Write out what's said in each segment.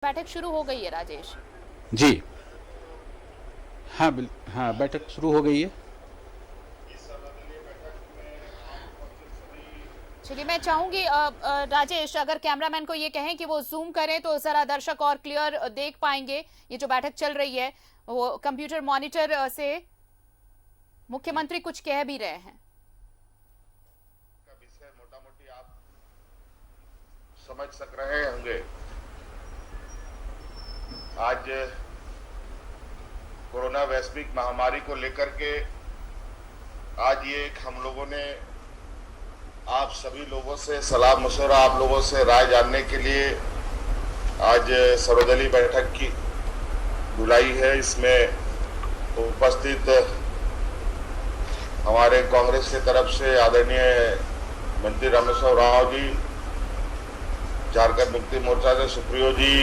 बैठक शुरू हो गई है राजेश। जी हाँ हाँ, बैठक शुरू हो गई है। चलिए, मैं चाहूंगी राजेश, अगर कैमरामैन को ये कहें कि वो जूम करें तो जरा दर्शक और क्लियर देख पाएंगे ये जो बैठक चल रही है। वो कंप्यूटर मॉनिटर से मुख्यमंत्री कुछ कह भी रहे हैं। का विषय मोटा मोटी आप समझ सक रहे होंगे। आज कोरोना वैश्विक महामारी को लेकर के आज ये हम लोगों ने आप सभी लोगों से सलाह मशवरा, आप लोगों से राय जानने के लिए आज सर्वदलीय बैठक की बुलाई है। इसमें उपस्थित हमारे कांग्रेस की तरफ से आदरणीय मंत्री रामेश्वर राव जी, झारखंड मुक्ति मोर्चा से सुप्रियो जी,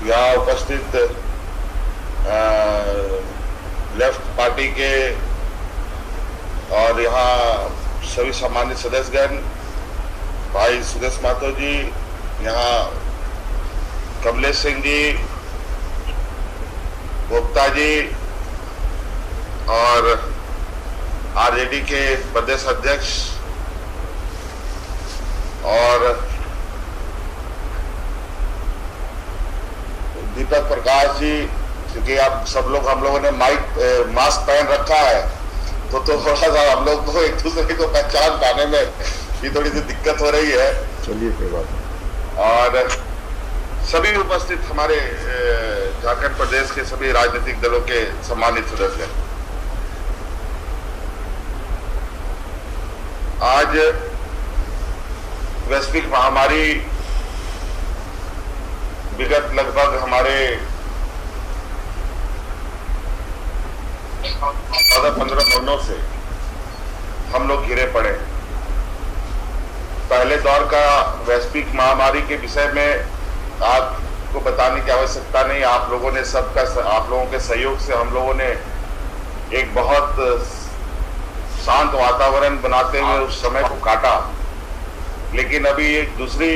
यहाँ उपस्थित लेफ्ट पार्टी के और यहाँ सभी सम्मानित सदस्यगण, भाई सुदेश माथुर जी, यहाँ कमलेश सिंह जी, गुप्ता जी और आरजेडी के प्रदेश अध्यक्ष और दीपक प्रकाश जी, क्योंकि आप सब लोग हम लोगों ने मास्क पहन रखा है तो थोड़ा सा हम लोग को एक दूसरे को पहचान पाने में भी थोड़ी सी दिक्कत हो रही है। चलिए कोई बात नहीं। और सभी उपस्थित हमारे झारखंड प्रदेश के सभी राजनीतिक दलों के सम्मानित सदस्य, आज वैश्विक महामारी विगत लगभग हमारे 14-15 महीनों से हम लोग घिरे पड़े। पहले दौर का वैश्विक महामारी के विषय में आपको बताने की आवश्यकता नहीं। आप लोगों ने आप लोगों के सहयोग से हम लोगों ने एक बहुत शांत वातावरण बनाते हुए उस समय को काटा। लेकिन अभी एक दूसरी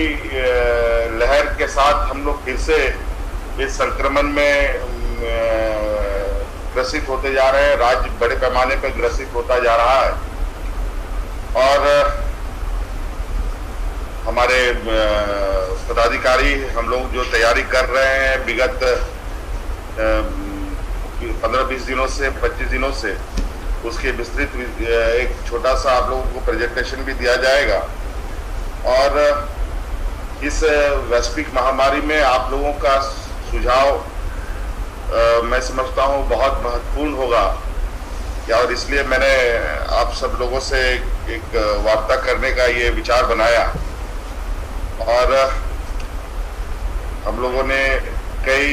लहर के साथ हम लोग फिर से इस संक्रमण में ग्रसित होते जा रहे हैं। राज्य बड़े पैमाने पर ग्रसित होता जा रहा है और हमारे पदाधिकारी हम लोग जो तैयारी कर रहे हैं विगत 15-20 दिनों से 25 दिनों से, उसके विस्तृत एक छोटा सा आप लोगों को प्रेजेंटेशन भी दिया जाएगा। और इस वैश्विक महामारी में आप लोगों का सुझाव मैं समझता हूँ बहुत महत्वपूर्ण होगा। और इसलिए मैंने आप सब लोगों से एक वार्ता करने का ये विचार बनाया। और हम लोगों ने कई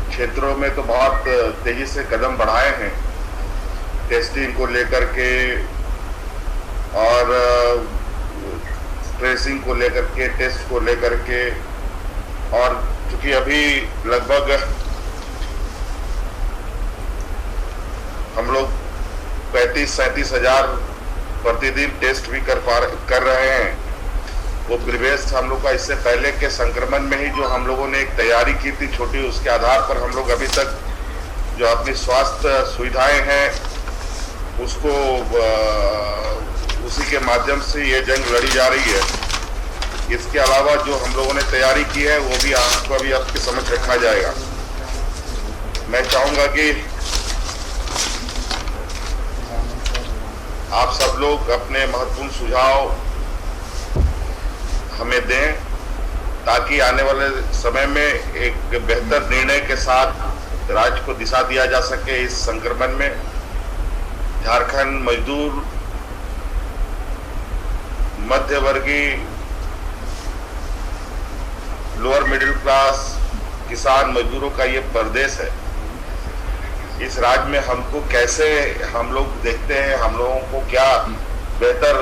क्षेत्रों में तो बहुत तेजी से कदम बढ़ाए हैं, टेस्टिंग को लेकर के और ट्रेसिंग को लेकर के, टेस्ट को लेकर के। और क्योंकि अभी लगभग हम लोग 35-37 हजार प्रतिदिन टेस्ट भी कर रहे हैं। वो परिवेश हम लोग का इससे पहले के संक्रमण में ही जो हम लोगों ने एक तैयारी की थी छोटी, उसके आधार पर हम लोग अभी तक जो अपनी स्वास्थ्य सुविधाएं हैं उसको उसी के माध्यम से ये जंग लड़ी जा रही है। इसके अलावा जो हम लोगों ने तैयारी की है वो भी आपको अभी आपके समझ रखा जाएगा। मैं चाहूंगा कि आप सब लोग अपने महत्वपूर्ण सुझाव हमें दें ताकि आने वाले समय में एक बेहतर निर्णय के साथ राज्य को दिशा दिया जा सके। इस संक्रमण में झारखंड मजदूर, मध्यवर्गीय, लोअर मिडिल क्लास, किसान मजदूरों का ये प्रदेश है। इस राज्य में हमको कैसे हम लोग देखते हैं, हम लोगों को क्या बेहतर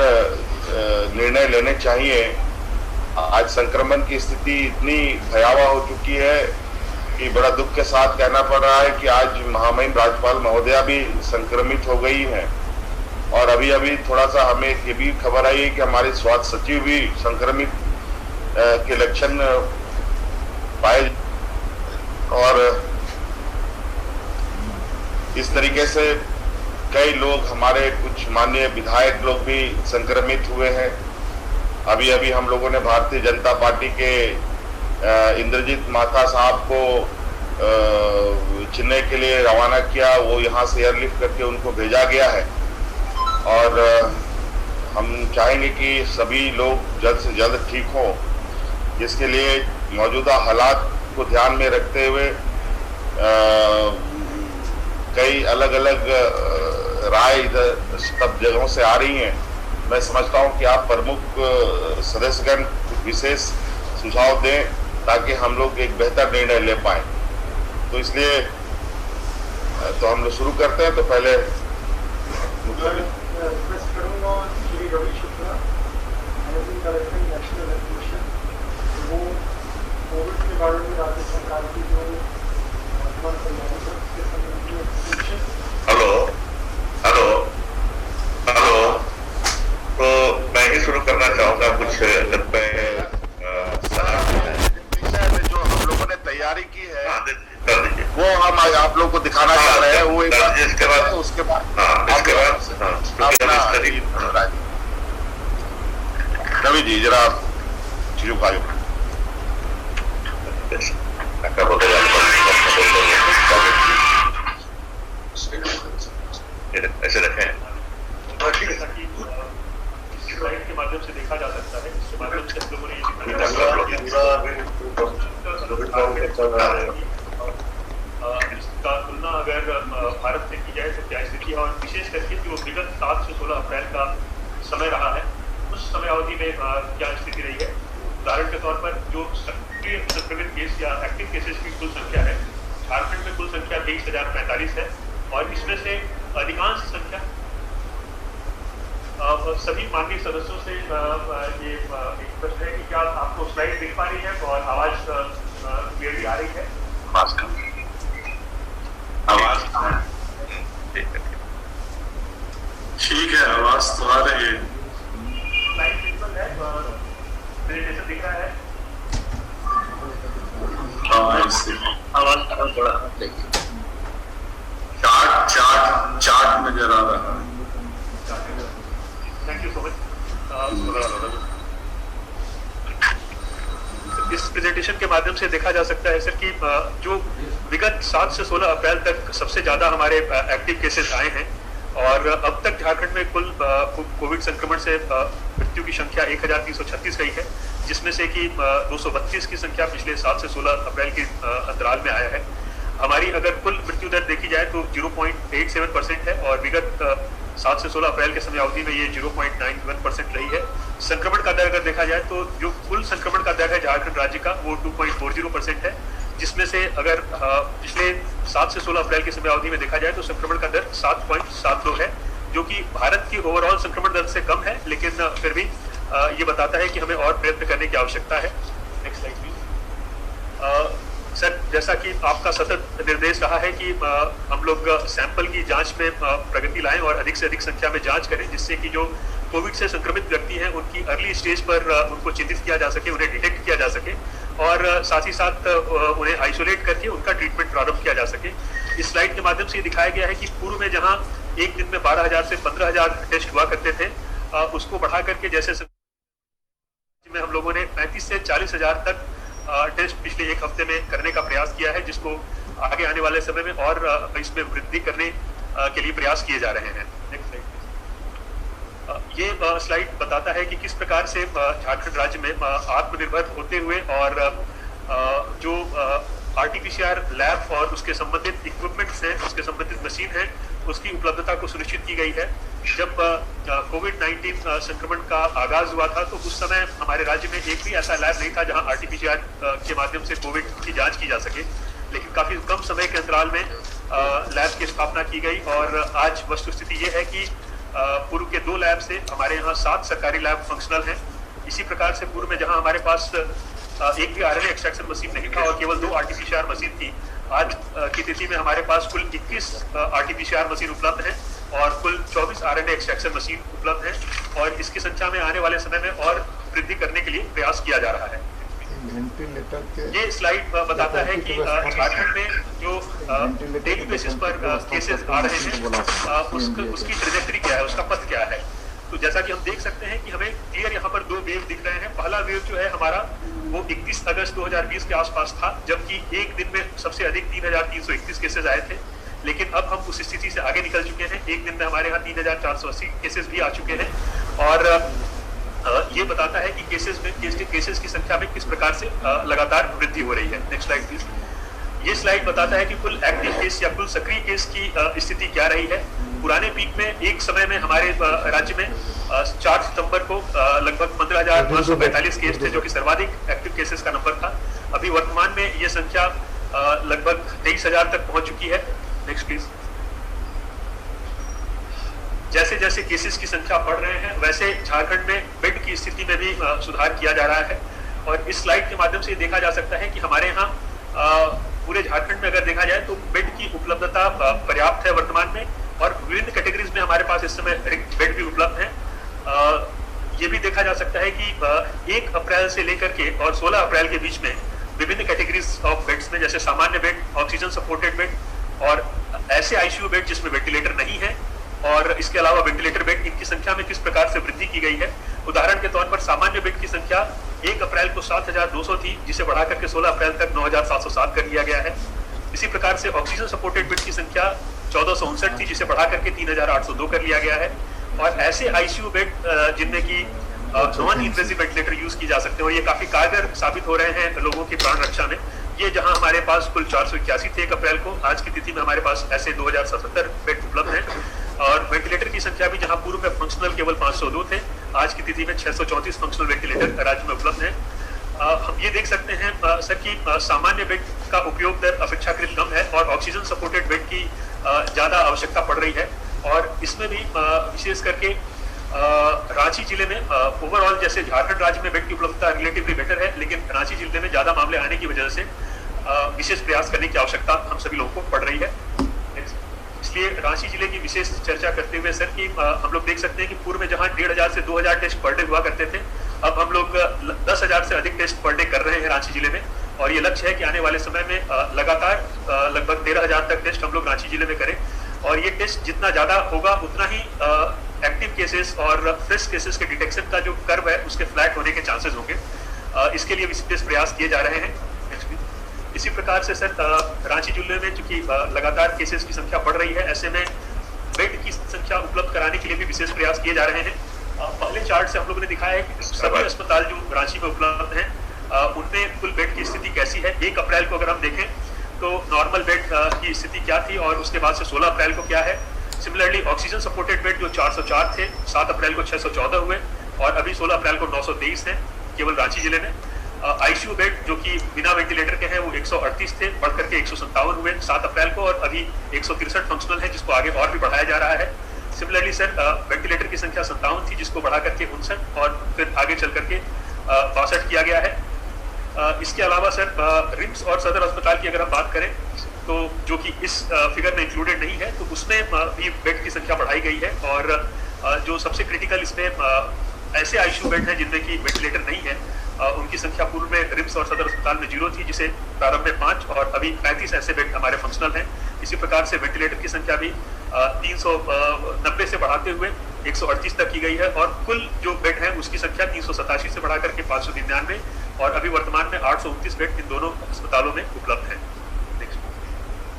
निर्णय लेने चाहिए। आज संक्रमण की स्थिति इतनी भयावह हो चुकी है कि बड़ा दुख के साथ कहना पड़ रहा है कि आज महामहिम राज्यपाल महोदया भी संक्रमित हो गई हैं। और अभी अभी थोड़ा सा हमें ये भी खबर आई है कि हमारे स्वास्थ्य सचिव भी संक्रमित के लक्षण पाए। और इस तरीके से कई लोग, हमारे कुछ माननीय विधायक लोग भी संक्रमित हुए हैं। अभी अभी हम लोगों ने भारतीय जनता पार्टी के इंद्रजीत माथा साहब को चेन्नई के लिए रवाना किया। वो यहाँ से एयरलिफ्ट करके उनको भेजा गया है और हम चाहेंगे कि सभी लोग जल्द से जल्द ठीक हों। इसके लिए मौजूदा हालात को ध्यान में रखते हुए कई अलग अलग राय इधर सब जगहों से आ रही हैं। मैं समझता हूं कि आप प्रमुख सदस्यगण विशेष सुझाव दें ताकि हम लोग एक बेहतर निर्णय ले पाएं। तो इसलिए तो हम लोग शुरू करते हैं। तो पहले रिक्वेस्ट करूंगा Shri Ravi Shukla, managing director national health mission, वो कोविड के बारे में राज्य सरकार की जो वर्तमान तैयारी है उसके संबंध में एक्सप्लेनेशन। हेलो हेलो हेलो, तो मैं ही शुरू करना चाहूँगा कुछ जो हम लोगों ने तैयारी की है कर दीजिए। वो हम आप लोग को दिखाना चाह रहे हैं। वो एक बार इसके बाद उसके बाद रवि जी जरा चीजों का ऐसे रखें के माध्यम से देखा जा सकता है। इसके माध्यम से हम लोगों ने इसका तुलना अगर भारत से की जाए तो क्या स्थिति है, और विशेष करके जो विगत 7 से 16 अप्रैल का समय रहा है उस समय अवधि में क्या स्थिति रही है। उदाहरण के तौर पर जो सक्रिय संक्रमित केस या एक्टिव केसेस की कुल संख्या है, झारखंड में कुल संख्या 23,045 है और इसमें से अधिकांश संख्या सभी माननीय सदस्यों से ये एक प्रश्न है कि क्या आपको स्लाइड दिख पा रही है और आवाज क्लियरली आ रही है? आवाज ठीक है, आवाज तो आ रही है। स्लाइड विजुअल है, प्रेजेंटेशन दिख रहा है। आवाज थोड़ा चार्ट नजर आ रहा है। Thank you so much. इस प्रेजेंटेशन के माध्यम से देखा जा सकता है सर कि जो विगत 7 से 16 अप्रैल तक सबसे ज्यादा हमारे एक्टिव केसेस आए हैं और अब तक झारखंड में कुल कोविड संक्रमण से मृत्यु की संख्या 1336 गई है, जिसमें से कि 232 की संख्या पिछले 7 से 16 अप्रैल के अंतराल में आया है। हमारी अगर कुल मृत्यु दर देखी जाए तो 0.87% है और विगत 7 से 16 अप्रैल के समय अवधि में ये 0.91% रही है। संक्रमण का दर अगर देखा जाए तो जो कुल संक्रमण का दर है झारखंड राज्य का वो 2.40% है, जिसमें से अगर पिछले 7 से 16 अप्रैल के समय अवधि में देखा जाए तो संक्रमण का दर 7.72 है, जो कि भारत की ओवरऑल संक्रमण दर से कम है, लेकिन फिर भी ये बताता है कि हमें और प्रयत्न करने की आवश्यकता है। Next slide please. सर, जैसा कि आपका सतत निर्देश रहा है कि हम लोग सैंपल की जांच में प्रगति लाएं और अधिक से अधिक संख्या में जांच करें, जिससे कि जो कोविड से संक्रमित व्यक्ति हैं उनकी अर्ली स्टेज पर उनको चिन्हित किया जा सके, उन्हें डिटेक्ट किया जा सके और साथ ही साथ उन्हें आइसोलेट करके उनका ट्रीटमेंट प्रारंभ किया जा सके। इस स्लाइड के माध्यम से ये दिखाया गया है कि पूर्व में जहां एक दिन में 12,000 से 15,000 टेस्ट हुआ करते थे, उसको बढ़ा करके जैसे में हम लोगों ने 35 से 40,000 तक टेस्ट पिछले एक हफ्ते में करने का प्रयास किया है, जिसको आगे आने वाले समय में और इसमें वृद्धि करने के लिए प्रयास किए जा रहे हैं। Next slide. ये स्लाइड बताता है कि किस प्रकार से झारखंड राज्य में आत्मनिर्भर होते हुए और जो आरटीपीसीआर लैब और उसके संबंधित इक्विपमेंट्स हैं, उसके संबंधित मशीन है, उसकी उपलब्धता को सुनिश्चित की गई है। जब कोविड-19 संक्रमण का आगाज हुआ था तो उस समय हमारे राज्य में एक भी ऐसा लैब नहीं था जहां आरटीपीसीआर के माध्यम से कोविड की जांच की जा सके, लेकिन काफी कम समय के अंतराल में लैब की स्थापना की गई और आज वस्तुस्थिति ये है कि पूर्व के 2 लैब से हमारे यहाँ 7 सरकारी लैब फंक्शनल हैं। इसी प्रकार से पूर्व में जहां हमारे पास एक भी आरएनए एक्सट्रैक्शन मशीन नहीं था और केवल 2 आरटीपीसीआर मशीन थी, आज की तिथि में हमारे पास कुल 21 आरटीपीसीआर मशीन उपलब्ध है और कुल 24 आरएनए एक्सट्रैक्शन मशीन उपलब्ध है और इसकी संख्या में आने वाले समय में और वृद्धि करने के लिए प्रयास किया जा रहा है। वेंटिलेटर के ये स्लाइड बताता है कि झारखंड में जो डेली बेसिस पर केसेस आ रहे हैं उसकी ट्रेजेक्टरी क्या है, उसका पथ क्या है। तो जैसा कि हम देख सकते हैं कि हमें क्लियर यहाँ पर 2 वेव दिख रहे हैं। पहला वेव जो है हमारा वो 31 अगस्त 2020 के आसपास था, जबकि एक दिन में सबसे अधिक 3,331 केसेस आए थे। लेकिन अब हम उस स्थिति से आगे निकल चुके हैं। एक दिन में हमारे यहाँ 3,480 केसेस भी आ चुके हैं और ये बताता है कि केसेस की संख्या में किस प्रकार से लगातार वृद्धि हो रही है। Next slide please. ये स्लाइड बताता है कि कुल एक्टिव केस या कुल सक्रिय केस की स्थिति क्या रही है। पुराने पीक में एक समय में हमारे राज्य में 4 सितंबर को लगभग 15,545 केस थे, जो कि सर्वाधिक एक्टिव केसेस का नंबर था। अभी वर्तमान में ये संख्या लगभग 23,000 तक पहुंच चुकी है। Next please. जैसे जैसे केसेस की संख्या बढ़ रहे हैं वैसे झारखंड में बेड की स्थिति में भी सुधार किया जा रहा है। और इस स्लाइड के माध्यम से देखा जा सकता है कि हमारे यहाँ पूरे झारखंड में अगर देखा जाए तो बेड की उपलब्धता पर्याप्त है वर्तमान में, और विभिन्न कैटेगरीज में हमारे पास इस समय बेड भी उपलब्ध है। ये भी देखा जा सकता है कि 1 अप्रैल से लेकर के और 16 अप्रैल के बीच में विभिन्न कैटेगरीज ऑफ बेड्स में, जैसे सामान्य बेड, ऑक्सीजन सपोर्टेड बेड और ऐसे आईसीयू बेड जिसमें वेंटिलेटर नहीं है, और इसके अलावा वेंटिलेटर बेड, इनकी संख्या में किस प्रकार से वृद्धि की गई है। उदाहरण के तौर पर सामान्य बेड की संख्या 1 अप्रैल को 7,200 थी, जिसे बढ़ा करके 16 अप्रैल तक 9,707 कर लिया गया है। इसी प्रकार से ऑक्सीजन सपोर्टेड बेड की संख्या 1,459 थी, जिसे बढ़ा करके 3,802 कर लिया गया है। और ऐसे आईसीयू बेड जिनमें की नॉन इन्वेसिव वेंटिलेटर यूज की जा सकते हैं और ये काफी कारगर साबित हो रहे हैं लोगों की प्राण रक्षा में। ये जहां हमारे पास कुल 481 थे 1 अप्रैल को, आज की तिथि में हमारे पास ऐसे 2,077 बेड उपलब्ध हैं। और वेंटिलेटर की संख्या भी जहां पूर्व में फंक्शनल केवल 502 थे, आज की तिथि में 634 फंक्शनल वेंटिलेटर राज्य में उपलब्ध हैं। हम ये देख सकते हैं सर कि सामान्य बेड का उपयोग दर अपेक्षाकृत कम है और ऑक्सीजन सपोर्टेड बेड की ज्यादा आवश्यकता पड़ रही है। और इसमें भी विशेष करके रांची जिले में ओवरऑल जैसे झारखंड राज्य में बेड की उपलब्धता रिलेटिवली बेटर है, लेकिन रांची जिले में ज्यादा मामले आने की वजह से विशेष प्रयास करने की आवश्यकता हम सभी लोगों को पड़ रही है। इसलिए रांची जिले की विशेष चर्चा करते हुए सर कि हम लोग देख सकते हैं कि पूर्व में जहां 1,500 से 2,000 टेस्ट पर डे हुआ करते थे, अब हम लोग 10,000 से अधिक टेस्ट पर डे कर रहे हैं रांची जिले में। और ये लक्ष्य है कि आने वाले समय में लगातार लगभग 13,000 तक टेस्ट हम लोग रांची जिले में करें। और ये टेस्ट जितना ज्यादा होगा उतना ही एक्टिव केसेस और फ्रेश केसेस के डिटेक्शन का जो कर्व है उसके फ्लैट होने के चांसेस होंगे। इसके लिए विशेष प्रयास किए जा रहे हैं। इसी प्रकार से सर रांची जिले में चूंकि लगातार केसेस की संख्या बढ़ रही है, ऐसे में बेड की संख्या उपलब्ध कराने के लिए भी विशेष प्रयास किए जा रहे हैं। पहले चार्ट से हम लोगों ने दिखाया है कि सभी अस्पताल जो रांची में उपलब्ध हैं उनमें कुल बेड की स्थिति कैसी है। 1 अप्रैल को अगर हम देखें तो नॉर्मल बेड की स्थिति क्या थी और उसके बाद से 16 अप्रैल को क्या है। सिमिलरली ऑक्सीजन सपोर्टेड बेड जो 404 थे 7 अप्रैल को 614 हुए और अभी 16 अप्रैल को 923 हैं केवल रांची जिले में। आईसीयू बेड जो कि बिना वेंटिलेटर के हैं वो 138 थे, बढ़ करके 157 हुए 7 अप्रैल को, और अभी 163 फंक्शनल है जिसको आगे और भी बढ़ाया जा रहा है। सिमिलरली सर वेंटिलेटर की संख्या 57 थी जिसको बढ़ा करके 59 और फिर आगे चल करके 62 किया गया है। इसके अलावा सर रिम्स और सदर अस्पताल की अगर हम बात करें तो जो कि इस फिगर में इंक्लूडेड नहीं है, तो उसमें भी बेड की संख्या बढ़ाई गई है। और जो सबसे क्रिटिकल इसमें ऐसे आईसीयू बेड हैं जिनमें की वेंटिलेटर नहीं है, उनकी संख्या पूर्व में रिम्स और सदर अस्पताल में 0 थी, जिसे प्रारंभ में 5 और अभी 35 ऐसे बेड हमारे फंक्शनल हैं। इसी प्रकार से वेंटिलेटर की संख्या भी 390 से बढ़ाते हुए 138 तक की गई है और कुल जो बेड है उसकी संख्या 387 से बढ़ा करके 599 और अभी वर्तमान में 829 बेड इन दोनों अस्पतालों में उपलब्ध है।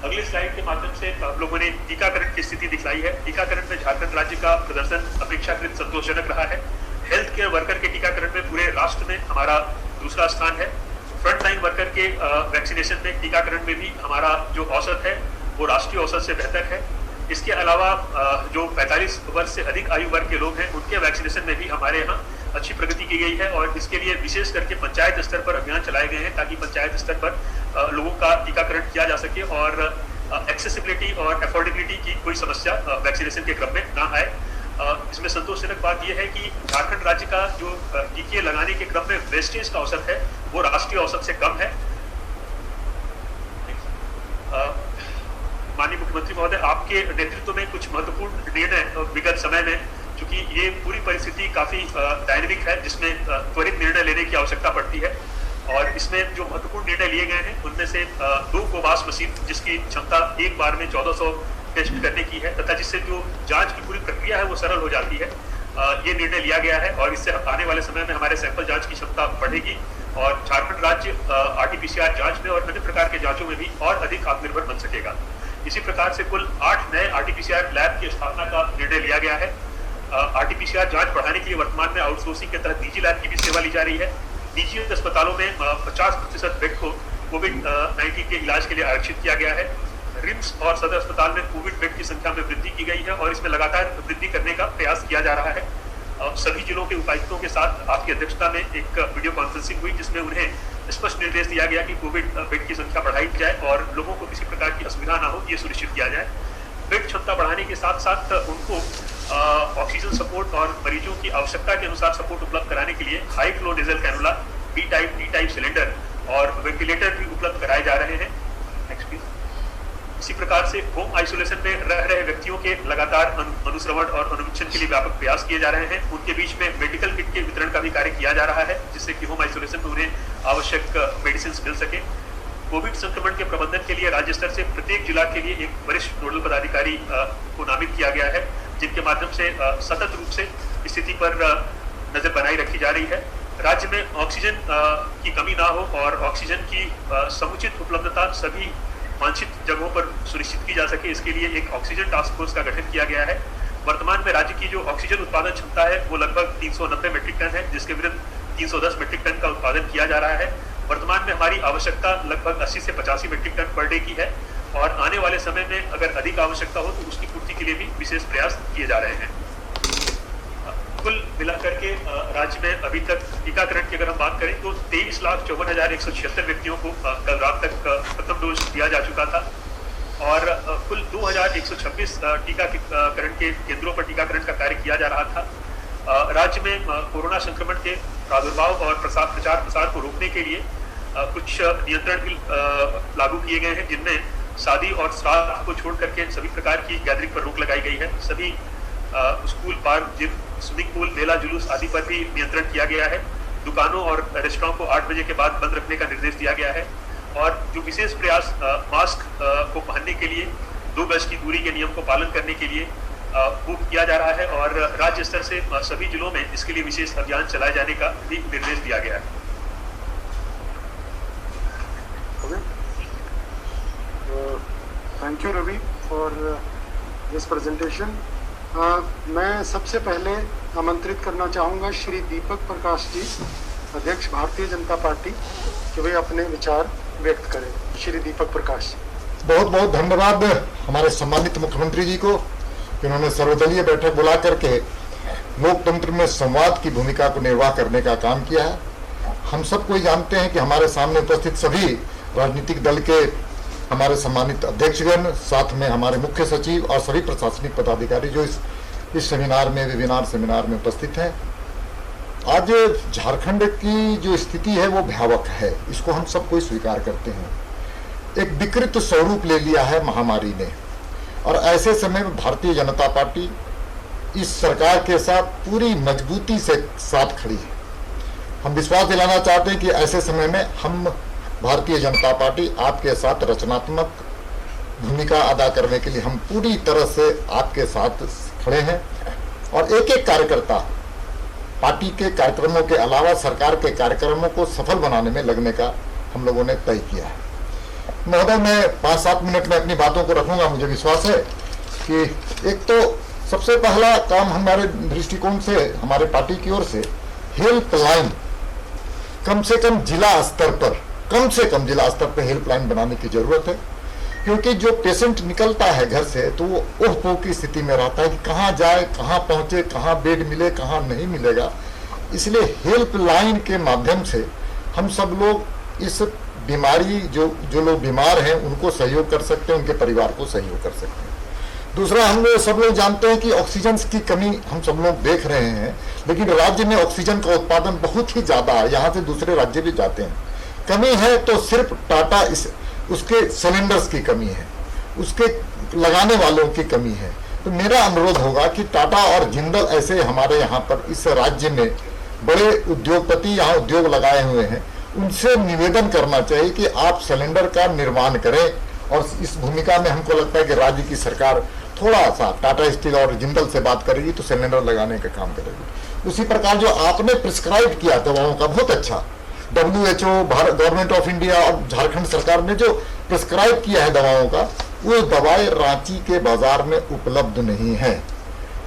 अगले स्लाइड के माध्यम से आप लोगों ने टीकाकरण की स्थिति दिखाई है। टीकाकरण में झारखंड राज्य का प्रदर्शन अपेक्षाकृत संतोषजनक रहा है। हेल्थ केयर वर्कर के टीकाकरण में पूरे राष्ट्र में हमारा दूसरा स्थान है। फ्रंटलाइन वर्कर के वैक्सीनेशन में टीकाकरण में भी हमारा जो औसत है वो राष्ट्रीय औसत से बेहतर है। इसके अलावा जो 45 वर्ष से अधिक आयु वर्ग के लोग हैं उनके वैक्सीनेशन में भी हमारे यहाँ अच्छी प्रगति की गई है और इसके लिए विशेष करके पंचायत स्तर पर अभियान चलाए गए हैं ताकि पंचायत स्तर पर लोगों का टीकाकरण किया जा सके और एक्सेसिबिलिटी और अफोर्डेबिलिटी की कोई समस्या वैक्सीनेशन के क्रम में ना आए। इसमें संतोषजनक बात यह है कि झारखंड राज्य का जो टीके लगाने के क्रम में वेस्टेज का औसत है वो राष्ट्रीय औसत से कम है। माननीय मुख्यमंत्री महोदय, आपके नेतृत्व में कुछ महत्वपूर्ण निर्णय विगत समय में, चूंकि ये पूरी परिस्थिति काफी डायनेमिक है जिसमें त्वरित निर्णय लेने की आवश्यकता पड़ती है और इसमें जो महत्वपूर्ण निर्णय लिए गए हैं उनमें से 2 कोवास मशीन जिसकी क्षमता एक बार में 1400 टेस्ट करने की है तथा जिससे जो जांच की पूरी प्रक्रिया है वो सरल हो जाती है, ये निर्णय लिया गया है और इससे आने वाले समय में हमारे सैंपल जांच की क्षमता बढ़ेगी और झारखंड राज्य RT-PCR जांच में और अन्य प्रकार के जांचों में भी और अधिक आत्मनिर्भर बन सकेगा। इसी प्रकार से कुल 8 नए RT-PCR लैब की स्थापना का निर्णय लिया गया है। RT-PCR जांच बढ़ाने के लिए वर्तमान में आउटसोर्सिंग के तहत निजी लैब की भी सेवा ली जा रही है। निजी अस्पतालों में 50% बेड को कोविड-19 के इलाज के लिए आरक्षित किया गया है। रिम्स और सदर अस्पताल में कोविड बेड की संख्या में वृद्धि की गई है और इसमें लगातार वृद्धि करने का प्रयास किया जा रहा है। सभी जिलों के उपायुक्तों के साथ आपकी अध्यक्षता में एक वीडियो कॉन्फ्रेंसिंग हुई जिसमें उन्हें स्पष्ट निर्देश दिया गया कि कोविड बेड की संख्या बढ़ाई जाए और लोगों को किसी प्रकार की असुविधा ना हो, ये सुनिश्चित किया जाए। बेड क्षमता बढ़ाने के साथ साथ उनको ऑक्सीजन सपोर्ट और मरीजों की आवश्यकता के अनुसार सपोर्ट उपलब्ध कराने के लिए high flow nasal cannula, B type, D type cylinder और वेंटिलेटर भी उपलब्ध कराए जा रहे हैं। Next please. इसी प्रकार से होम आइसोलेशन में रह रहे व्यक्तियों के लगातार अनुश्रवण और अनुवीक्षण के लिए व्यापक प्रयास किए जा रहे हैं। उनके बीच में मेडिकल किट के वितरण का भी कार्य किया जा रहा है जिससे कि होम आइसोलेशन में उन्हें आवश्यक मेडिसिन मिल सके। कोविड संक्रमण के प्रबंधन के लिए राज्य स्तर से प्रत्येक जिला के लिए एक वरिष्ठ नोडल पदाधिकारी को नामित किया गया है जिनके माध्यम से सतत रूप से स्थिति पर नजर बनाई रखी जा रही है। राज्य में ऑक्सीजन की कमी ना हो और ऑक्सीजन की समुचित उपलब्धता सभी वांछित जगहों पर सुनिश्चित की जा सके, इसके लिए एक ऑक्सीजन टास्क फोर्स का गठन किया गया है। वर्तमान में राज्य की जो ऑक्सीजन उत्पादन क्षमता है वो लगभग 390 मीट्रिक टन है जिसके विरुद्ध 310 मीट्रिक टन का उत्पादन किया जा रहा है। वर्तमान में हमारी आवश्यकता लगभग 80 से 85 मीट्रिक टन पर डे की है और आने वाले समय में अगर अधिक आवश्यकता हो तो उसकी पूर्ति के लिए भी विशेष प्रयास किए जा रहे हैं। कुल मिलाकर के राज्य में अभी तक टीकाकरण की अगर हम बात करें तो 23,54,176 व्यक्तियों को कल रात तक प्रथम डोज दिया जा चुका था और कुल 2,126 टीकाकरण के केंद्रों पर टीकाकरण का कार्य किया जा रहा था। राज्य में कोरोना संक्रमण के प्रादुर्भाव और प्रचार प्रसार को रोकने के लिए कुछ नियंत्रण भी लागू किए गए हैं जिनमें शादी और श्राद्ध को छोड़ करके सभी प्रकार की गैदरिंग पर रोक लगाई गई है। सभी school, park, gym, swimming pool, मेला, जुलूस आदि पर भी नियंत्रण किया गया है। दुकानों और रेस्टोरेंट को 8 बजे के बाद बंद रखने का निर्देश दिया गया है और जो विशेष प्रयास मास्क को पहनने के लिए 2 गज की दूरी के नियम को पालन करने के लिए वो किया जा रहा है और राज्य स्तर से सभी जिलों में इसके लिए विशेष अभियान चलाए जाने का भी निर्देश दिया गया है। Thank you Ravi for this presentation. मैं सबसे पहले आमंत्रित करना चाहूँगा श्री दीपक प्रकाश जी, अध्यक्ष भारतीय जनता पार्टी, कि वे अपने विचार व्यक्त करें। श्री दीपक प्रकाश। बहुत बहुत धन्यवाद हमारे सम्मानित मुख्यमंत्री जी को कि उन्होंने सर्वदलीय बैठक बुला करके लोकतंत्र में संवाद की भूमिका को निर्वाह करने का काम किया है। हम सब कोई जानते हैं कि हमारे सामने उपस्थित सभी राजनीतिक दल के हमारे सम्मानित अध्यक्षगण, साथ में हमारे मुख्य सचिव और सभी प्रशासनिक पदाधिकारी जो इस सेमिनार में, वेबिनार सेमिनार में उपस्थित हैं। आज झारखंड की जो स्थिति है वो भयावह है, इसको हम सब कोई स्वीकार करते हैं। एक विकृत स्वरूप ले लिया है महामारी ने और ऐसे समय में भारतीय जनता पार्टी इस सरकार के साथ पूरी मजबूती से साथ खड़ी है। हम विश्वास दिलाना चाहते हैं कि ऐसे समय में हम भारतीय जनता पार्टी आपके साथ रचनात्मक भूमिका अदा करने के लिए हम पूरी तरह से आपके साथ खड़े हैं और एक एक कार्यकर्ता पार्टी के कार्यक्रमों के अलावा सरकार के कार्यक्रमों को सफल बनाने में लगने का हम लोगों ने तय किया है। महोदय, मैं 5-7 मिनट में अपनी बातों को रखूंगा। मुझे विश्वास है कि एक तो सबसे पहला काम हमारे दृष्टिकोण से, हमारे पार्टी की ओर से हेल्पलाइन कम से कम जिला स्तर पर, हेल्पलाइन बनाने की जरूरत है, क्योंकि जो पेशेंट निकलता है घर से तो वो ओह पोह की स्थिति में रहता है कि कहाँ जाए, कहाँ पहुँचे, कहाँ बेड मिले, कहाँ नहीं मिलेगा। इसलिए हेल्पलाइन के माध्यम से हम सब लोग इस बीमारी, जो लोग बीमार हैं उनको सहयोग कर सकते हैं, उनके परिवार को सहयोग कर सकते हैं। दूसरा, हम लोग सब लोग जानते हैं कि ऑक्सीजन की कमी हम सब लोग देख रहे हैं, लेकिन राज्य में ऑक्सीजन का उत्पादन बहुत ही ज़्यादा है, यहाँ से दूसरे राज्य भी जाते हैं। कमी है तो सिर्फ टाटा उसके सिलेंडर्स की कमी है, उसके लगाने वालों की कमी है। तो मेरा अनुरोध होगा कि टाटा और जिंदल ऐसे हमारे यहाँ पर इस राज्य में बड़े उद्योगपति यहाँ उद्योग लगाए हुए हैं उनसे निवेदन करना चाहिए कि आप सिलेंडर का निर्माण करें, और इस भूमिका में हमको लगता है कि राज्य की सरकार थोड़ा सा टाटा स्टील और जिंदल से बात करेगी तो सिलेंडर लगाने का काम करेगी। उसी प्रकार जो आपने प्रिस्क्राइब किया दवाओं का, बहुत अच्छा, WHO, Bharat government of India और झारखंड सरकार ने जो प्रिस्क्राइब किया है दवाओं का, वो दवाएं रांची के बाजार में उपलब्ध नहीं है,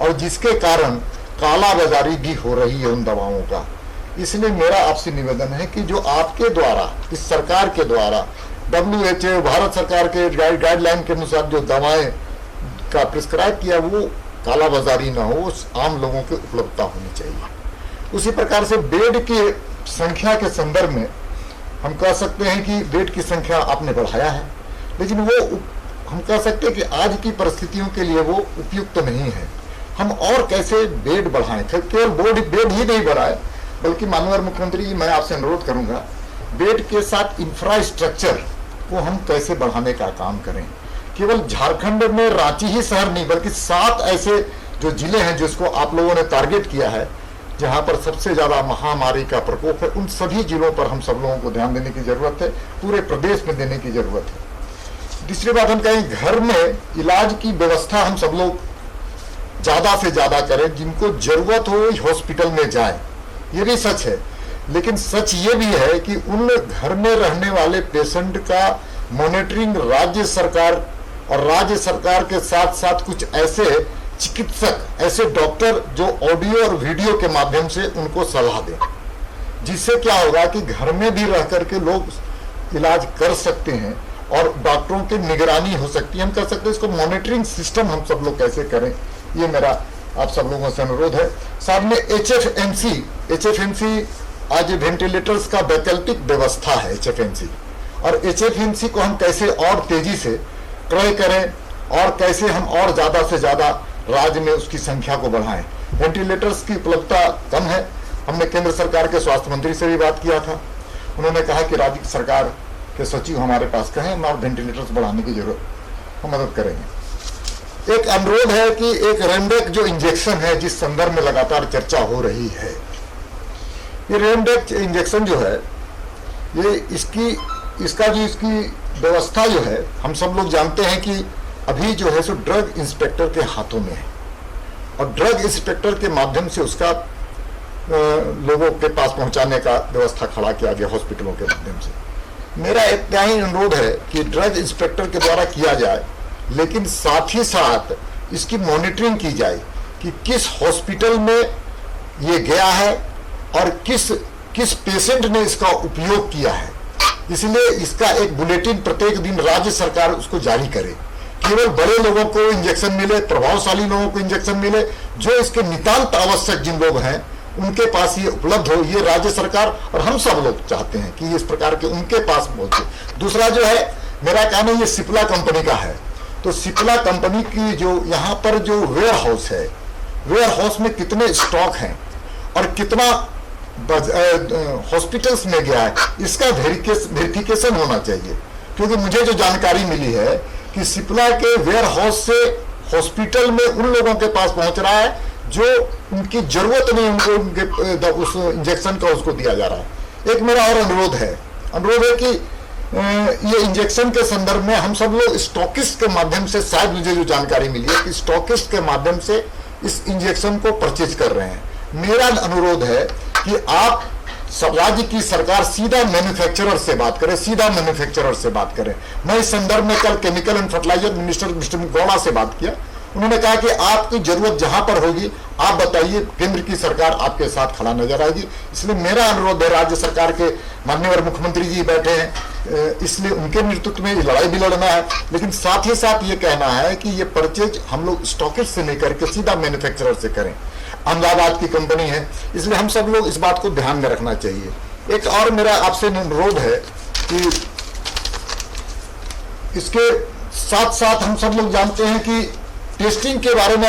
और जिसके कारण काला बाजारी भी हो रही है उन दवाओं का। इसलिए मेरा आपसे निवेदन है कि जो आपके द्वारा, इस सरकार के द्वारा WHO, भारत सरकार के गाइडलाइन के अनुसार जो दवाएं का प्रिस्क्राइब किया, वो काला बाजारी ना हो, आम लोगों की उपलब्धता होनी चाहिए। उसी प्रकार से बेड की संख्या के संदर्भ में हम कह सकते हैं कि बेड की संख्या आपने बढ़ाया है, लेकिन वो हम कह सकते हैं कि आज की परिस्थितियों के लिए वो उपयुक्त नहीं है। हम और कैसे बेड बढ़ाएं, केवल बेड ही नहीं बढ़ाए, बल्कि माननीय मुख्यमंत्री जी, मैं आपसे अनुरोध करूंगा, बेड के साथ इंफ्रास्ट्रक्चर को हम कैसे बढ़ाने का काम करें। केवल झारखंड में रांची ही शहर नहीं, बल्कि 7 ऐसे जो जिले हैं जिसको आप लोगों ने टारगेट किया है, जहां पर सबसे ज्यादा महामारी का प्रकोप है, उन सभी जिलों पर हम सब लोगों को ध्यान देने की जरूरत है, पूरे प्रदेश में देने की जरूरत है। दूसरी बात हम कहें, घर में इलाज की व्यवस्था हम सब लोग ज्यादा से ज्यादा करें, जिनको जरूरत हो हॉस्पिटल में जाए, ये भी सच है। लेकिन सच ये भी है कि उन घर में रहने वाले पेशेंट का मॉनिटरिंग राज्य सरकार, और राज्य सरकार के साथ साथ कुछ ऐसे चिकित्सक, ऐसे डॉक्टर जो ऑडियो और वीडियो के माध्यम से उनको सलाह दें, जिससे क्या होगा कि घर में भी रह करके लोग इलाज कर सकते हैं और डॉक्टरों की निगरानी हो सकती है। हम कह सकते हैं इसको मॉनिटरिंग सिस्टम हम सब लोग कैसे करें, ये मेरा आप सब लोगों से अनुरोध है। साथ में HFMC आज वेंटिलेटर्स का वैकल्पिक व्यवस्था है HFMC, और HFMC को हम कैसे और तेजी से क्रय करें और कैसे हम और ज्यादा से ज्यादा राज्य में उसकी संख्या को बढ़ाएं। वेंटिलेटर्स की उपलब्धता कम है। हमने केंद्र सरकार के स्वास्थ्य मंत्री से भी बात किया था, उन्होंने कहा कि राज्य सरकार के सचिव हमारे पास कहें और वेंटिलेटर्स बढ़ाने की जरूरत, हम मदद करेंगे। एक अनुरोध है कि एक रेमडेक्स जो इंजेक्शन है, जिस संदर्भ में लगातार चर्चा हो रही है, ये रेमडेक्स इंजेक्शन जो है, ये इसका जो इसकी व्यवस्था जो है, हम सब लोग जानते हैं कि अभी जो है सो ड्रग इंस्पेक्टर के हाथों में है, और ड्रग इंस्पेक्टर के माध्यम से उसका लोगों के पास पहुंचाने का व्यवस्था खड़ा किया गया हॉस्पिटलों के माध्यम से। मेरा एक क्या ही अनुरोध है कि ड्रग इंस्पेक्टर के द्वारा किया जाए, लेकिन साथ ही साथ इसकी मॉनिटरिंग की जाए कि किस हॉस्पिटल में ये गया है और किस पेशेंट ने इसका उपयोग किया है। इसलिए इसका एक बुलेटिन प्रत्येक दिन राज्य सरकार उसको जारी करे, केवल बड़े लोगों को इंजेक्शन मिले, प्रभावशाली लोगों को इंजेक्शन मिले, जो इसके नितांत आवश्यक जिन लोग हैं उनके पास ये उपलब्ध हो, ये राज्य सरकार और हम सब लोग चाहते हैं कि इस प्रकार के उनके पास पहुंचे। दूसरा जो है, मेरा कहना ये सिप्ला कंपनी का है, तो सिप्ला कंपनी की जो यहाँ पर जो वेयर हाउस है, वेयर हाउस में कितने स्टॉक हैं और कितना हॉस्पिटल्स में गया है, इसका वेरिफिकेशन होना चाहिए। क्योंकि मुझे जो जानकारी मिली है कि सिप्ला के वेयर हाउस से हॉस्पिटल में उन लोगों के पास पहुंच रहा है जो उनकी जरूरत नहीं, उनको उस इंजेक्शन का उसको दिया जा रहा है। एक मेरा और अनुरोध है कि ये इंजेक्शन के संदर्भ में हम सब लोग स्टॉकिस्ट के माध्यम से, शायद मुझे जो जानकारी मिली है कि स्टॉकिस्ट के माध्यम से इस इंजेक्शन को परचेज कर रहे हैं। मेरा अनुरोध है कि आप राज्य की सरकार सीधा मैन्युफैक्चरर से बात करे, मैं इस संदर्भ में कल chemical and fertiliser minister mister Gowda से बात किया। उन्होंने कहा कि आपकी जरूरत जहां पर होगी आप बताइए, केंद्र की सरकार आपके साथ खड़ा नजर आएगी। इसलिए मेरा अनुरोध है, राज्य सरकार के माननीय मुख्यमंत्री जी बैठे हैं, इसलिए उनके नेतृत्व में लड़ाई भी लड़ना है, लेकिन साथ ही साथ ये कहना है कि ये परचेज हम लोग स्टॉकिस्ट से नहीं करके सीधा मैन्युफैक्चरर से करें। अहमदाबाद की कंपनी है, इसलिए हम सब लोग इस बात को ध्यान में रखना चाहिए। एक और मेरा आपसे अनुरोध है कि इसके साथ साथ हम सब लोग जानते हैं कि टेस्टिंग के बारे में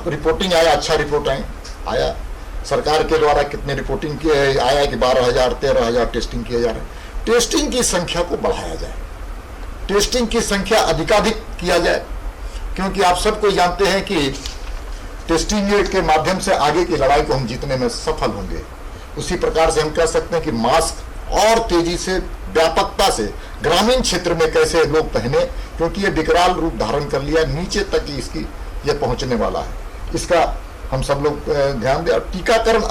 रिपोर्टिंग आया, अच्छा रिपोर्ट आया सरकार के द्वारा, कितने रिपोर्टिंग किए आया कि 12,000 13,000 टेस्टिंग किए जा रहे हैं। टेस्टिंग की संख्या को बढ़ाया जाए, टेस्टिंग की संख्या अधिकाधिक किया जाए, क्योंकि आप सबको जानते हैं कि टेस्टिंग के माध्यम से आगे की लड़ाई को हम जीतने में सफल होंगे। उसी प्रकार से हम कह सकते हैं कि मास्क और तेजी से व्यापकता से ग्रामीण क्षेत्र में कैसे लोग पहने, क्योंकि ये विकराल रूप धारण कर लिया, नीचे तक इसकी ये पहुंचने वाला है। इसका हम सब लोग ध्यान दें। और टीकाकरण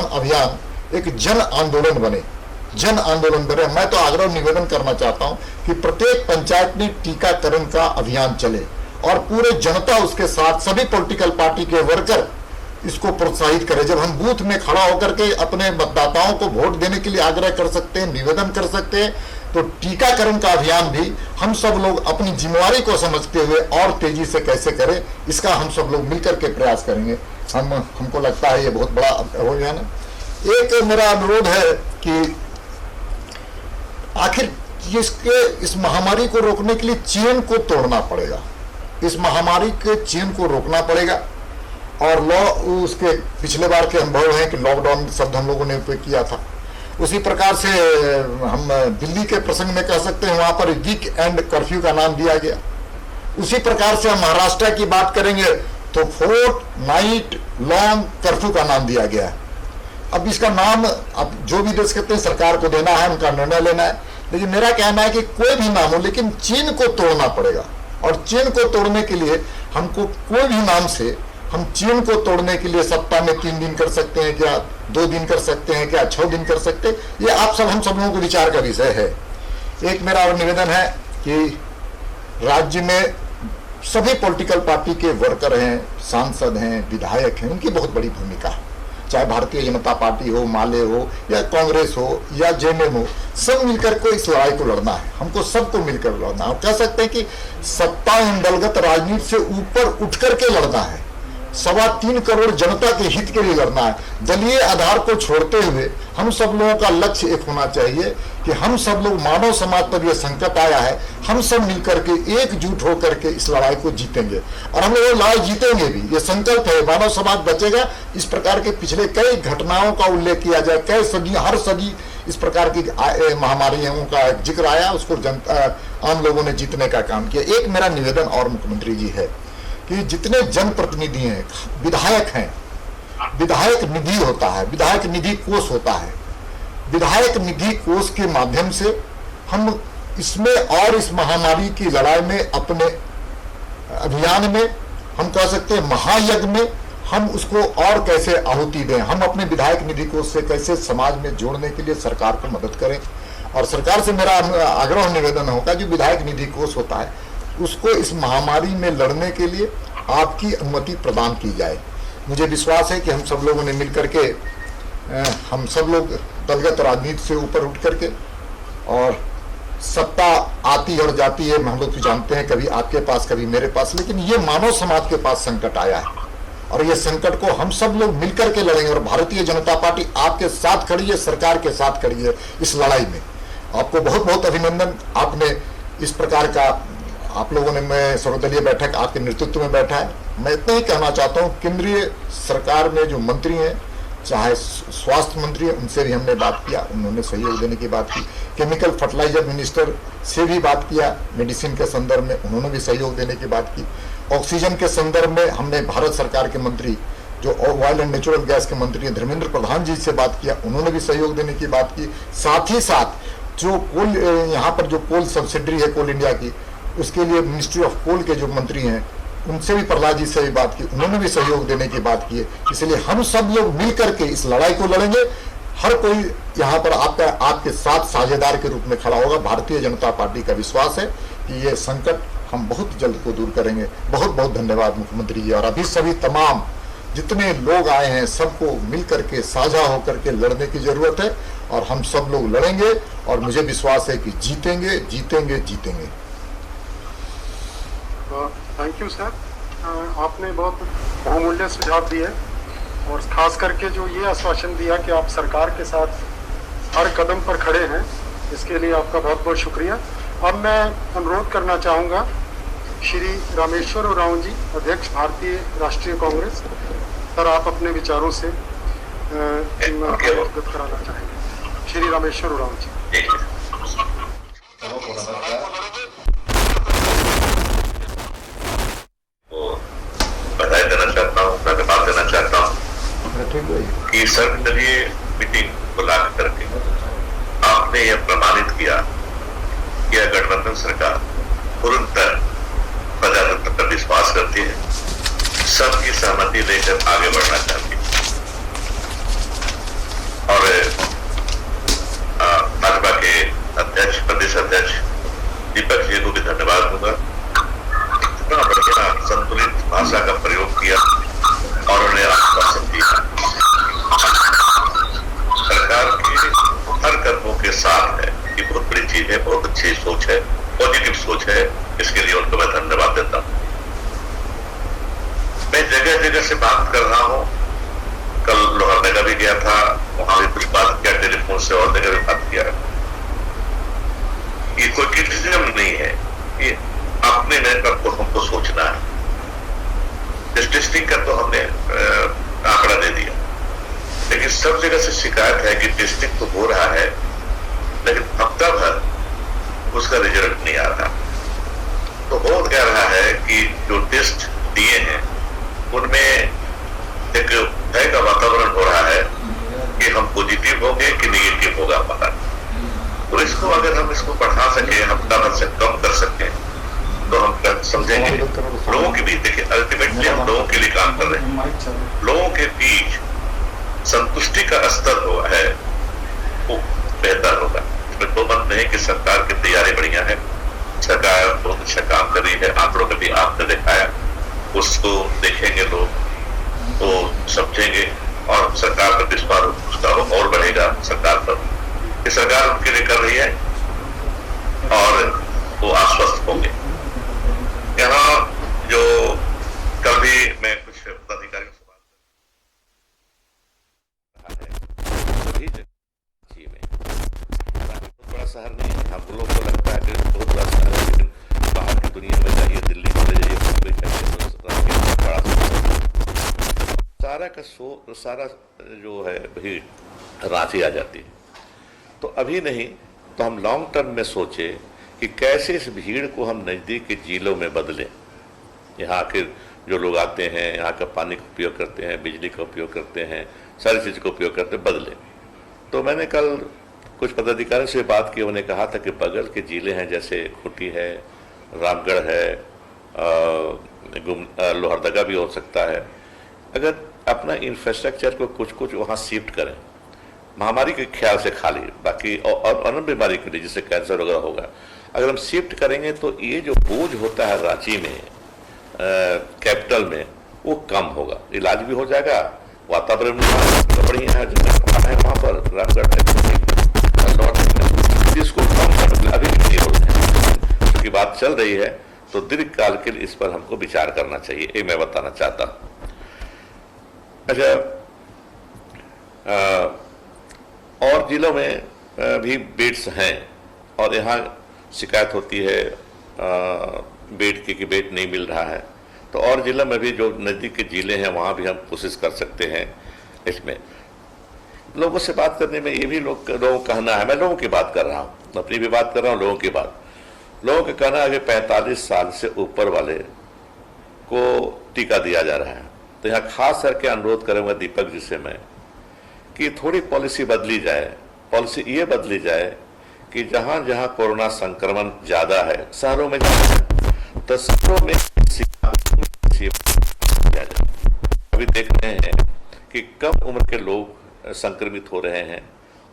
अभियान एक जन आंदोलन बने, जन आंदोलन बने। मैं तो आग्रह निवेदन करना चाहता हूं कि प्रत्येक पंचायत में टीकाकरण का अभियान चले और पूरे जनता उसके साथ, सभी पॉलिटिकल पार्टी के वर्कर इसको प्रोत्साहित करें। जब हम बूथ में खड़ा होकर के अपने मतदाताओं को वोट देने के लिए आग्रह कर सकते हैं, निवेदन कर सकते हैं, तो टीकाकरण का अभियान भी हम सब लोग अपनी जिम्मेवारी को समझते हुए और तेजी से कैसे करें, इसका हम सब लोग मिलकर के प्रयास करेंगे। हमको लगता है ये बहुत बड़ा अभियान है। एक मेरा अनुरोध है कि आखिर इस महामारी को रोकने के लिए चेन को तोड़ना पड़ेगा, इस महामारी के चेन को रोकना पड़ेगा। और उसके पिछले बार के अनुभव हैं कि लॉकडाउन शब्द हम लोगों ने उपयोग किया था, उसी प्रकार से हम दिल्ली के प्रसंग में कह सकते हैं, वहां पर वीक एंड कर्फ्यू का नाम दिया गया। उसी प्रकार से हम महाराष्ट्र की बात करेंगे तो फोर्ट नाइट लॉन्ग कर्फ्यू का नाम दिया गया है। अब इसका नाम अब जो भी देश कहते हैं सरकार को देना है, उनका निर्णय लेना है, लेकिन मेरा कहना है कि कोई भी नाम हो, लेकिन चीन को तोड़ना पड़ेगा। और चीन को तोड़ने के लिए हमको कोई भी नाम से, हम चीन को तोड़ने के लिए सप्ताह में 3 दिन कर सकते हैं क्या, 2 दिन कर सकते हैं क्या, 6 दिन कर सकते हैं, ये हम सब लोगों को विचार का विषय है। एक मेरा और निवेदन है कि राज्य में सभी पॉलिटिकल पार्टी के वर्कर हैं, सांसद हैं, विधायक हैं, उनकी बहुत बड़ी भूमिका है। चाहे भारतीय जनता पार्टी हो, माले हो, या कांग्रेस हो, या जेएमएम हो, सब मिलकर को इस लड़ाई को लड़ना है। हमको सबको मिलकर लड़ना है। कह सकते हैं कि सत्ता दलगत राजनीति से ऊपर उठ करके लड़ना है। 3.25 करोड़ जनता के हित के लिए लड़ना है। दलीय आधार को छोड़ते हुए हम सब लोगों का लक्ष्य एक होना चाहिए कि हम सब लोग, मानव समाज पर यह संकट आया है, हम सब मिलकर के एकजुट होकर के इस लड़ाई को जीतेंगे और हम लोग लड़ाई जीतेंगे भी, ये संकल्प है। मानव समाज बचेगा। इस प्रकार के पिछले कई घटनाओं का उल्लेख किया जाए, कई सदी, हर सदी इस प्रकार की महामारियों का जिक्र आया, उसको आम लोगों ने जीतने का काम किया। एक मेरा निवेदन और मुख्यमंत्री जी है कि जितने जनप्रतिनिधि हैं, विधायक हैं, विधायक निधि होता है, विधायक निधि कोष होता है, विधायक निधि कोष के माध्यम से हम इसमें और इस महामारी की लड़ाई में, अपने अभियान में, हम कह सकते हैं महायज्ञ में, हम उसको और कैसे आहुति दें, हम अपने विधायक निधि कोष से कैसे समाज में जोड़ने के लिए सरकार को मदद करें। और सरकार से मेरा आग्रह निवेदन होगा, जो विधायक निधि कोष होता है उसको इस महामारी में लड़ने के लिए आपकी अनुमति प्रदान की जाए। मुझे विश्वास है कि हम सब लोगों ने मिलकर के, हम सब लोग दलगत राजनीति से ऊपर उठ करके, और सत्ता आती और जाती है, हम लोग तो जानते हैं, कभी आपके पास कभी मेरे पास, लेकिन ये मानव समाज के पास संकट आया है और ये संकट को हम सब लोग मिलकर के लड़ेंगे। और भारतीय जनता पार्टी आपके साथ खड़ी है, सरकार के साथ खड़ी है इस लड़ाई में। आपको बहुत बहुत अभिनंदन। आपने इस प्रकार का, आप लोगों ने, मैं सर्वदलीय बैठक आपके नेतृत्व में बैठा है। मैं इतना ही कहना चाहता हूँ, केंद्रीय सरकार में जो मंत्री हैं, चाहे स्वास्थ्य मंत्री, उनसे भी हमने बात किया, उन्होंने सहयोग देने की बात की। केमिकल फर्टिलाइजर मिनिस्टर से भी बात किया, मेडिसिन के संदर्भ में उन्होंने भी सहयोग देने की बात की। ऑक्सीजन के संदर्भ में हमने भारत सरकार के मंत्री, जो ऑयल एंड नेचुरल गैस के मंत्री धर्मेंद्र प्रधान जी से बात किया, उन्होंने भी सहयोग देने की बात की। साथ ही साथ जो कोल, यहाँ पर जो कोल सब्सिडरी है कोल इंडिया की, उसके लिए मिनिस्ट्री ऑफ कोल के जो मंत्री हैं, उनसे भी प्रहलाद जी से भी बात की, उन्होंने भी सहयोग देने की बात की है। इसलिए हम सब लोग मिलकर के इस लड़ाई को लड़ेंगे। हर कोई यहाँ पर आपके साथ साझेदार के रूप में खड़ा होगा। भारतीय जनता पार्टी का विश्वास है कि ये संकट हम बहुत जल्द को दूर करेंगे। बहुत बहुत धन्यवाद मुख्यमंत्री जी। और अभी सभी तमाम जितने लोग आए हैं, सबको मिलकर के, साझा होकर के लड़ने की जरूरत है और हम सब लोग लड़ेंगे और मुझे विश्वास है कि जीतेंगे, जीतेंगे, जीतेंगे। Thank you sir. आपने बहुत बहुमूल्य सुझाव दिए और खास करके जो ये आश्वासन दिया कि आप सरकार के साथ हर कदम पर खड़े हैं, इसके लिए आपका बहुत बहुत शुक्रिया। अब मैं अनुरोध करना चाहूँगा श्री रामेश्वर उरांव जी, अध्यक्ष भारतीय राष्ट्रीय कांग्रेस, सर आप अपने विचारों से अवगत कराना चाहेंगे। श्री रामेश्वर उरांव जी। बधाई देना चाहता हूँ, धन्यवाद देना चाहता हूँ कि सर्वदलीय मीटिंग बुला करके यह गठबंधन सरकार पूर्णतः प्रजातंत्र पर विश्वास करती है, सबकी सहमति लेकर आगे बढ़ना चाहती है। और भाजपा के अध्यक्ष, प्रदेश अध्यक्ष दीपक जी को भी धन्यवाद दूंगा। इतना बढ़िया संतुलित भाषा का प्रयोग किया और उन्हें आश्वासन दिया। सरकार के हर कदमों के साथ है, ये बहुत बड़ी चीज है, बहुत अच्छी सोच है, पॉजिटिव सोच है। इसके लिए उनको मैं धन्यवाद देता हूं। मैं जगह जगह से बात कर रहा हूं, कल लोहरदगा भी गया था, वहां भी कुछ बात किया, टेलीफोन से और जगह भी बात किया। ये कोई क्रिटिसिज्म नहीं है, ये अपने लेवल को हमको सोचना है। टेस्टिंग का तो हमने आंकड़ा दे दिया, लेकिन सब जगह से शिकायत है कि टेस्टिंग तो हो रहा है, लेकिन हफ्ता भर उसका रिजल्ट नहीं आ रहा। तो हो क्या रहा है कि जो टेस्ट दिए हैं उनमें एक भय का वातावरण हो रहा है कि हम पॉजिटिव होंगे कि निगेटिव होगा पता नहीं। तो इसको अगर हम इसको बढ़ा सके, हफ्ता भर से कम कर सके, तो हम समझेंगे लोगों के बीच। देखिए, अल्टीमेटली हम लोगों के लिए काम कर रहे हैं, लोगों के बीच संतुष्टि का स्तर हुआ है वो बेहतर होगा। इसमें तो मत नहीं कि सरकार की तैयारी बढ़िया है, सरकार बहुत अच्छा काम कर रही है, आंकड़ों में भी आपने दिखाया, उसको देखेंगे लोग तो समझेंगे और सरकार पर विश्वास उसका और बढ़ेगा सरकार पर कि सरकार उनके लिए कर रही है और वो आश्वस्त होंगे। यहाँ जो कल भी मैं कुछ पदाधिकारियों से बात सभी जगह में, बहुत बड़ा शहर नहीं है, हम लोग को लगता है कि बहुत बड़ा शहर है, लेकिन बाहर की दुनिया में जाइए, दिल्ली चले जाइए, मुंबई चले जाइए, बड़ा सारा जो है भीड़ रांची आ जाती है। तो अभी नहीं तो हम लॉन्ग टर्म में सोचे कि कैसे इस भीड़ को हम नज़दीक के जिलों में बदलें। यहाँ के जो लोग आते हैं, यहाँ का पानी का उपयोग करते हैं, बिजली का उपयोग करते हैं, सारी चीज़ का उपयोग करते बदलें। तो मैंने कल कुछ पदाधिकारियों से बात की, उन्होंने कहा था कि बगल के जिले हैं, जैसे खूंटी है, रामगढ़ है, लोहरदगा भी हो सकता है, अगर अपना इंफ्रास्ट्रक्चर को कुछ कुछ वहाँ शिफ्ट करें, महामारी के ख्याल से खाली, बाकी और अन्य बीमारी के लिए जैसे कैंसर वगैरह होगा, अगर हम शिफ्ट करेंगे तो ये जो बोझ होता है रांची में, कैपिटल में, वो कम होगा, इलाज भी हो जाएगा, वातावरण बढ़िया है, जगह है वहाँ पर रामगढ़ इसको कम करने अभी नहीं हो रहे हैं, क्योंकि बात चल रही है, तो दीर्घकाल के लिए इस पर हमको विचार करना चाहिए, ये मैं बताना चाहता हूँ। अच्छा, और जिलों में भी बेड्स हैं और यहाँ शिकायत होती है बेड की कि बेड नहीं मिल रहा है, तो और जिलों में भी जो नज़दीक के जिले हैं वहाँ भी हम कोशिश कर सकते हैं। इसमें लोगों से बात करने में ये भी लोगों का कहना है, मैं लोगों की बात कर रहा हूँ, अपनी भी बात कर रहा हूँ, लोगों की बात, लोगों का कहना है कि 45 साल से ऊपर वाले को टीका दिया जा रहा है। तो यहाँ खास करके अनुरोध करूँगा दीपक जी से मैं कि थोड़ी पॉलिसी बदली जाए। पॉलिसी ये बदली जाए कि जहाँ जहाँ कोरोना संक्रमण ज़्यादा है, शहरों में तो शहरों में अभी देख रहे हैं कि कम उम्र के लोग संक्रमित हो रहे हैं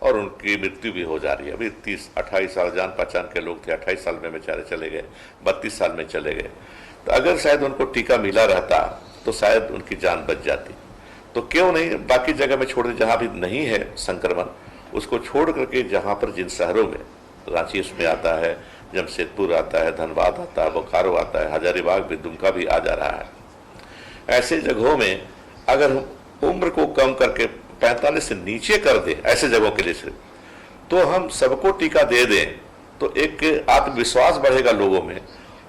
और उनकी मृत्यु भी हो जा रही है। अभी 30-28 साल जान पहचान के लोग थे, 28 साल में बेचारे चले गए, 32 साल में चले गए। तो अगर शायद उनको टीका मिला रहता तो शायद उनकी जान बच जाती। तो क्यों नहीं बाकी जगह में छोड़ दे, जहाँ भी नहीं है संक्रमण उसको छोड़ करके जहाँ पर जिन शहरों में, रांची उसमें आता है, जमशेदपुर आता है, धनबाद आता है, बोकारो आता है, हजारीबाग भी, दुमका भी आ जा रहा है, ऐसे जगहों में अगर हम उम्र को कम करके 45 से नीचे कर दें ऐसे जगहों के लिए, तो हम सबको टीका दे दें तो एक आत्मविश्वास बढ़ेगा लोगों में,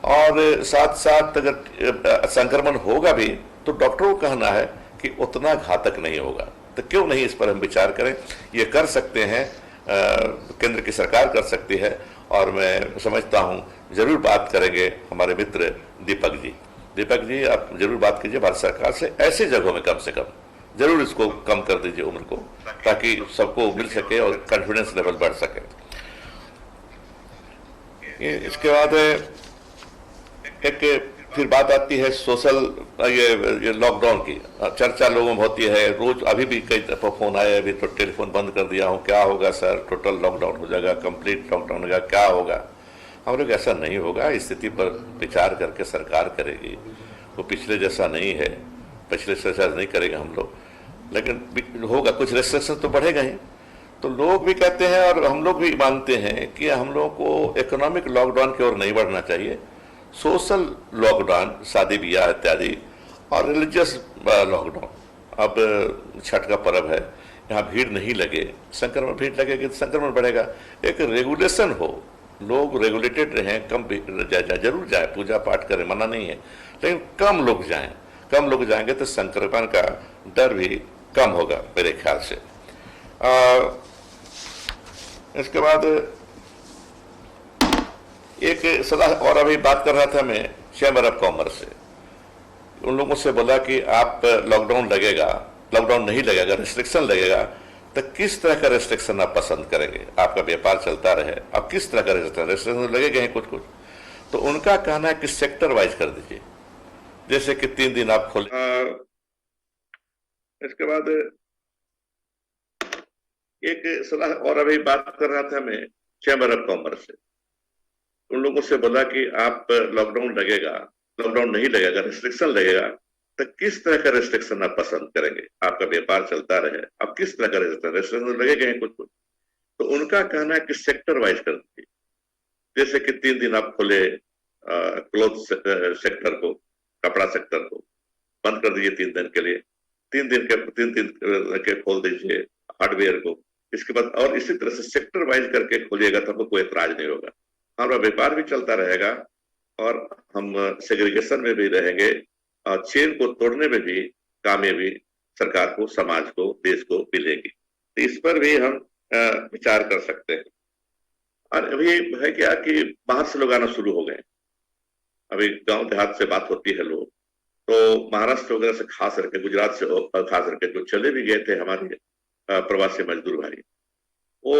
और साथ साथ अगर संक्रमण होगा भी तो डॉक्टरों का कहना है कि उतना घातक नहीं होगा। तो क्यों नहीं इस पर हम विचार करें, ये कर सकते हैं, केंद्र की सरकार कर सकती है, और मैं समझता हूँ जरूर बात करेंगे हमारे मित्र दीपक जी। दीपक जी आप जरूर बात कीजिए भारत सरकार से, ऐसे जगहों में कम से कम जरूर इसको कम कर दीजिए उम्र को, ताकि सबको मिल सके और कॉन्फिडेंस लेवल बढ़ सके। इसके बाद एक फिर बात आती है सोशल ये लॉकडाउन की चर्चा लोगों में होती है रोज। अभी भी कई दफा फोन आए, अभी तो टेलीफोन बंद कर दिया हूँ, क्या होगा सर, टोटल लॉकडाउन हो जाएगा, कंप्लीट लॉकडाउन होगा, क्या होगा? हम लोग ऐसा नहीं होगा, स्थिति पर विचार करके सरकार करेगी। वो पिछले जैसा नहीं है, पिछले जैसा नहीं करेगा हम लोग, लेकिन होगा, कुछ रेस्ट्रिक्शन तो बढ़ेगा ही। तो लोग भी कहते हैं और हम लोग भी मानते हैं कि हम लोग को इकोनॉमिक लॉकडाउन की ओर नहीं बढ़ना चाहिए। सोशल लॉकडाउन, शादी ब्याह इत्यादि, और रिलीजियस लॉकडाउन। अब छठ का पर्व है, यहाँ भीड़ नहीं लगे, संक्रमण भीड़ लगेगी तो संक्रमण बढ़ेगा। एक रेगुलेशन हो, लोग रेगुलेटेड रहें, कम जरूर जाए, पूजा पाठ करें, मना नहीं है, लेकिन कम लोग जाएं। कम लोग जाएंगे तो संक्रमण का डर भी कम होगा मेरे ख्याल से। इसके बाद एक सलाह और अभी बात कर रहा था मैं चैम्बर ऑफ कॉमर्स से। उन लोगों से बोला कि आप लॉकडाउन लगेगा, लॉकडाउन नहीं लगेगा, रेस्ट्रिक्शन लगेगा, तो किस तरह का रेस्ट्रिक्शन आप पसंद करेंगे? आपका व्यापार चलता रहे, आप किस तरह का रेस्ट्रिक्शन लगेगा हैं कुछ कुछ। तो उनका कहना है कि सेक्टर वाइज कर दीजिए, जैसे कि 3 दिन आप खोले। इसके बाद एक सलाह और अभी बात कर रहा था मैं चैम्बर ऑफ कॉमर्स से। उन लोगों से बोला कि आप लॉकडाउन लगेगा, लॉकडाउन नहीं लगेगा, रेस्ट्रिक्शन लगेगा, तो किस तरह का रेस्ट्रिक्शन आप पसंद करेंगे? आपका व्यापार चलता रहे, आप किस तरह का रेस्ट्रिक्शन लगेगा हैं कुछ कुछ। तो उनका कहना है कि सेक्टर वाइज कर दीजिए, जैसे कि 3 दिन आप खोले क्लोथ सेक्टर को, कपड़ा सेक्टर को बंद कर दीजिए 3 दिन के लिए, 3 दिन के खोल दीजिए हार्डवेयर को। इसके बाद और इसी तरह से सेक्टर वाइज करके खोलिएगा तो हमको कोई एतराज नहीं होगा, हमारा व्यापार भी चलता रहेगा और हम सेग्रीगेशन में भी रहेंगे और चेन को तोड़ने में भी कामयाबी सरकार को, समाज को, देश को मिलेगी। तो इस पर भी हम विचार कर सकते हैं। और अभी है क्या कि बाहर से लोग आना शुरू हो गए। अभी गांव देहात से बात होती है लोग, तो महाराष्ट्र वगैरह से खास करके, गुजरात से खास करके जो चले भी गए थे हमारे प्रवासी मजदूर भाई, वो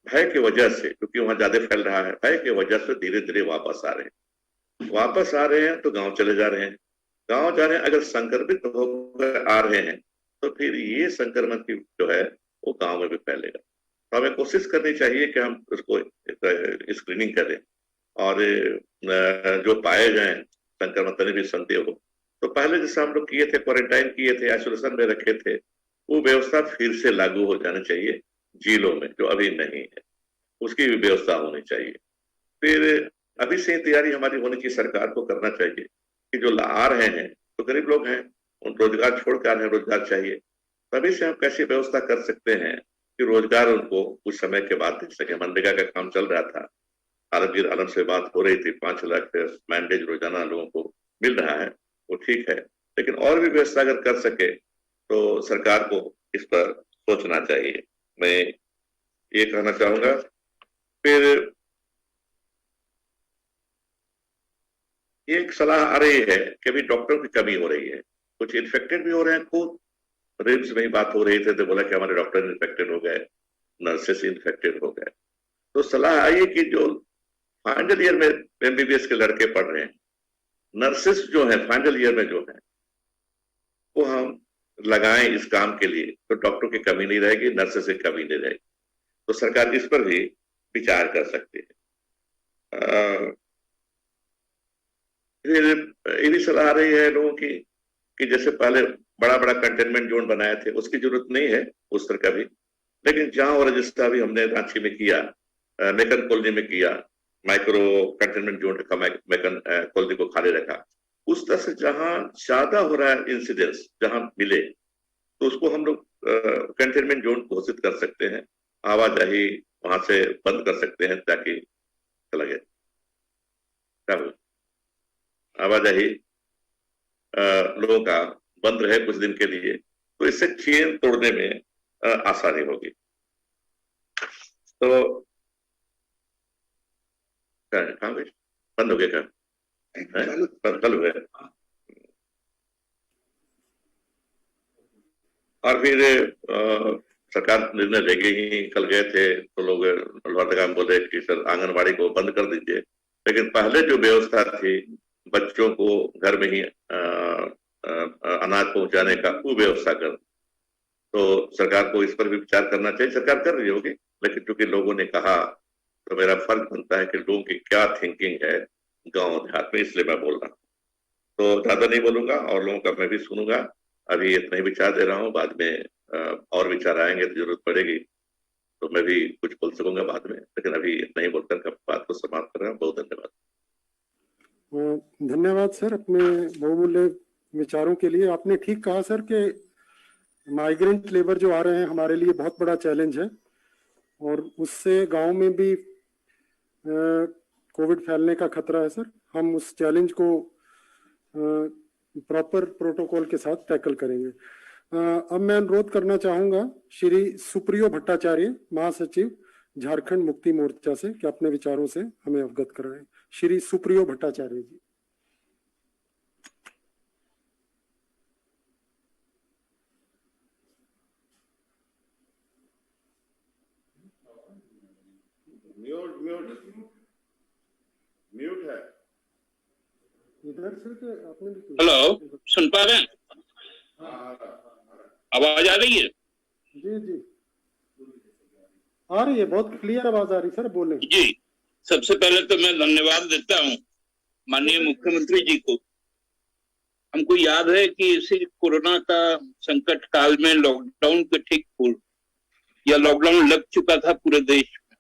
भय की वजह से, क्योंकि वहां ज्यादा फैल रहा है, भय की वजह से धीरे धीरे वापस आ रहे हैं। वापस आ रहे हैं तो गांव चले जा रहे हैं, गांव जा रहे हैं। अगर संक्रमित होकर आ रहे हैं तो फिर ये संक्रमण की जो है वो गांव में भी फैलेगा। तो हमें कोशिश करनी चाहिए कि हम उसको स्क्रीनिंग करें और जो पाए जाए संक्रमण तनी भी संदेह हो, तो पहले जैसा हम लोग किए थे, क्वारंटाइन किए थे, आइसोलेशन में रखे थे, वो व्यवस्था फिर से लागू हो जानी चाहिए जिलों में, जो अभी नहीं है, उसकी भी व्यवस्था होनी चाहिए। फिर अभी से ही तैयारी हमारी होनी चाहिए, सरकार को करना चाहिए कि जो आ रहे हैं तो गरीब लोग हैं, उन रोजगार छोड़ कर आ रहे हैं, रोजगार चाहिए। तभी से हम कैसी व्यवस्था कर सकते हैं कि रोजगार उनको कुछ समय के बाद दे सके। मनरेगा का काम चल रहा था, आलमगीर आलम से बात हो रही थी, 5 लाख मैंडेज रोजाना लोगों को मिल रहा है, वो ठीक है, लेकिन और भी व्यवस्था अगर कर सके तो सरकार को इस पर सोचना चाहिए, मैं ये कहना चाहूंगा। फिर एक सलाह आ रही है कि अभी डॉक्टर की कमी हो रही है, कुछ इन्फेक्टेड भी हो रहे हैं। खुद रिम्स में ही बात हो रही थी तो बोला कि हमारे डॉक्टर इन्फेक्टेड हो गए, नर्सेस इन्फेक्टेड हो गए। तो सलाह आई कि जो फाइनल ईयर में एमबीबीएस के लड़के पढ़ रहे हैं, नर्सेस जो है फाइनल ईयर में जो है, वो हम लगाएं इस काम के लिए, तो डॉक्टर की कमी नहीं रहेगी, नर्सेस की कमी नहीं रहेगी। तो सरकार इस पर भी विचार कर सकती है। फिर ये भी सलाह आ रही है लोगों की कि जैसे पहले बड़ा बड़ा कंटेनमेंट जोन बनाए थे, उसकी जरूरत नहीं है उस तरह का भी, लेकिन जहां और रजिस्ट्रा भी हमने रांची में किया, मेकन कॉलोनी में किया, माइक्रो कंटेनमेंट जोन रखा, मेकन कॉलोनी को खाली रखा, उस तरह से जहां ज्यादा हो रहा है इंसिडेंस, जहां मिले तो उसको हम लोग कंटेनमेंट जोन घोषित कर सकते हैं, आवाजाही वहां से बंद कर सकते हैं ताकि चला गया आवाजाही लोगों का बंद रहे कुछ दिन के लिए, तो इससे चेन तोड़ने में आसानी होगी। तो कहाँ गए, बंद हो गया क्या? चालू है। और फिर सरकार निर्णय लेगी ही। कल गए थे तो लोग लोहरदगा में बोले कि सर आंगनबाड़ी को बंद कर दीजिए, लेकिन पहले जो व्यवस्था थी बच्चों को घर में ही अनाज पहुंचाने का, वो व्यवस्था कर, तो सरकार को इस पर भी विचार करना चाहिए। सरकार कर रही होगी, लेकिन चूंकि लोगों ने कहा तो मेरा फर्ज बनता है कि लोगों की क्या थिंकिंग है गांव देहात में, इसलिए मैं बोल रहा हूँ। तो ज्यादा नहीं बोलूंगा और लोगों का मैं भी सुनूंगा। अभी इतना ही विचार दे रहा हूँ, बाद में और विचार आएंगे तो जरूरत पड़ेगी तो मैं भी कुछ बोल सकूंगा बाद में, लेकिन अभी इतना ही बोलकर बात को समाप्त कर रहा हूँ। बहुत धन्यवाद। धन्यवाद सर अपने बहुमूल्य विचारों के लिए। आपने ठीक कहा सर कि माइग्रेंट लेबर जो आ रहे हैं हमारे लिए बहुत बड़ा चैलेंज है और उससे गांव में भी कोविड फैलने का खतरा है सर। हम उस चैलेंज को प्रॉपर प्रोटोकॉल के साथ टैकल करेंगे। अब मैं अनुरोध करना चाहूंगा श्री सुप्रियो भट्टाचार्य, महासचिव झारखंड मुक्ति मोर्चा से, कि अपने विचारों से हमें अवगत कराएं। श्री सुप्रियो भट्टाचार्य जी। म्यूट है इधर से कि आपने भी हेलो, सुन पा रहे हैं? आवाज आ रही है? जी जी आ रही है, बहुत क्लियर आवाज आ रही सर, बोले जी। सबसे पहले तो मैं धन्यवाद देता हूँ माननीय मुख्यमंत्री जी को। हमको याद है कि इसी कोरोना का संकट काल में लॉकडाउन के ठीक पूर्व, या लॉकडाउन लग चुका था पूरे देश में,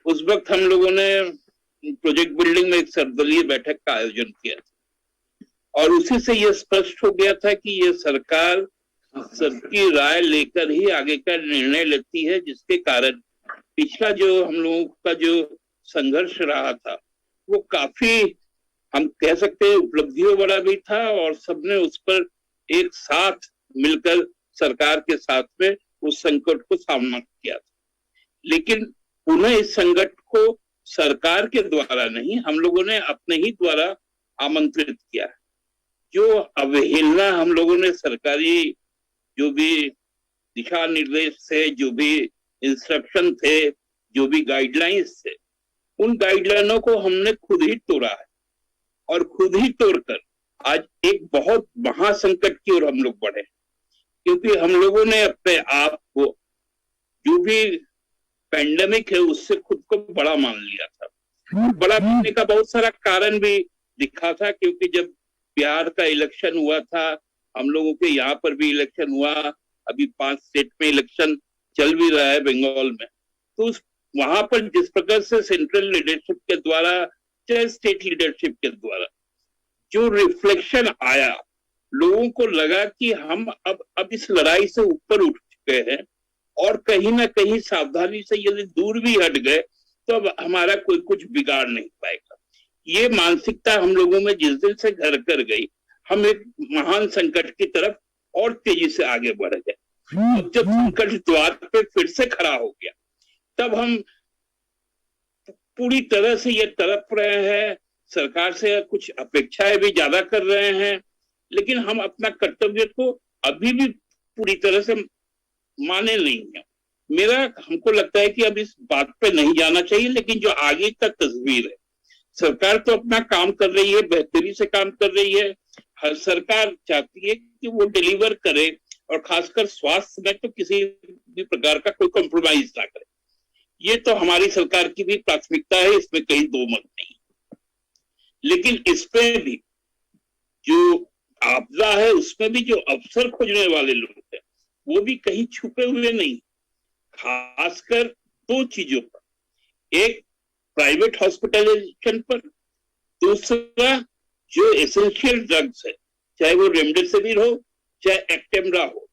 उस वक्त हम लोगों ने प्रोजेक्ट बिल्डिंग में एक सर्वदलीय बैठक का आयोजन किया था और उसी से यह स्पष्ट हो गया था कि ये सरकार सबकी राय लेकर ही आगे का निर्णय लेती है, जिसके कारण पिछला जो हम लोगों का जो संघर्ष रहा था वो काफी, हम कह सकते हैं, उपलब्धियों वाला भी था और सबने उस पर एक साथ मिलकर सरकार के साथ में उस संकट को सामना किया था। लेकिन पुनः इस संकट को सरकार के द्वारा नहीं, हम लोगों ने अपने ही द्वारा आमंत्रित किया। जो अवहेलना हम लोगों ने सरकारी जो भी दिशा निर्देश थे, जो भी इंस्ट्रक्शन थे, जो भी गाइडलाइंस थे, उन गाइडलाइनों को हमने खुद ही तोड़ा है और खुद ही तोड़कर आज एक बहुत महासंकट की ओर हम लोग बढ़े, क्योंकि हम लोगों ने अपने आप को जो भी पैंडेमिक है उससे खुद को बड़ा मान लिया था। बड़ा मानने का बहुत सारा कारण भी दिखा था, क्योंकि जब बिहार का इलेक्शन हुआ था, हम लोगों के यहाँ पर भी इलेक्शन हुआ, अभी 5 स्टेट में इलेक्शन चल भी रहा है बंगाल में, तो वहां पर जिस प्रकार से सेंट्रल लीडरशिप के द्वारा चाहे स्टेट लीडरशिप के द्वारा जो रिफ्लेक्शन आया, लोगों को लगा कि हम अब इस लड़ाई से ऊपर उठ चुके हैं और कहीं ना कहीं सावधानी से यदि दूर भी हट गए तो अब हमारा कोई कुछ बिगाड़ नहीं पाएगा। ये मानसिकता हम लोगों में जिस दिन से घर कर गई, हम एक महान संकट की तरफ और तेजी से आगे बढ़ गए। अब जब संकट द्वार पे फिर से खड़ा हो गया, तब हम पूरी तरह से ये तड़प रहे हैं, सरकार से कुछ अपेक्षाएं भी ज्यादा कर रहे हैं, लेकिन हम अपना कर्तव्य को अभी भी पूरी तरह से माने नहीं है। मेरा हमको लगता है कि अब इस बात पे नहीं जाना चाहिए, लेकिन जो आगे का तस्वीर है, सरकार तो अपना काम कर रही है, बेहतरी से काम कर रही है। हर सरकार चाहती है कि वो डिलीवर करे और खासकर स्वास्थ्य में तो किसी भी प्रकार का कोई कॉम्प्रोमाइज ना करे। ये तो हमारी सरकार की भी प्राथमिकता है, इसमें कहीं दो मत नहीं। लेकिन इसमें भी जो आपदा है, उसमें भी जो अवसर खोजने वाले लोग हैं, वो भी कहीं छुपे हुए नहीं। खासकर 2 चीजों पर, एक प्राइवेट हॉस्पिटलाइजेशन पर, दूसरा जो एसेंशियल ड्रग्स है, चाहे वो रेमडेसिविर हो चाहे एक्टेमरा हो,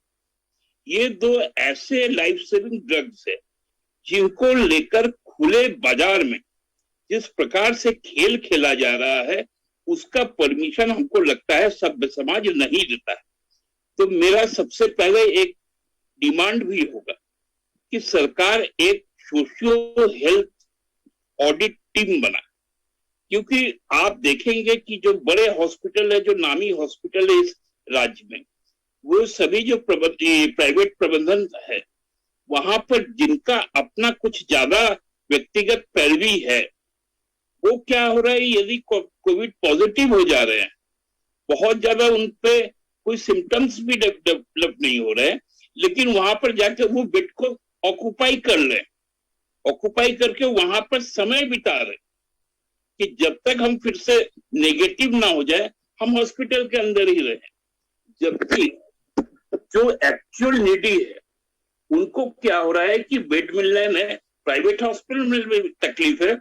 ये 2 ऐसे लाइफ सेविंग ड्रग्स है जिनको लेकर खुले बाजार में जिस प्रकार से खेल खेला जा रहा है, उसका परमिशन हमको लगता है सभ्य समाज नहीं देता है। तो मेरा सबसे पहले एक डिमांड भी होगा कि सरकार एक सोशियो हेल्थ ऑडिट टीम बनाए, क्योंकि आप देखेंगे कि जो बड़े हॉस्पिटल है, जो नामी हॉस्पिटल है इस राज्य में, वो सभी जो प्राइवेट प्रबंधन है, वहां पर जिनका अपना कुछ ज्यादा व्यक्तिगत पैरवी है, वो क्या हो रहा है, यदि कोविड पॉजिटिव हो जा रहे हैं, बहुत ज्यादा उन पे कोई सिम्टम्स भी डेवलप नहीं हो रहे हैं, लेकिन वहां पर जाके वो बेड को ऑक्यूपाई कर ले, ऑक्यूपाई करके वहां पर समय बिता रहे कि जब तक हम फिर से नेगेटिव ना हो जाए हम हॉस्पिटल के अंदर ही रहे। जबकि जो एक्चुअल नीडी है उनको क्या हो रहा है कि बेड मिलने में प्राइवेट हॉस्पिटल में भी तकलीफ है,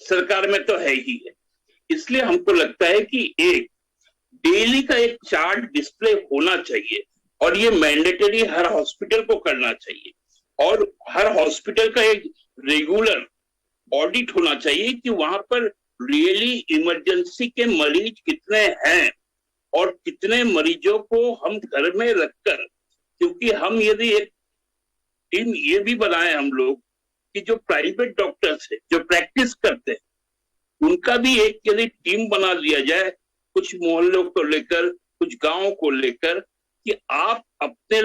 सरकार में तो है ही है। इसलिए हमको लगता है कि एक डेली का एक चार्ट डिस्प्ले होना चाहिए और ये मैंडेटरी हर हॉस्पिटल को करना चाहिए और हर हॉस्पिटल का एक रेगुलर ऑडिट होना चाहिए कि वहां पर रियली इमरजेंसी के मरीज कितने हैं और कितने मरीजों को हम घर में रखकर, क्योंकि हम यदि एक टीम ये भी बनाए हम लोग कि जो प्राइवेट डॉक्टर्स है जो प्रैक्टिस करते हैं उनका भी एक यदि टीम बना दिया जाए, कुछ मोहल्लों को लेकर, कुछ गांवों को लेकर, कि आप अपने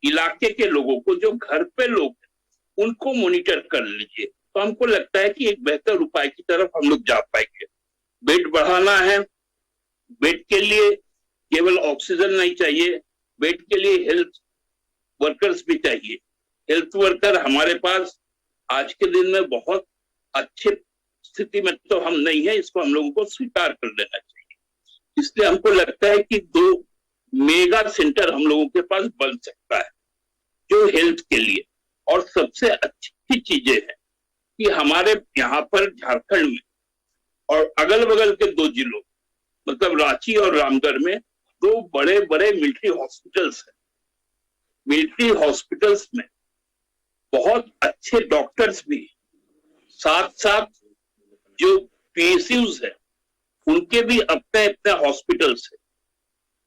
इलाके के लोगों को, जो घर पे लोग हैं, उनको मॉनिटर कर लीजिए, तो हमको लगता है कि एक बेहतर उपाय की तरफ हम लोग जा पाएंगे। बेड बढ़ाना है, बेड के लिए केवल ऑक्सीजन नहीं चाहिए, बेड के लिए हेल्थ वर्कर्स भी चाहिए। हेल्थ वर्कर हमारे पास आज के दिन में बहुत अच्छे स्थिति में तो हम नहीं है, इसको हम लोगों को स्वीकार कर लेना चाहिए। इसलिए हमको लगता है कि 2 मेगा सेंटर हम लोगों के पास बन सकता है जो हेल्थ के लिए। और सबसे अच्छी चीजें हैं कि हमारे यहाँ पर झारखंड में और अगल बगल के 2 जिलों मतलब रांची और रामगढ़ में 2 बड़े बड़े मिलिट्री हॉस्पिटल्स हैं। मिलिट्री हॉस्पिटल्स में बहुत अच्छे डॉक्टर्स भी, साथ साथ जो पीएसयूज है उनके भी अपने अपने हॉस्पिटल्स है,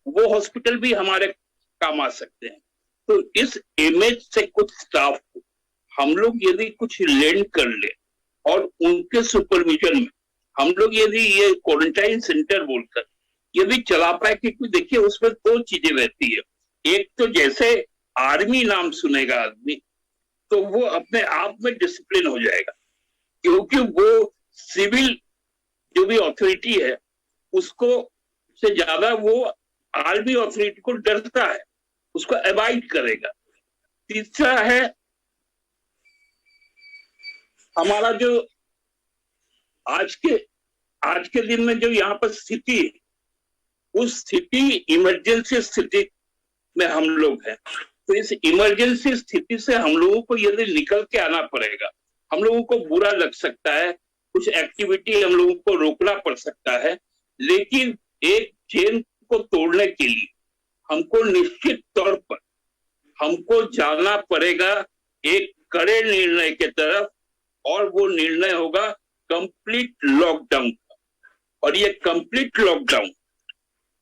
वो हॉस्पिटल भी हमारे काम आ सकते हैं। तो इस इमेज से कुछ स्टाफ को हम लोग यदि कुछ लेंड कर ले और उनके सुपरविजन में हम लोग यदि ये क्वारंटाइन सेंटर बोलकर यदि चला पाए, क्योंकि देखिए उसमें 2 चीजें रहती है। एक तो जैसे आर्मी नाम सुनेगा आदमी तो वो अपने आप में डिसिप्लिन हो जाएगा, क्योंकि वो सिविल जो भी अथॉरिटी है उसको से ज्यादा वो आर्मी अथॉरिटी को डरता है, उसको अवॉइड करेगा। तीसरा है हमारा जो आज के दिन में जो यहाँ पर स्थिति है, उस स्थिति इमरजेंसी स्थिति में हम लोग हैं। तो इस इमरजेंसी स्थिति से हम लोगों को यदि निकल के आना पड़ेगा, हम लोगों को बुरा लग सकता है, कुछ एक्टिविटी हम लोगों को रोकना पड़ सकता है, लेकिन एक चेन को तोड़ने के लिए हमको निश्चित तौर पर हमको जाना पड़ेगा एक कड़े निर्णय के तरफ, और वो निर्णय होगा कंप्लीट लॉकडाउन का। और ये कंप्लीट लॉकडाउन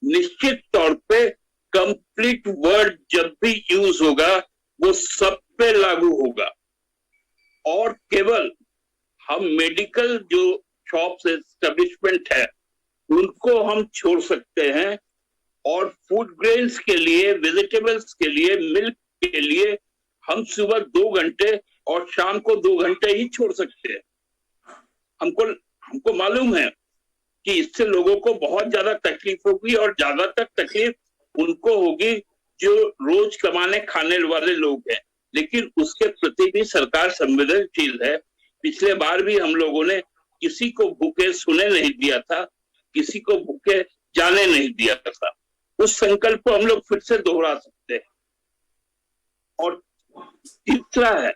निश्चित तौर पे कंप्लीट वर्ड जब भी यूज होगा वो सब पे लागू होगा, और केवल हम मेडिकल जो शॉप्स एस्टेब्लिशमेंट है उनको हम छोड़ सकते हैं, और फूड ग्रेन्स के लिए, वेजिटेबल्स के लिए, मिल्क के लिए हम सुबह 2 घंटे और शाम को 2 घंटे ही छोड़ सकते हैं। हमको मालूम है कि इससे लोगों को बहुत ज्यादा तकलीफ होगी, और ज्यादातर तकलीफ उनको होगी जो रोज कमाने खाने वाले लोग हैं, लेकिन उसके प्रति भी सरकार संवेदनशील है। पिछले बार भी हम लोगों ने किसी को भूखे सोने नहीं दिया था, किसी को भूखे जाने नहीं दिया था। उस संकल्प को हम लोग फिर से दोहरा सकते हैं। और तीसरा है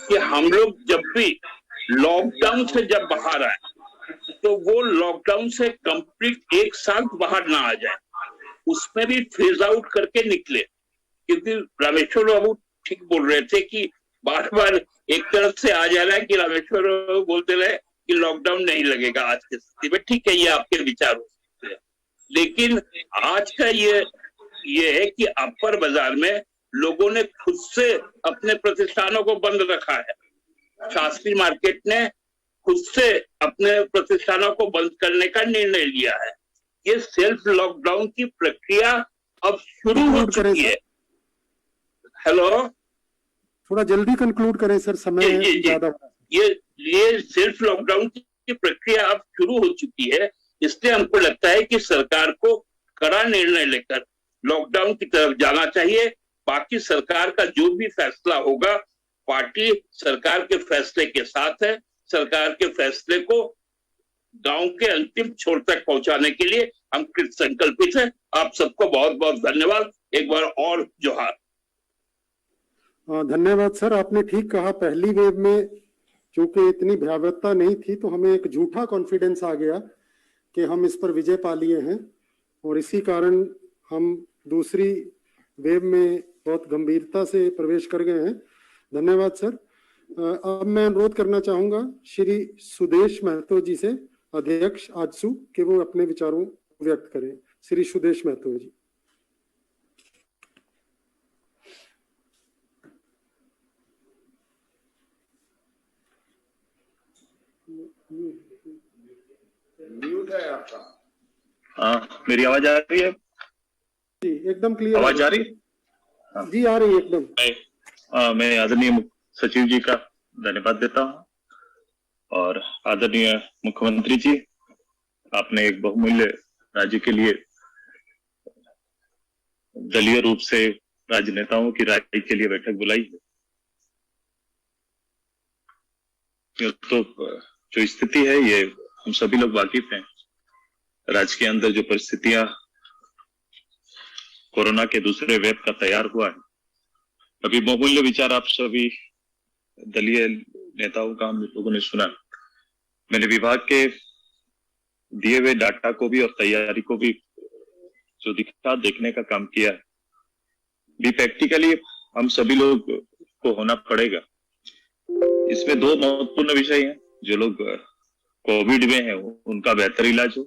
कि हम लोग जब भी लॉकडाउन से जब बाहर आए तो वो लॉकडाउन से कंप्लीट एक साथ बाहर ना आ जाए, उसमें भी फेज आउट करके निकले। क्योंकि रामेश्वर बाबू ठीक बोल रहे थे कि बार बार एक तरफ से आ जा रहा है कि रामेश्वर बाबू बोलते रहे कि लॉकडाउन नहीं लगेगा आज की स्थिति में। ठीक है, ये आपके विचार हो सकते हैं, लेकिन आज का ये है कि अपर बाजार में लोगों ने खुद से अपने प्रतिष्ठानों को बंद रखा है। शास्त्री मार्केट ने खुद से अपने प्रतिष्ठानों को बंद करने का निर्णय लिया है। ये सेल्फ लॉकडाउन की प्रक्रिया अब शुरू हो चुकी है। हेलो, थोड़ा जल्दी कंक्लूड करें सर, समय ज्यादा। ये सेल्फ लॉकडाउन की प्रक्रिया अब शुरू हो चुकी है, इसलिए हमको लगता है कि सरकार को कड़ा निर्णय लेकर लॉकडाउन की तरफ जाना चाहिए। बाकी सरकार का जो भी फैसला होगा, पार्टी सरकार के फैसले के साथ है। सरकार के फैसले को गांव के अंतिम छोर तक पहुंचाने के लिए हम कृत संकल्पित हैं। आप सबको बहुत बहुत धन्यवाद, एक बार और जोहार। धन्यवाद सर, आपने ठीक कहा। पहली वेव में क्योंकि इतनी भयावहता नहीं थी, तो हमें एक झूठा कॉन्फिडेंस आ गया कि हम इस पर विजय पा लिए हैं, और इसी कारण हम दूसरी वेव में बहुत गंभीरता से प्रवेश कर गए हैं। धन्यवाद सर। अब मैं अनुरोध करना चाहूंगा श्री सुदेश महतो जी से, अध्यक्ष आजसू, कि वो अपने विचारों को व्यक्त करें। श्री सुदेश महतो जी। म्यूट है आपका। मेरी आवाज आ रही है? जी एकदम क्लियर आवाज आ रही है? जी आ रही है एकदम। मैं आदरणीय सचिव जी का धन्यवाद देता हूँ, और आदरणीय मुख्यमंत्री जी, आपने एक बहुमूल्य राज्य के लिए दलीय रूप से राजनेताओं की राय के लिए बैठक बुलाई है। तो जो स्थिति है ये हम सभी लोग वाकिफ हैं। राज्य के अंदर जो परिस्थितियां कोरोना के दूसरे वेव का तैयार हुआ है, अभी बहुमूल्य विचार आप सभी दलीय नेताओं का हम लोगों ने सुना। मैंने विभाग के दिए हुए डाटा को भी और तैयारी को भी जो दिखा देखने का काम किया है। भी प्रैक्टिकली हम सभी लोग को होना पड़ेगा। इसमें दो महत्वपूर्ण विषय हैं। जो लोग कोविड में हैं उनका बेहतर इलाज हो,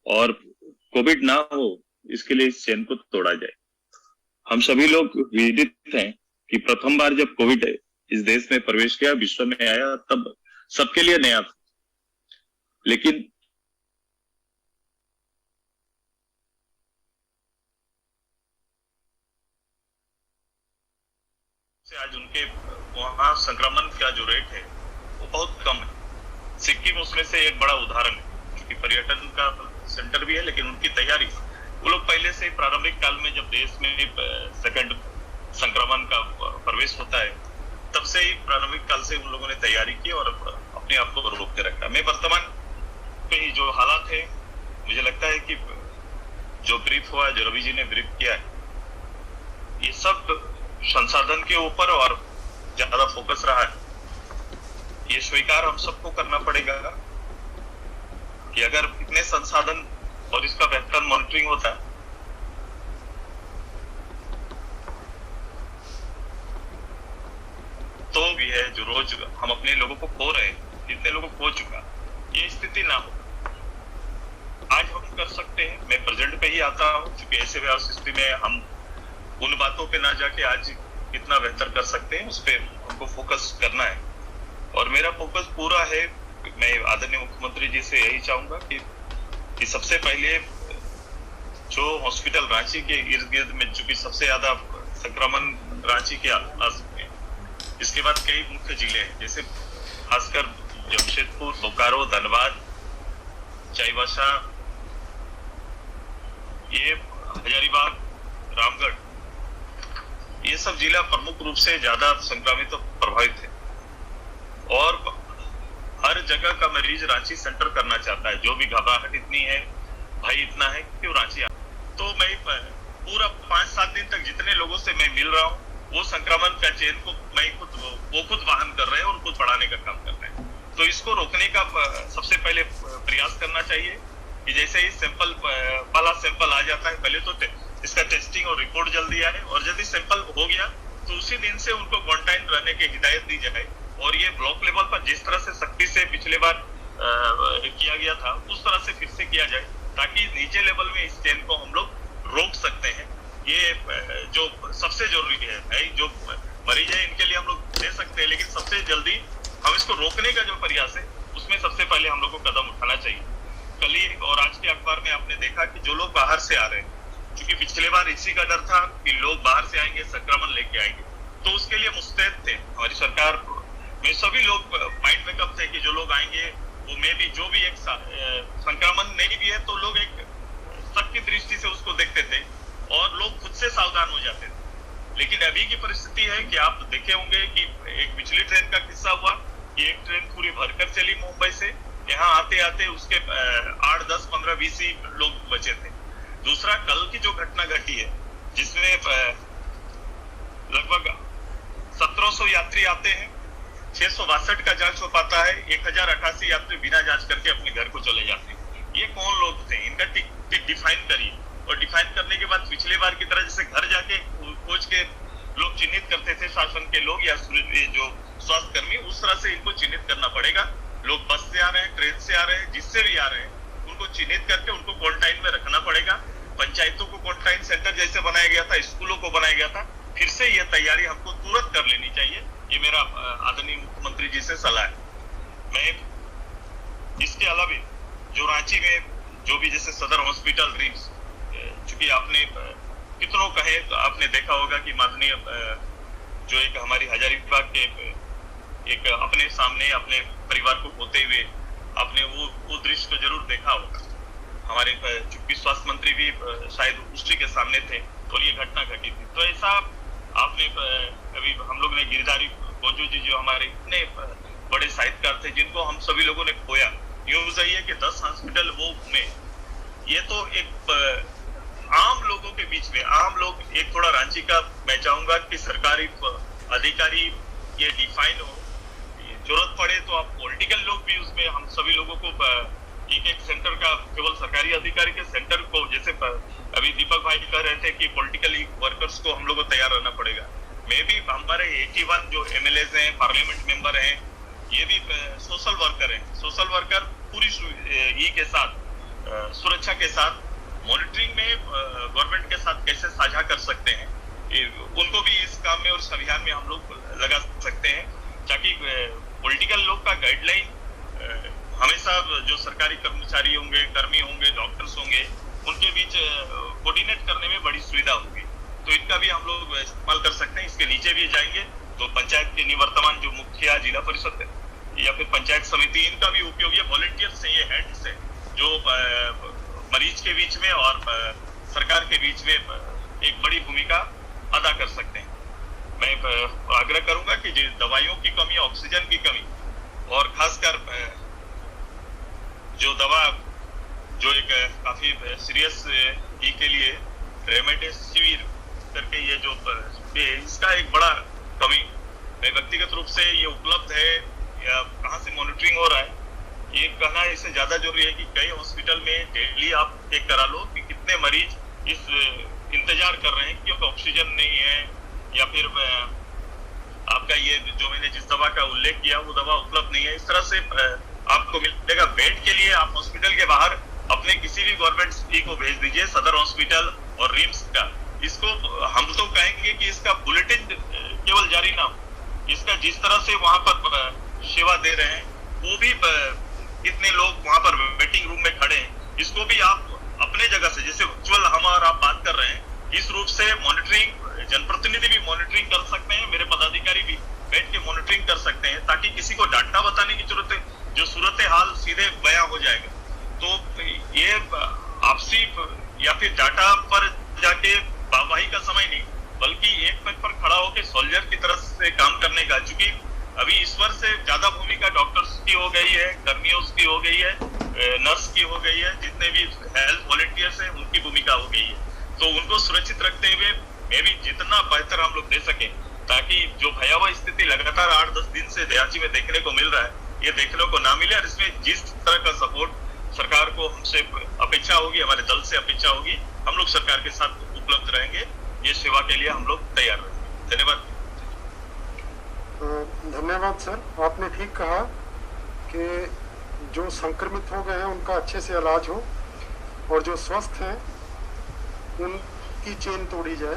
और कोविड ना हो इसके लिए इस चेन को तोड़ा जाए। हम सभी लोग विदित हैं कि प्रथम बार जब कोविड इस देश में प्रवेश किया, विश्व में आया, तब सबके लिए नया था। लेकिन आज उनके वहां संक्रमण का जो रेट है वो बहुत कम है। सिक्किम उसमें से एक बड़ा उदाहरण है, क्योंकि पर्यटन का सेंटर भी है, लेकिन उनकी तैयारी, वो लोग पहले से प्रारंभिक काल में जब देश में सेकंड संक्रमण का प्रवेश होता है, तब से ही प्रारंभिक काल से उन लोगों ने तैयारी की और अपने आप को रोक के रखा। मैं वर्तमान पे ही जो हालात है, मुझे लगता है कि जो ब्रीफ हुआ, जो रवि जी ने ब्रीफ किया है, ये सब संसाधन के ऊपर और ज्यादा फोकस रहा है। ये स्वीकार हम सबको करना पड़ेगा कि अगर इतने संसाधन और इसका बेहतर मॉनिटरिंग होता तो भी है, जो रोज हम अपने लोगों को खो रहे हैं, इतने लोगों को खो चुका, ये स्थिति ना हो। आज हम कर सकते हैं। मैं प्रेजेंट पे ही आता हूँ, क्योंकि ऐसे स्थिति में हम उन बातों पे ना जाके आज कितना बेहतर कर सकते हैं उस पर हमको फोकस करना है। और मेरा फोकस पूरा है, मैं आदरणीय मुख्यमंत्री जी से यही चाहूंगा कि सबसे पहले जो हॉस्पिटल रांची के इर्द गिर्द में, चूंकि सबसे ज्यादा संक्रमण रांची के आस में, इसके बाद कई मुख्य जिले हैं, जैसे खासकर जमशेदपुर, बोकारो, धनबाद, चाईबासा, ये हजारीबाग, रामगढ़, ये सब जिला प्रमुख रूप से ज्यादा संक्रमित और प्रभावित है। और हर जगह का मरीज रांची सेंटर करना चाहता है। जो भी घबराहट इतनी है, भाई इतना है कि वो रांची तो मैं पूरा 5-7 दिन तक जितने लोगों से मैं मिल रहा हूँ, वो संक्रमण का चेन को वो खुद वाहन कर रहे हैं और खुद बढ़ाने का काम कर रहे हैं। तो इसको रोकने का सबसे पहले प्रयास करना चाहिए कि जैसे ही पहला सैंपल आ जाता है, पहले तो इसका टेस्टिंग और रिपोर्ट जल्दी आए, और यदि सैंपल हो गया तो उसी दिन से उनको क्वारंटाइन रहने की हिदायत दी जाए। और ये ब्लॉक लेवल पर जिस तरह से सख्ती से पिछले बार किया गया था, उस तरह से फिर से किया जाए, ताकि नीचे लेवल में इस चेन को हम लोग रोक सकते हैं। ये जो सबसे जरूरी है, जो मरीज है इनके लिए हम लोग दे सकते हैं, लेकिन सबसे जल्दी हम इसको रोकने का जो प्रयास है, उसमें सबसे पहले हम लोग को कदम उठाना चाहिए। कल ही और आज के अखबार में आपने देखा कि जो लोग बाहर से आ रहे हैं, क्योंकि पिछले बार इसी का डर था कि लोग बाहर से आएंगे, संक्रमण लेके आएंगे, तो उसके लिए मुस्तैद थे। हमारी सरकार में सभी लोग माइंड मेकअप थे कि जो लोग आएंगे वो में भी जो भी एक संक्रमण नहीं भी है तो लोग एक सबकी दृष्टि से उसको देखते थे और लोग खुद से सावधान हो जाते थे। लेकिन अभी की परिस्थिति है कि आप देखे होंगे कि एक पिछली ट्रेन का किस्सा हुआ कि एक ट्रेन पूरी भरकर चली मुंबई से, यहाँ आते आते उसके 8, 10, 15, 20 ही लोग बचे थे। दूसरा, कल की जो घटना घटी है जिसमें लगभग 1700 यात्री आते हैं, 662 का जांच हो पाता है, 1088 यात्री बिना जांच करके अपने घर को चले जाते हैं। ये कौन लोग थे, इनका टिक डिफाइन करिए। और डिफाइन करने के बाद पिछले बार की तरह जैसे घर जाके खोज के लोग चिन्हित करते थे शासन के लोग या जो स्वास्थ्य कर्मी, उस तरह से इनको चिन्हित करना पड़ेगा। लोग बस से आ रहे हैं, ट्रेन से आ रहे हैं, जिससे भी आ रहे हैं उनको चिन्हित करके उनको क्वारंटाइन में रखना पड़ेगा। पंचायतों को क्वारंटाइन सेंटर जैसे बनाया गया था, स्कूलों को बनाया गया था, फिर से ये तैयारी हमको तुरंत कर लेनी चाहिए। ये मेरा आदरणीय मुख्यमंत्री जी से सलाह है। मैं इसके अलावा जो रांची में जो भी जैसे सदर हॉस्पिटल रिम्स, चूंकि आपने कितनों कहे तो आपने देखा होगा कि माननीय जो एक हमारी हजारीबाग के एक अपने सामने अपने परिवार को खोते हुए आपने वो दृश्य को जरूर देखा होगा। हमारे चूंकि स्वास्थ्य मंत्री भी शायद उसी के सामने थे और ये घटना घटी थी। तो ऐसा आपने अभी हम लोग ने गिरधारी बोजू जी जो हमारे इतने बड़े साहित्यकार थे जिनको हम सभी लोगों ने खोया, न्यूज आई है कि 10 हॉस्पिटल वो में, ये तो एक आम लोगों के बीच में आम लोग एक थोड़ा रांची का मैं चाहूंगा कि सरकारी अधिकारी ये डिफाइन हो, जरूरत पड़े तो आप पॉलिटिकल लोग भी उसमें हम सभी लोगों को एक सेंटर का केवल सरकारी अधिकारी के सेंटर को, जैसे अभी दीपक भाई कह रहे थे कि पॉलिटिकल वर्कर्स को हम लोग को तैयार रहना पड़ेगा। मैं भी हमारे 81 जो MLAs हैं, पार्लियामेंट मेंबर हैं, ये भी सोशल वर्कर हैं। सोशल वर्कर पूरी के साथ सुरक्षा के साथ मॉनिटरिंग में गवर्नमेंट के साथ कैसे साझा कर सकते हैं, उनको भी इस काम में और इस अभियान में हम लोग लगा सकते हैं, ताकि पॉलिटिकल लोग का गाइडलाइन हमेशा जो सरकारी कर्मचारी होंगे, कर्मी होंगे, डॉक्टर्स होंगे, उनके बीच कोऑर्डिनेट करने में बड़ी सुविधा होगी। तो इनका भी हम लोग इस्तेमाल कर सकते हैं। इसके नीचे भी जाएंगे तो पंचायत के निवर्तमान जो मुखिया, जिला परिषद है या फिर पंचायत समिति, इनका भी उपयोग, ये वॉलंटियर्स है, ये हैंड्स है जो मरीज के बीच में और सरकार के बीच में एक बड़ी भूमिका अदा कर सकते हैं। मैं आग्रह करूंगा कि दवाइयों की कमी, ऑक्सीजन की कमी और खासकर जो दवा जो एक काफी सीरियस ही के लिए रेमडेसिविर करके ये जो इसका एक बड़ा कमी मैं व्यक्तिगत रूप से ये उपलब्ध है या कहाँ से मॉनिटरिंग हो रहा है, ये कहना इससे ज्यादा जरूरी है कि कई हॉस्पिटल में डेली आप चेक करा लो कि कितने मरीज इस इंतजार कर रहे हैं कि ऑक्सीजन नहीं है या फिर आपका ये जो मैंने जिस दवा का उल्लेख किया वो दवा उपलब्ध नहीं है। इस तरह से आपको मिलेगा। बेड के लिए आप हॉस्पिटल के बाहर अपने किसी भी गवर्नमेंट को भेज दीजिए, सदर हॉस्पिटल और रिम्स का। इसको हम तो कहेंगे कि इसका बुलेटिन केवल जारी ना हो, इसका जिस तरह से वहां पर सेवा दे रहे हैं वो भी इतने लोग वहां पर वेटिंग रूम में खड़े हैं, इसको भी आप अपने जगह से जैसे वर्चुअल हम और आप बात कर रहे हैं, इस रूप से मॉनिटरिंग, जनप्रतिनिधि भी मॉनिटरिंग कर सकते हैं, मेरे पदाधिकारी भी बैठ के मॉनिटरिंग कर सकते हैं, ताकि किसी को डाटा बताने की जरूरत है, जो सूरत हाल सीधे बयां हो जाएगा। तो ये आपसी या फिर डाटा पर जाके वाहवाही का समय नहीं, बल्कि एक पैर पर खड़ा होकर सोल्जर की तरफ से काम करने का, चूंकि अभी ईश्वर से ज्यादा भूमिका डॉक्टर्स की हो गई है, कर्मियों की हो गई है, नर्स की हो गई है, जितने भी हेल्थ वॉलंटियर्स हैं उनकी भूमिका हो गई है। तो उनको सुरक्षित रखते हुए मैं भी जितना बेहतर हम लोग दे सके, ताकि जो भयावह स्थिति लगातार 8-10 दिन से रांची में देखने को मिल रहा है, ये देखने को ना मिले। और इसमें जिस तरह का सपोर्ट सरकार को हमसे अपेक्षा होगी, हमारे दल से अपेक्षा होगी, हम लोग सरकार के साथ उपलब्ध रहेंगे। ये सेवा के लिए हम लोग तैयार रहेंगे। धन्यवाद। धन्यवाद सर, आपने ठीक कहा कि जो संक्रमित हो गए हैं उनका अच्छे से इलाज हो और जो स्वस्थ हैं उनकी चेन तोड़ी जाए।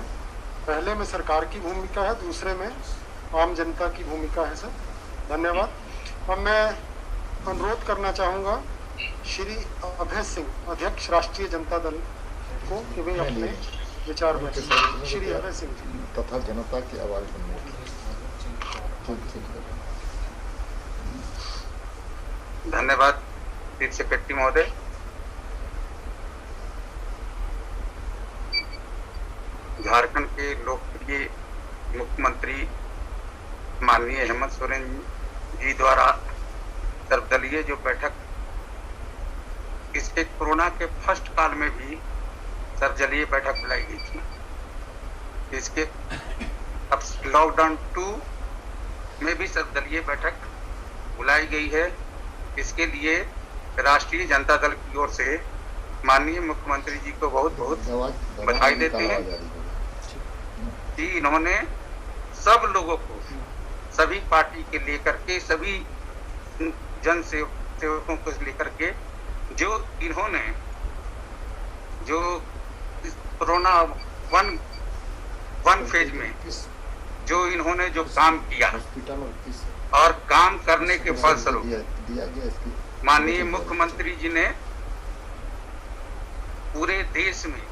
पहले में सरकार की भूमिका है, दूसरे में आम जनता की भूमिका है। सर धन्यवाद। अब मैं अनुरोध करना चाहूँगा श्री अभय सिंह, अध्यक्ष राष्ट्रीय जनता दल को, कि वे अपने विचार व्यक्त करें। श्री अभय सिंह तथा जनता की आवाज बनने धन्यवाद चीफ सेक्रेटरी महोदय। झारखंड के लोकप्रिय मुख्यमंत्री माननीय हेमंत सोरेन जी द्वारा सर्वदलीय जो बैठक इसके कोरोना के फर्स्ट काल में भी सर्वदलीय बैठक बुलाई गई थी। इसके अब लॉकडाउन 2 में भी सर्वदलीय बैठक बुलाई गई है। इसके लिए राष्ट्रीय जनता दल की ओर से माननीय मुख्यमंत्री जी को बहुत बहुत बधाई देते हैं कि इन्होंने सब लोगों को, सभी पार्टी के लेकर के, सभी जन सेवकों को लेकर के जो इन्होंने जो कोरोना वन फेज में जो इन्होंने जो काम किया और काम करने के फलस्वरूप माननीय मुख्यमंत्री जी ने पूरे देश में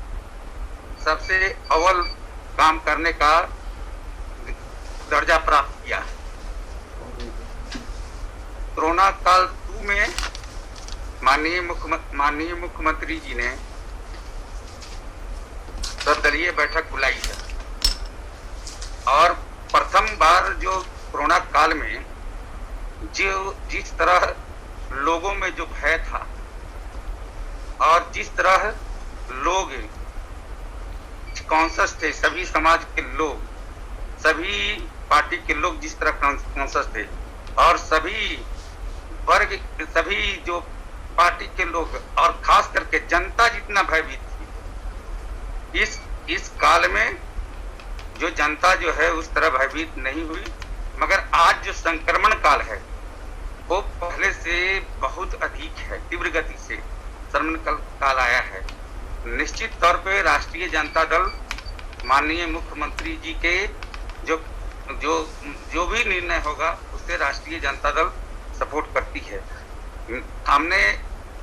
सबसे अव्वल काम करने का दर्जा प्राप्त किया। कोरोना काल 2 में माननीय मुख्यमंत्री जी ने सर्वदलीय बैठक बुलाई है और प्रथम बार जो कोरोना काल में जो जिस तरह लोगों में जो भय था और जिस तरह लोग कॉन्शस थे, सभी समाज के लोग, सभी पार्टी के लोग जिस तरह कॉन्शस थे और सभी वर्ग, सभी जो पार्टी के लोग और खास करके जनता जितना भयभीत थी, इस काल में जो जनता जो है उस तरह भयभीत नहीं हुई। मगर आज जो संक्रमण काल है वो पहले से बहुत अधिक है, तीव्र गति से संक्रमण काल आया है। निश्चित तौर पे राष्ट्रीय जनता दल माननीय मुख्यमंत्री जी के जो भी निर्णय होगा उससे राष्ट्रीय जनता दल सपोर्ट करती है। हमने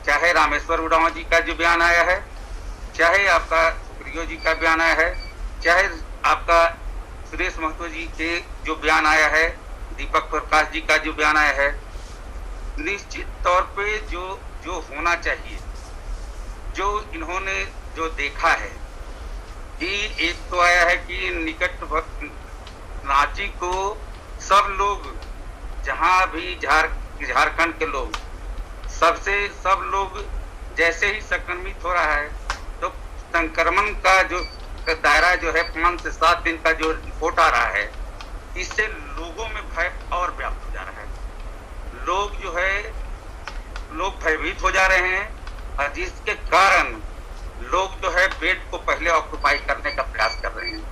चाहे रामेश्वर उरांव जी का जो बयान आया है, चाहे आपका सुप्रियो जी का बयान आया है, चाहे आपका सुरेश महतो जी के जो बयान आया है, दीपक प्रकाश जी का जो बयान आया है, निश्चित तौर पे जो होना चाहिए, जो इन्होंने जो देखा है कि एक तो आया है कि निकट रांची को सब लोग, जहां भी झारखंड के लोग सब लोग जैसे ही संक्रमित हो रहा है तो संक्रमण का जो दायरा जो है 5 से 7 दिन का जो रिपोर्ट आ रहा है, इससे लोगों में भय और व्याप्त हो जा रहा है। लोग भयभीत हो जा रहे हैं और जिसके कारण लोग जो है बेड को पहले ऑक्युपाई करने का प्रयास कर रहे हैं।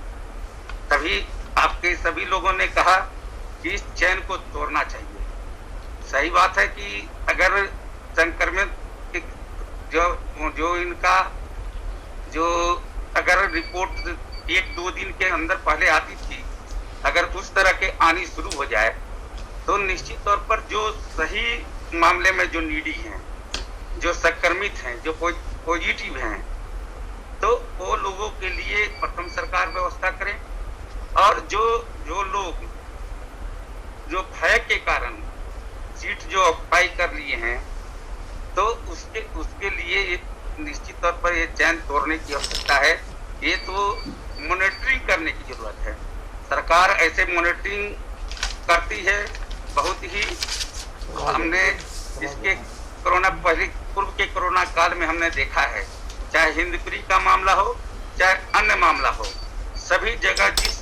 तभी आपके सभी लोगों ने कहा कि इस चैन को तोड़ना चाहिए। सही बात है कि अगर संक्रमित जो इनका जो अगर रिपोर्ट 1-2 दिन के अंदर पहले आती थी, अगर उस तरह के आनी शुरू हो जाए तो निश्चित तौर पर जो सही मामले में जो नीडी हैं, जो संक्रमित हैं, जो पॉजिटिव हैं, तो वो लोगों के लिए प्रथम सरकार व्यवस्था करें और जो लोग जो भय के कारण सीट जो ऑक्युपाई कर लिए हैं तो उसके लिए निश्चित तौर पर ये चैन तोड़ने की आवश्यकता है। ये तो मॉनिटरिंग करने की जरूरत है। सरकार ऐसे मॉनिटरिंग करती है बहुत ही। हमने इसके पूर्व के कोरोना काल में हमने देखा है, चाहे हिंदपीढ़ी का मामला हो चाहे अन्य मामला हो, सभी जगह जिस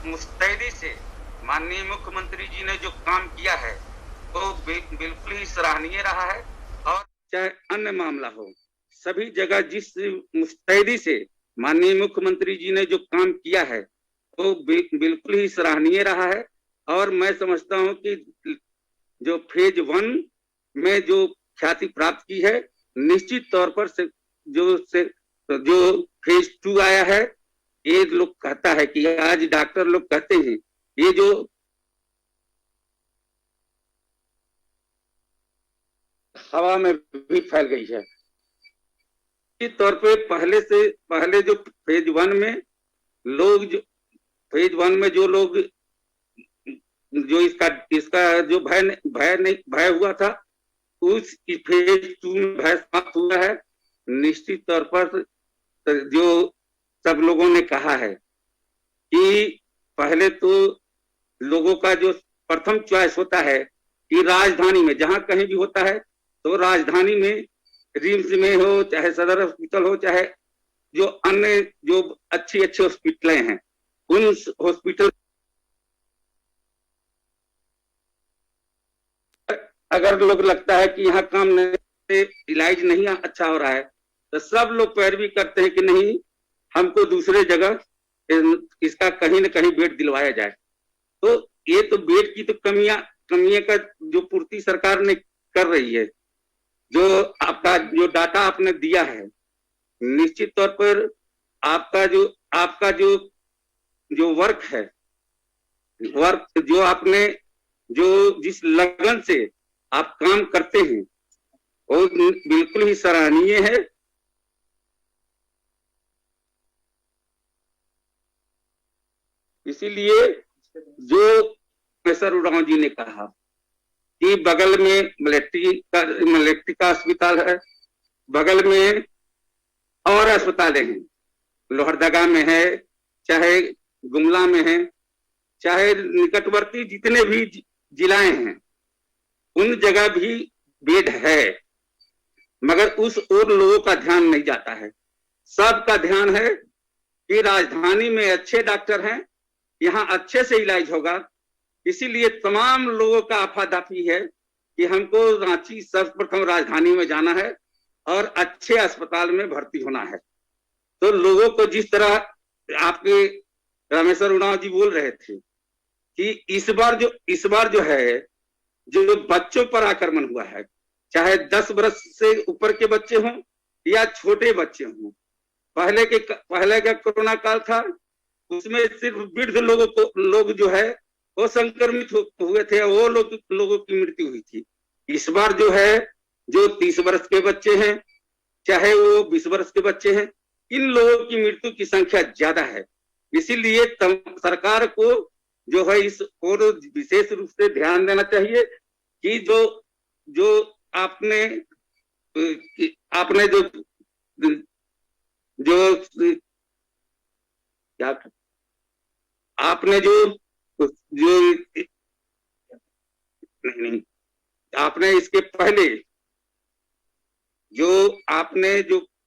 मुस्तैदी से माननीय मुख्यमंत्री जी ने जो काम किया है वो बिल्कुल ही सराहनीय रहा है। और चाहे अन्य मामला हो, सभी जगह जिस मुस्तैदी से माननीय मुख्यमंत्री जी ने जो काम किया है वो बिल्कुल ही सराहनीय रहा है। और मैं समझता हूं कि जो फेज 1 में जो ख्याति प्राप्त की है, निश्चित तौर पर जो फेज 2 आया है, ये लोग कहता है कि आज डॉक्टर लोग कहते हैं ये जो हवा में भी फैल गई है। इस तौर पे पहले जो फेज 1 में जो लोग जो इसका जो भय हुआ था, उस फेज 2 में भय समाप्त हुआ है। निश्चित तौर पर जो सब लोगों ने कहा है कि पहले तो लोगों का जो प्रथम चॉइस होता है कि राजधानी में जहां कहीं भी होता है तो राजधानी में रिम्स में हो, चाहे सदर हॉस्पिटल हो, चाहे जो अन्य जो अच्छी हॉस्पिटलें हैं, उन हॉस्पिटल अगर लोग लगता है कि यहाँ काम नहीं, इलाज नहीं अच्छा हो रहा है, तो सब लोग पैरवी करते हैं कि नहीं, हमको दूसरे जगह इसका कहीं न कहीं बेड दिलवाया जाए। तो ये तो बेड की तो कमियां का जो पूर्ति सरकार ने कर रही है, जो आपका जो डाटा आपने दिया है, निश्चित तौर पर आपका जो वर्क है, वर्क जो आपने जो जिस लगन से आप काम करते हैं वो बिल्कुल ही सराहनीय है। इसीलिए जो प्रोफेसर उरांव जी ने कहा कि बगल में मलेट्री का अस्पताल है, बगल में और अस्पतालें हैं, लोहरदगा में है, चाहे गुमला में है, चाहे निकटवर्ती जितने भी जिलाएं हैं, उन जगह भी बेड है, मगर उस ओर लोगों का ध्यान नहीं जाता है। सबका ध्यान है कि राजधानी में अच्छे डॉक्टर हैं, यहाँ अच्छे से इलाज होगा। इसीलिए तमाम लोगों का आफादाफी है कि हमको रांची सर्वप्रथम राजधानी में जाना है और अच्छे अस्पताल में भर्ती होना है। तो लोगों को जिस तरह आपके रामेश्वर उरांव जी बोल रहे थे कि इस बार जो है जो बच्चों पर आक्रमण हुआ है, चाहे 10 वर्ष से ऊपर के बच्चे हों या छोटे बच्चे हों, पहले का कोरोना काल था, उसमें सिर्फ वृद्ध लोग जो है वो संक्रमित हुए थे, वो लोगों की मृत्यु हुई थी। इस बार जो है जो 30 वर्ष के बच्चे हैं, चाहे वो 20 वर्ष के बच्चे हैं, इन लोगों की मृत्यु की संख्या ज्यादा है। इसीलिए सरकार को जो है इस और विशेष रूप से ध्यान देना चाहिए कि जो आपने आपने इसके पहले जो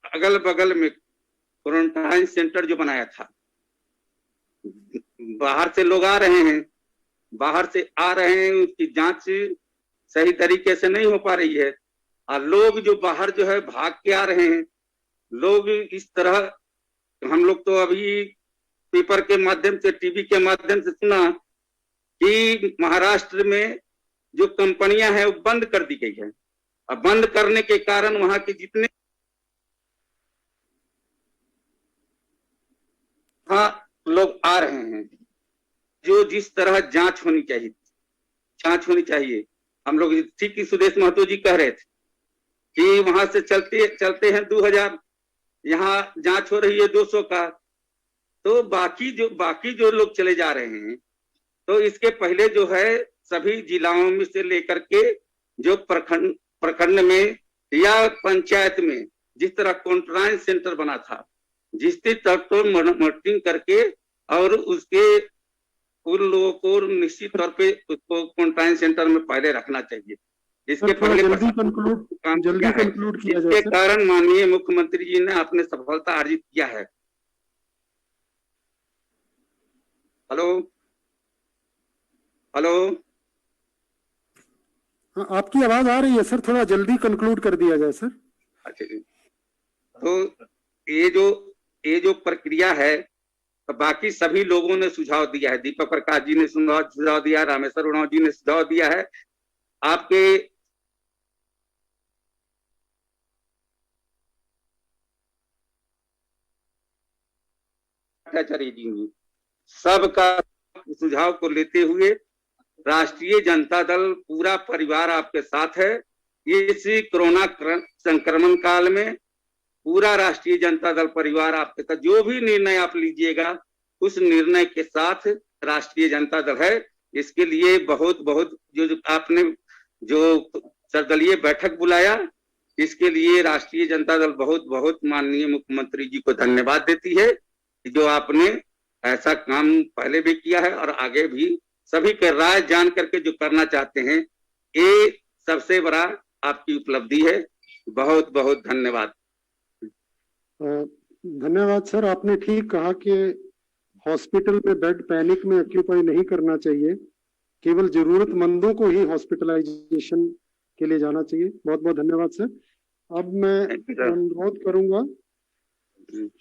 अगल बगल में क्वारंटाइन सेंटर जो बनाया था, बाहर से लोग आ रहे हैं, उसकी जांच सही तरीके से नहीं हो पा रही है, और लोग जो बाहर जो है भाग के आ रहे हैं, लोग इस तरह, हम लोग तो अभी पेपर के माध्यम से, टीवी के माध्यम से सुना कि महाराष्ट्र में जो कंपनियां हैं वो बंद कर दी गई है। अब बंद करने के कारण वहां के जितने लोग आ रहे हैं, जो जिस तरह जांच होनी चाहिए, हम लोग ठीक ही सुदेश महतो जी कह रहे थे कि वहां से चलते हैं 2000, यहाँ जांच हो रही है 200 का, तो बाकी जो लोग चले जा रहे हैं, तो इसके पहले जो है सभी जिलाओं में से लेकर के जो प्रखंड में या पंचायत में जिस तरह क्वारंटाइन सेंटर बना था, जिसके तक तो मॉनिटरिंग करके और उसके उन लोगों को निश्चित तौर पे उसको क्वारंटाइन सेंटर में पहले रखना चाहिए। इसके पहले जल्दी कंक्लूड किया जाए। इसके कारण माननीय मुख्यमंत्री जी ने अपने सफलता अर्जित किया है। हेलो, हाँ, आपकी आवाज आ रही है सर, थोड़ा जल्दी कंक्लूड कर दिया जाए सर। अच्छा, तो ये जो प्रक्रिया है, तो बाकी सभी लोगों ने सुझाव दिया है, दीपक प्रकाश जी ने सुझाव दिया, रामेश्वर उरांव जी ने सुझाव दिया है, आपके जी सबका सुझाव को लेते हुए राष्ट्रीय जनता दल पूरा परिवार आपके साथ है। इस कोरोना संक्रमण काल में पूरा राष्ट्रीय जनता दल परिवार आपके साथ, जो भी निर्णय आप लीजिएगा उस निर्णय के साथ राष्ट्रीय जनता दल है। इसके लिए बहुत बहुत जो आपने जो सर्वदलीय बैठक बुलाया, इसके लिए राष्ट्रीय जनता दल बहुत बहुत माननीय मुख्यमंत्री जी को धन्यवाद देती है, जो आपने ऐसा काम पहले भी किया है और आगे भी सभी के राय जान करके जो करना चाहते हैं, ये सबसे बड़ा आपकी उपलब्धि है। बहुत बहुत धन्यवाद। धन्यवाद सर, आपने ठीक कहा कि हॉस्पिटल में बेड पैनिक में ऑक्यूपाई नहीं करना चाहिए, केवल जरूरतमंदों को ही हॉस्पिटलाइजेशन के लिए जाना चाहिए। बहुत बहुत धन्यवाद सर। अब मैं अनुरोध करूंगा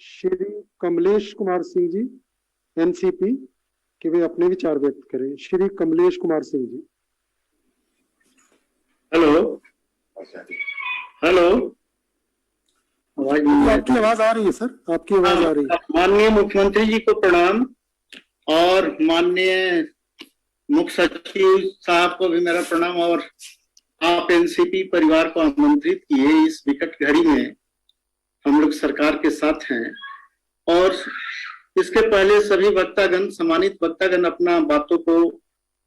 श्री कमलेश कुमार सिंह जी एनसीपी कि वे अपने विचार व्यक्त करें। श्री कमलेश कुमार सिंह जी। हेलो हेलो, आपकी आवाज आ रही है सर, आपकी आवाज आ रही है। माननीय मुख्यमंत्री जी को प्रणाम और माननीय मुख्य सचिव साहब को भी मेरा प्रणाम। और आप एनसीपी परिवार को आमंत्रित किए, इस विकट घड़ी में हम लोग सरकार के साथ हैं। और इसके पहले सभी वक्तागण, सम्मानित वक्तागण अपना बातों को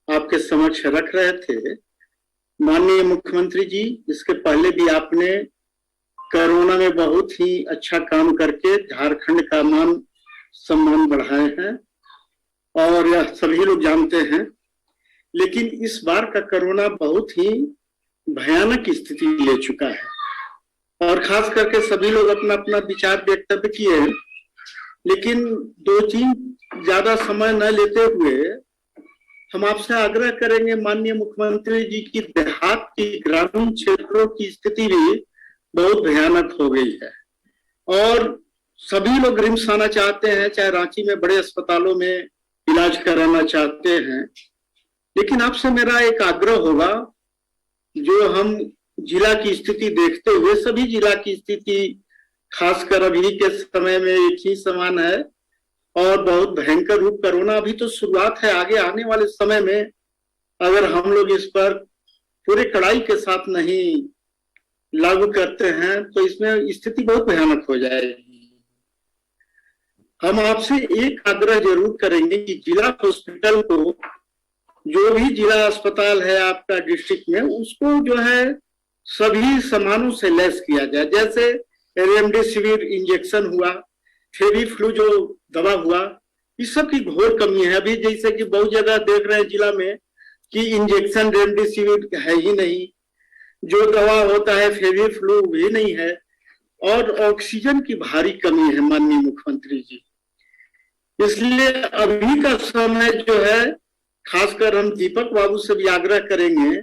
आपके समक्ष रख रहे थे। माननीय मुख्यमंत्री जी, इसके पहले भी आपने कोरोना में बहुत ही अच्छा काम करके झारखंड का मान सम्मान बढ़ाए हैं और यह सभी लोग जानते हैं। लेकिन इस बार का कोरोना बहुत ही भयानक स्थिति ले चुका है और खास करके सभी लोग अपना अपना विचार व्यक्तव्य किए, लेकिन दो तीन ज्यादा समय न लेते हुए हम आपसे आग्रह करेंगे माननीय मुख्यमंत्री जी की देहात की ग्रामीण क्षेत्रों की स्थिति भी बहुत भयानक हो गई है और सभी लोग रिम्स आना चाहते हैं, चाहे रांची में बड़े अस्पतालों में इलाज कराना चाहते हैं। लेकिन आपसे मेरा एक आग्रह होगा, जो हम जिला की स्थिति देखते हुए, सभी जिला की स्थिति खासकर अभी के समय में एक ही समान है और बहुत भयंकर रूप कोरोना अभी तो शुरुआत है। आगे आने वाले समय में अगर हम लोग इस पर पूरे कड़ाई के साथ नहीं लागू करते हैं तो इसमें स्थिति बहुत भयानक हो जाएगी। हम आपसे एक आग्रह जरूर करेंगे कि जिला हॉस्पिटल को, जो भी जिला अस्पताल है आपका डिस्ट्रिक्ट में, उसको जो है सभी सामानों से लैस किया जाए। जैसे रेमडेसिविर इंजेक्शन हुआ, फेविफ्लू जो दवा हुआ, इस सब की घोर कमी है। अभी जैसे कि बहुत जगह देख रहे हैं जिला में कि इंजेक्शन रेमडेसिविर है ही नहीं, जो दवा होता है फेविफ्लू भी नहीं है और ऑक्सीजन की भारी कमी है माननीय मुख्यमंत्री जी। इसलिए अभी का समय जो है, खासकर हम दीपक बाबू से भी आग्रह करेंगे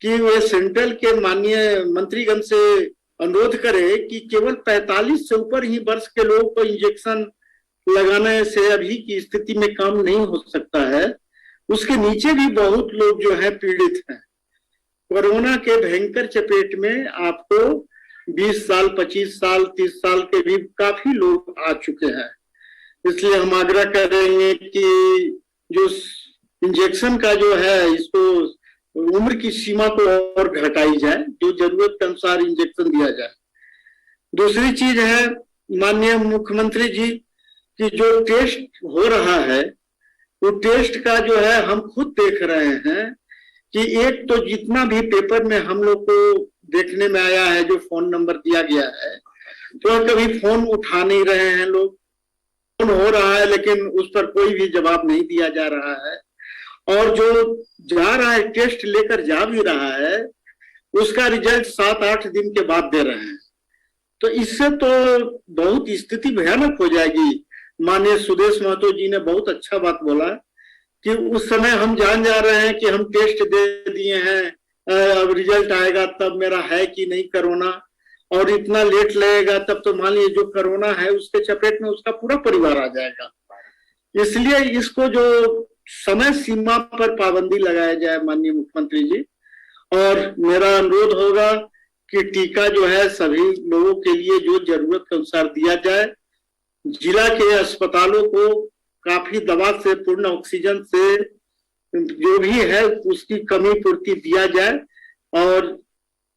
कि वे सेंट्रल के माननीय मंत्रीगण से अनुरोध करें कि केवल 45 से ऊपर ही वर्ष के लोगों को इंजेक्शन लगाने से अभी की स्थिति में काम नहीं हो सकता है। उसके नीचे भी बहुत लोग जो है पीड़ित हैं। कोरोना के भयंकर चपेट में आपको 20 साल, 25 साल, 30 साल के भी काफी लोग आ चुके हैं। इसलिए हम आग्रह करेंगे कि जो इंजेक्शन का जो है, इसको उम्र की सीमा को और घटाई जाए, जो जरूरत के अनुसार इंजेक्शन दिया जाए। दूसरी चीज है माननीय मुख्यमंत्री जी कि जो टेस्ट हो रहा है, वो टेस्ट का जो है हम खुद देख रहे हैं कि एक तो जितना भी पेपर में हम लोग को देखने में आया है, जो फोन नंबर दिया गया है, तो कभी फोन उठा नहीं रहे हैं लोग। फोन हो रहा है लेकिन उस पर कोई भी जवाब नहीं दिया जा रहा है और जो जा रहा है, टेस्ट लेकर जा भी रहा है, उसका रिजल्ट 7-8 दिन के बाद दे रहे हैं। तो इससे तो बहुत स्थिति भयानक हो जाएगी। माननीय सुदेश महतो जी ने बहुत अच्छा बात बोला कि उस समय हम जान जा रहे हैं कि हम टेस्ट दे दिए हैं, अब रिजल्ट आएगा तब मेरा है कि नहीं कोरोना, और इतना लेट लगेगा तब तो मान लीजिए जो कोरोना है उसके चपेट में उसका पूरा परिवार आ जाएगा। इसलिए इसको जो समय सीमा पर पाबंदी लगाया जाए माननीय मुख्यमंत्री जी। और मेरा अनुरोध होगा कि टीका जो है सभी लोगों के लिए जो जरूरत के अनुसार दिया जाए। जिला के अस्पतालों को काफी दवा से, पूर्ण ऑक्सीजन से जो भी है उसकी कमी पूर्ति दिया जाए। और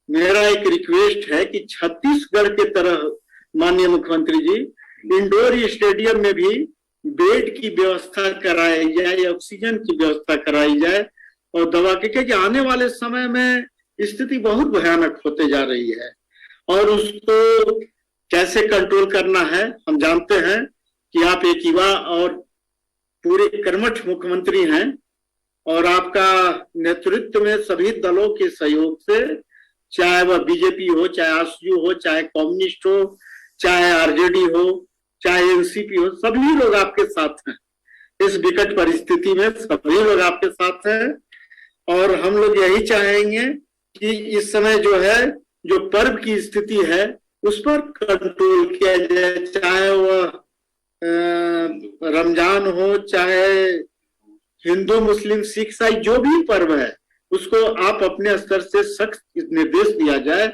मेरा एक रिक्वेस्ट है कि छत्तीसगढ़ के तरह माननीय मुख्यमंत्री जी इंडोर स्टेडियम में भी बेड की व्यवस्था कराई जाए, ऑक्सीजन की व्यवस्था कराई जाए और दवा की, क्योंकि आने वाले समय में स्थिति बहुत भयानक होते जा रही है और उसको कैसे कंट्रोल करना है। हम जानते हैं कि आप एक युवा और पूरे कर्मठ मुख्यमंत्री हैं और आपका नेतृत्व में सभी दलों के सहयोग से, चाहे वह बीजेपी हो, चाहे आरजेडी हो, चाहे कम्युनिस्ट हो, चाहे आरजेडी हो, चाहे एनसीपी हो, सभी लोग आपके साथ हैं। इस विकट परिस्थिति में सभी लोग आपके साथ हैं और हम लोग यही चाहेंगे कि इस समय जो है, जो पर्व की स्थिति है उस पर कंट्रोल किया जाए, चाहे वह रमजान हो, चाहे हिंदू मुस्लिम सिख ईसाई जो भी पर्व है, उसको आप अपने स्तर से सख्त निर्देश दिया जाए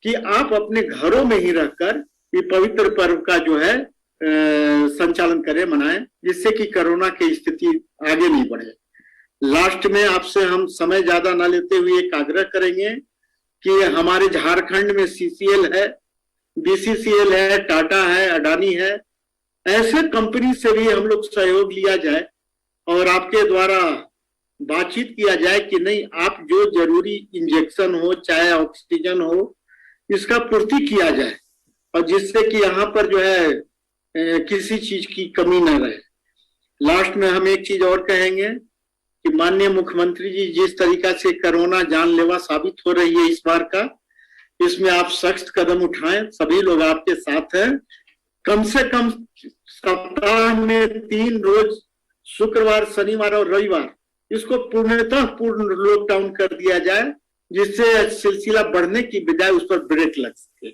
कि आप अपने घरों में ही रहकर ये पवित्र पर्व का जो है संचालन करें, मनाएं, जिससे कि कोरोना की स्थिति आगे नहीं बढ़े। लास्ट में आपसे हम समय ज्यादा ना लेते हुए एक आग्रह करेंगे कि हमारे झारखंड में CCL है, BCCL है, टाटा है, अडानी है, ऐसे कंपनी से भी हम लोग सहयोग लिया जाए और आपके द्वारा बातचीत किया जाए कि नहीं, आप जो जरूरी इंजेक्शन हो, चाहे ऑक्सीजन हो, इसका पूर्ति किया जाए और जिससे कि यहाँ पर जो है किसी चीज की कमी न रहे। लास्ट में हम एक चीज और कहेंगे कि माननीय मुख्यमंत्री जी, जिस तरीका से कोरोना जानलेवा साबित हो रही है इस बार का, इसमें आप सख्त कदम उठाएं, सभी लोग आपके साथ हैं। कम से कम सप्ताह में 3 रोज, शुक्रवार, शनिवार और रविवार, इसको पूर्णतः पूर्ण लॉकडाउन कर दिया जाए, जिससे सिलसिला बढ़ने की बजाय उस पर ब्रेक लग सके,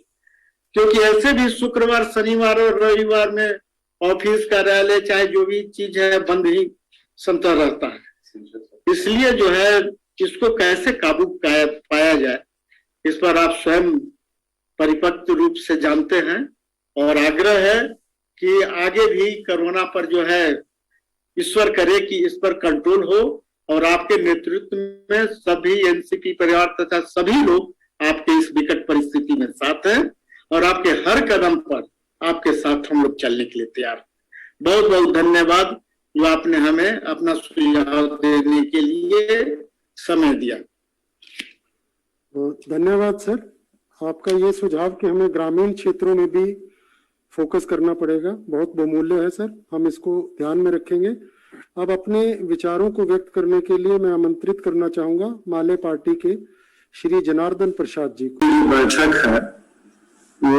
क्योंकि ऐसे भी शुक्रवार, शनिवार और रविवार में ऑफिस, कार्यालय, चाहे जो भी चीज है, बंद ही समता रहता है। इसलिए जो है इसको कैसे काबू पाया जाए, इस पर आप स्वयं परिपक्व रूप से जानते हैं और आग्रह है कि आगे भी कोरोना पर जो है ईश्वर करे कि इस पर कंट्रोल हो और आपके नेतृत्व में सभी एनसीपी परिवार तथा सभी लोग आपके इस विकट परिस्थिति में साथ हैं और आपके हर कदम पर आपके साथ हम लोग चलने के लिए तैयार हैं। बहुत बहुत धन्यवाद जो आपने हमें अपना सुझाव देने के लिए समय दिया। धन्यवाद सर, आपका ये सुझाव कि हमें ग्रामीण क्षेत्रों में भी फोकस करना पड़ेगा बहुत बहुमूल्य है सर, हम इसको ध्यान में रखेंगे। अब अपने विचारों को व्यक्त करने के लिए मैं आमंत्रित करना चाहूंगा माले पार्टी के श्री जनार्दन प्रसाद जी को। बैठक है वो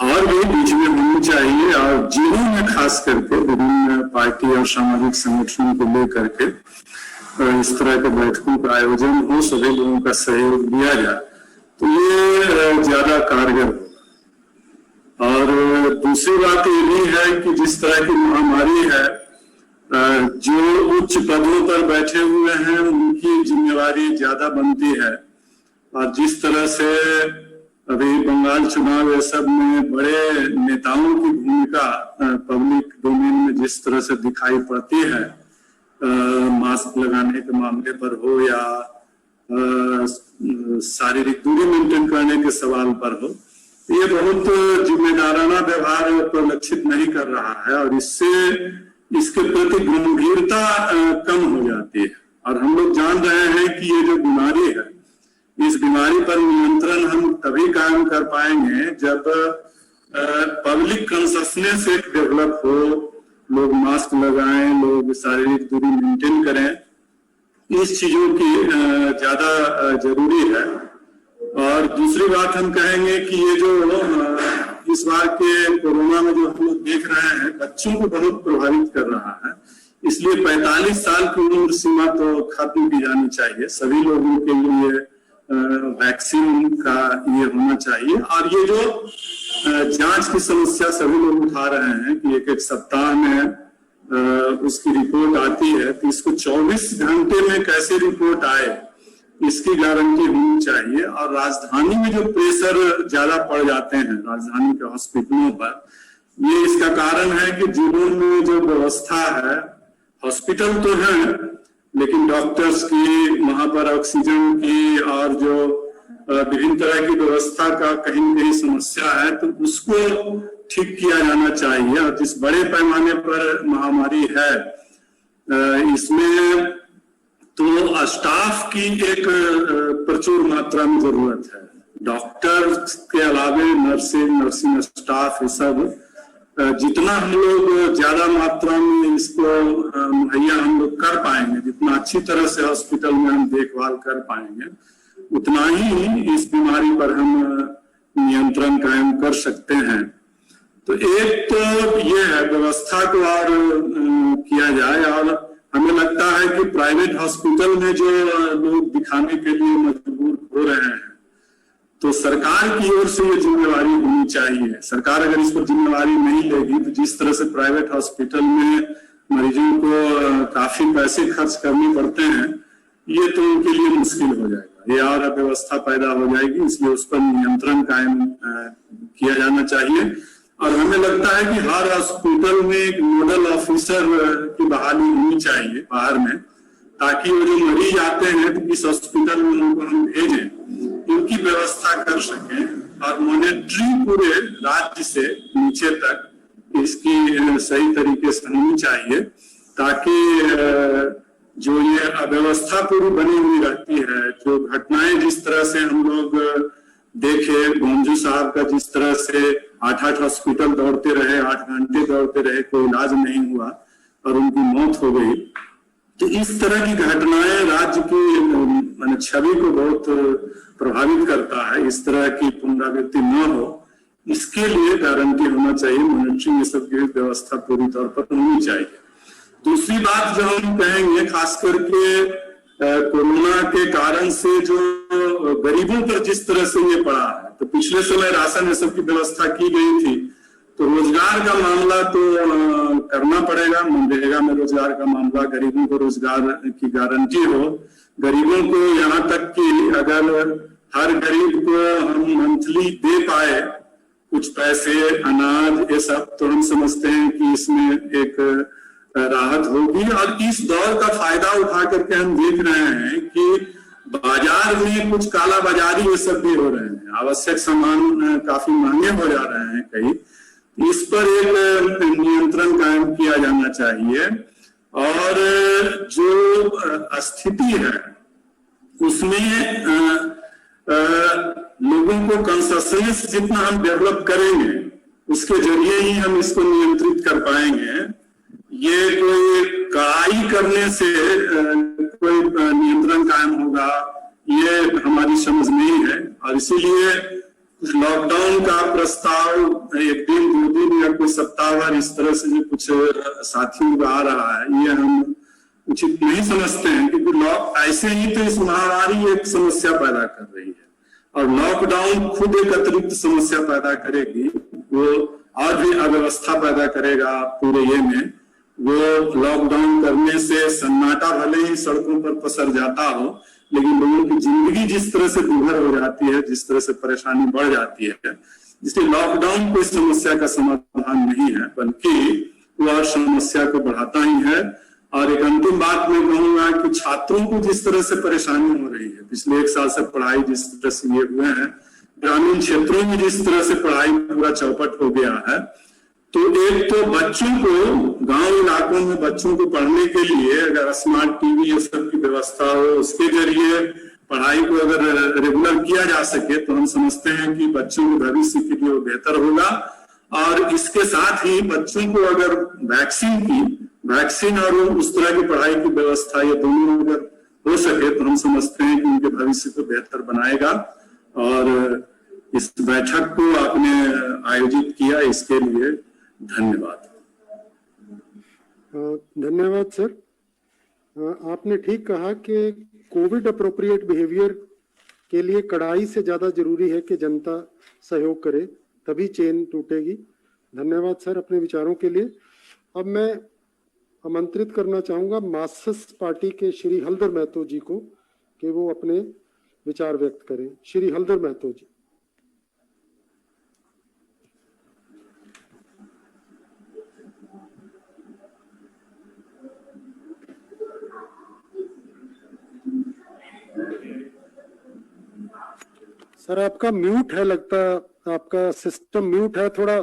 और भी बीच में होनी चाहिए और जिलों में खास करके विभिन्न पार्टी और सामाजिक संगठनों को लेकर के इस तरह के बैठकों का आयोजन हो, सभी लोगों का सहयोग दिया जाए तो ये ज्यादा कारगर हो। और दूसरी बात ये भी है कि जिस तरह की महामारी है, जो उच्च पदों पर बैठे हुए हैं उनकी जिम्मेवारी ज्यादा बनती है और जिस तरह से अभी बंगाल चुनाव ये सब में बड़े नेताओं की भूमिका पब्लिक डोमेन में जिस तरह से दिखाई पड़ती है, मास्क लगाने के मामले पर हो या शारीरिक दूरी मेंटेन करने के सवाल पर हो, ये बहुत जिम्मेदाराना व्यवहार परिलक्षित नहीं कर रहा है और इससे इसके प्रति गंभीरता कम हो जाती है। और हम लोग जान रहे हैं कि ये जो बीमारी है, इस बीमारी पर नियंत्रण हम तभी कायम कर पाएंगे जब पब्लिक कंसर्सनेस एक डेवलप हो, लोग मास्क लगाएं, लोग शारीरिक दूरी मेंटेन करें। इस चीजों की ज्यादा जरूरी है। और दूसरी बात हम कहेंगे कि ये जो इस बार के कोरोना में जो हम लोग देख रहे हैं, बच्चों को बहुत प्रभावित कर रहा है, इसलिए 45 साल की उम्र सीमा तो खत्म की जानी चाहिए। सभी लोगों के लिए वैक्सीन का ये होना चाहिए। और ये जो जांच की समस्या सभी लोग उठा रहे हैं कि एक सप्ताह में उसकी रिपोर्ट आती है, तो इसको 24 घंटे में कैसे रिपोर्ट आए इसकी गारंटी होनी चाहिए। और राजधानी में जो प्रेशर ज्यादा पड़ जाते हैं राजधानी के हॉस्पिटलों पर, ये इसका कारण है कि जिलों में जो व्यवस्था है, हॉस्पिटल तो है लेकिन डॉक्टर्स की, वहां पर ऑक्सीजन की और जो विभिन्न तरह की व्यवस्था का कहीं न कहीं समस्या है, तो उसको ठीक किया जाना चाहिए। और जिस बड़े पैमाने पर महामारी है, इसमें तो स्टाफ की एक प्रचुर मात्रा में जरूरत है। डॉक्टर के अलावे नर्सिंग स्टाफ, ये सब जितना हम लोग ज्यादा मात्रा में इसको मुहैया हम लोग कर पाएंगे, जितना अच्छी तरह से हॉस्पिटल में हम देखभाल कर पाएंगे, उतना ही इस बीमारी पर हम नियंत्रण कायम कर सकते हैं। तो एक तो ये है, व्यवस्था को और किया जाए। और हमें लगता है कि प्राइवेट हॉस्पिटल में जो लोग दिखाने के लिए मजबूर हो रहे हैं, तो सरकार की ओर से ये जिम्मेवारी होनी चाहिए। सरकार अगर इस पर जिम्मेवारी नहीं लेगी, तो जिस तरह से प्राइवेट हॉस्पिटल में मरीजों को काफी पैसे खर्च करने पड़ते हैं, ये तो उनके लिए मुश्किल हो जाएगा, ये और अव्यवस्था पैदा हो जाएगी। इसलिए उस पर नियंत्रण कायम किया जाना चाहिए। और हमें लगता है कि हर हॉस्पिटल में एक नोडल ऑफिसर की बहाली होनी चाहिए बाहर में, ताकि वो जो मरीज आते हैं तो इस हॉस्पिटल में उनको हम भेजें, इनकी व्यवस्था कर सकें। और मॉनिटरिंग पूरे राज्य से नीचे तक इसकी सही तरीके से होनी चाहिए, ताकि जो ये अव्यवस्था पूरी बनी हुई रहती है, जो घटनाएं जिस तरह से हम लोग देखे, गोंजू साहब का जिस तरह से 8-8 हॉस्पिटल दौड़ते रहे, 8 घंटे दौड़ते रहे, कोई इलाज नहीं हुआ और उनकी मौत हो गई। तो इस तरह की घटनाएं राज्य की छवि को बहुत प्रभावित करता है। इस तरह की पुनरावृत्ति न हो, इसके लिए गारंटी होना चाहिए, मॉनिटरिंग, ये सब की व्यवस्था पूरी तौर पर होनी चाहिए। दूसरी बात जो हम कहेंगे, खास करके कोरोना के कारण से जो गरीबों पर जिस तरह से ये पड़ा है, तो पिछले समय राशन ये सब की व्यवस्था की गई थी, तो रोजगार का मामला तो करना पड़ेगा। मनरेगा में रोजगार का मामला, गरीबों को रोजगार की गारंटी हो। गरीबों को यहाँ तक कि अगर हर गरीब को हम मंथली दे पाए कुछ पैसे, अनाज, ये सब, तो हम समझते हैं कि इसमें एक राहत होगी। और इस दौर का फायदा उठा करके हम देख रहे हैं कि बाजार में कुछ काला बाजारी ये सब भी हो रहे हैं, आवश्यक सामान काफी महंगे हो जा रहे हैं कई। इस पर एक नियंत्रण कायम किया जाना चाहिए। और जो स्थिति है उसमें लोगों को कंसेशनस जितना हम डेवलप करेंगे, उसके जरिए ही हम इसको नियंत्रित कर पाएंगे। ये कोई कड़ाई करने से कोई नियंत्रण कायम होगा, ये हमारी समझ नहीं है। और इसीलिए कुछ लॉकडाउन का प्रस्ताव 1 दिन 2 दिन या कुछ सप्ताहवार इस तरह से जो कुछ साथियों का आ रहा है, ये हम उचित नहीं समझते हैं, क्योंकि ऐसे ही तो इस महामारी एक समस्या पैदा कर रही है, और लॉकडाउन खुद एक अतिरिक्त समस्या पैदा करेगी, वो और भी अव्यवस्था पैदा करेगा पूरे ये में। वो लॉकडाउन करने से सन्नाटा भले ही सड़कों पर पसर जाता हो, लेकिन लोगों की जिंदगी जिस तरह से दुभर हो जाती है, जिस तरह से परेशानी बढ़ जाती है, इसलिए लॉकडाउन कोई समस्या का समाधान नहीं है, बल्कि वो और समस्या को बढ़ाता ही है। और एक अंतिम बात मैं कहूंगा कि छात्रों को जिस तरह से परेशानी हो रही है, पिछले 1 साल से पढ़ाई जिस तरह से ये हुए हैं, ग्रामीण क्षेत्रों में जिस तरह से पढ़ाई पूरा चौपट हो गया है, तो एक तो बच्चों को, गांव इलाकों में बच्चों को पढ़ने के लिए अगर स्मार्ट टीवी ये सब की व्यवस्था हो, उसके जरिए पढ़ाई को अगर रेगुलर किया जा सके, तो हम समझते हैं कि बच्चों के भविष्य के लिए बेहतर होगा। और इसके साथ ही बच्चों को अगर वैक्सीन और उस तरह की पढ़ाई की व्यवस्था, ये दोनों अगर हो सके, तो हम समझते हैं कि उनके भविष्य को बेहतर बनाएगा। और इस बैठक को आपने आयोजित किया, इसके लिए धन्यवाद। धन्यवाद सर। आपने ठीक कहा कि कोविड अप्रोप्रिएट बिहेवियर के लिए कड़ाई से ज्यादा जरूरी है कि जनता सहयोग करे, तभी चेन टूटेगी। धन्यवाद सर अपने विचारों के लिए। अब मैं आमंत्रित करना चाहूंगा मार्क्सिस्ट पार्टी के श्री हलधर महतो जी को कि वो अपने विचार व्यक्त करें। श्री हलधर महतो जी। सर आपका म्यूट है, लगता है आपका सिस्टम म्यूट है, थोड़ा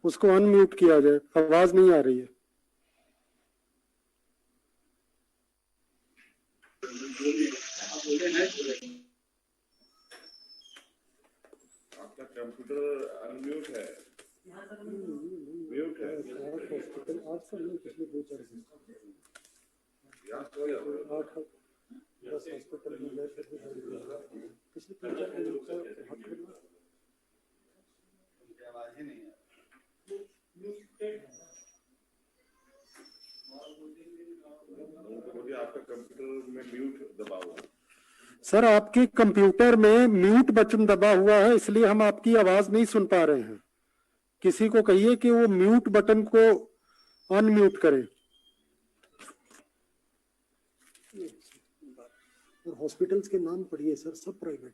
उसको अनम्यूट किया जाए, आवाज नहीं आ रही है। आपका कंप्यूटर अनम्यूट है, म्यूट है। आज तो नहीं, पिछले 2-4 दिन 10 हॉस्पिटल में गए थे, पिछले 3-4 दिन आपका कंप्यूटर में म्यूट दबा हुआ है। सर आपके कंप्यूटर में म्यूट बटन दबा हुआ है, इसलिए हम आपकी आवाज नहीं सुन पा रहे हैं। किसी को कहिए कि वो म्यूट बटन को अनम्यूट करे। और हॉस्पिटल्स के नाम पढ़िए सर, सब प्राइवेट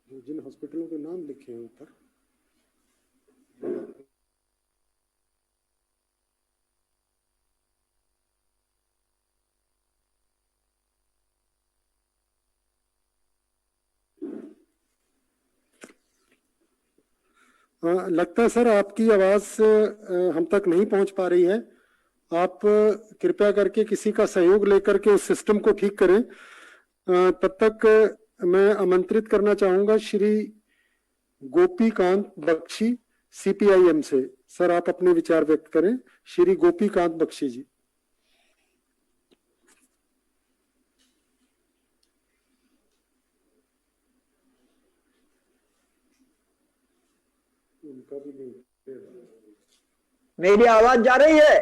है। जिन हॉस्पिटलों के नाम लिखे हैं ऊपर, लगता है सर आपकी आवाज हम तक नहीं पहुंच पा रही है। आप कृपया करके किसी का सहयोग लेकर के उस सिस्टम को ठीक करें। तब तक मैं आमंत्रित करना चाहूंगा श्री गोपीकांत बख्शी CPIM से। सर आप अपने विचार व्यक्त करें। श्री गोपीकांत बख्शी जी। मेरी आवाज जा रही है?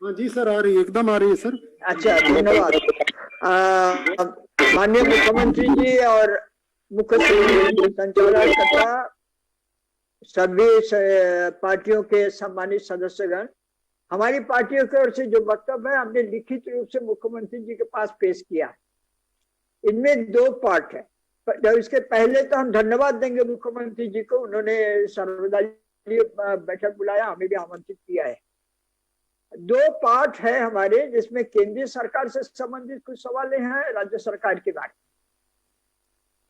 हाँ जी सर, आ रही है, एकदम आ रही है सर। अच्छा, धन्यवाद। माननीय मुख्यमंत्री जी और मुख्य संचालक तथा सभी पार्टियों के सम्मानित सदस्यगण, हमारी पार्टियों की ओर से जो वक्तव्य है हमने लिखित रूप से मुख्यमंत्री जी के पास पेश किया है। इनमें 2 पार्ट है। इसके पहले तो हम धन्यवाद देंगे मुख्यमंत्री जी को, उन्होंने सर्वदलीय बैठक बुलाया, हमें भी आमंत्रित किया है। 2 पार्ट है हमारे, जिसमें केंद्रीय सरकार से संबंधित कुछ सवाल हैं, राज्य सरकार के बारे में।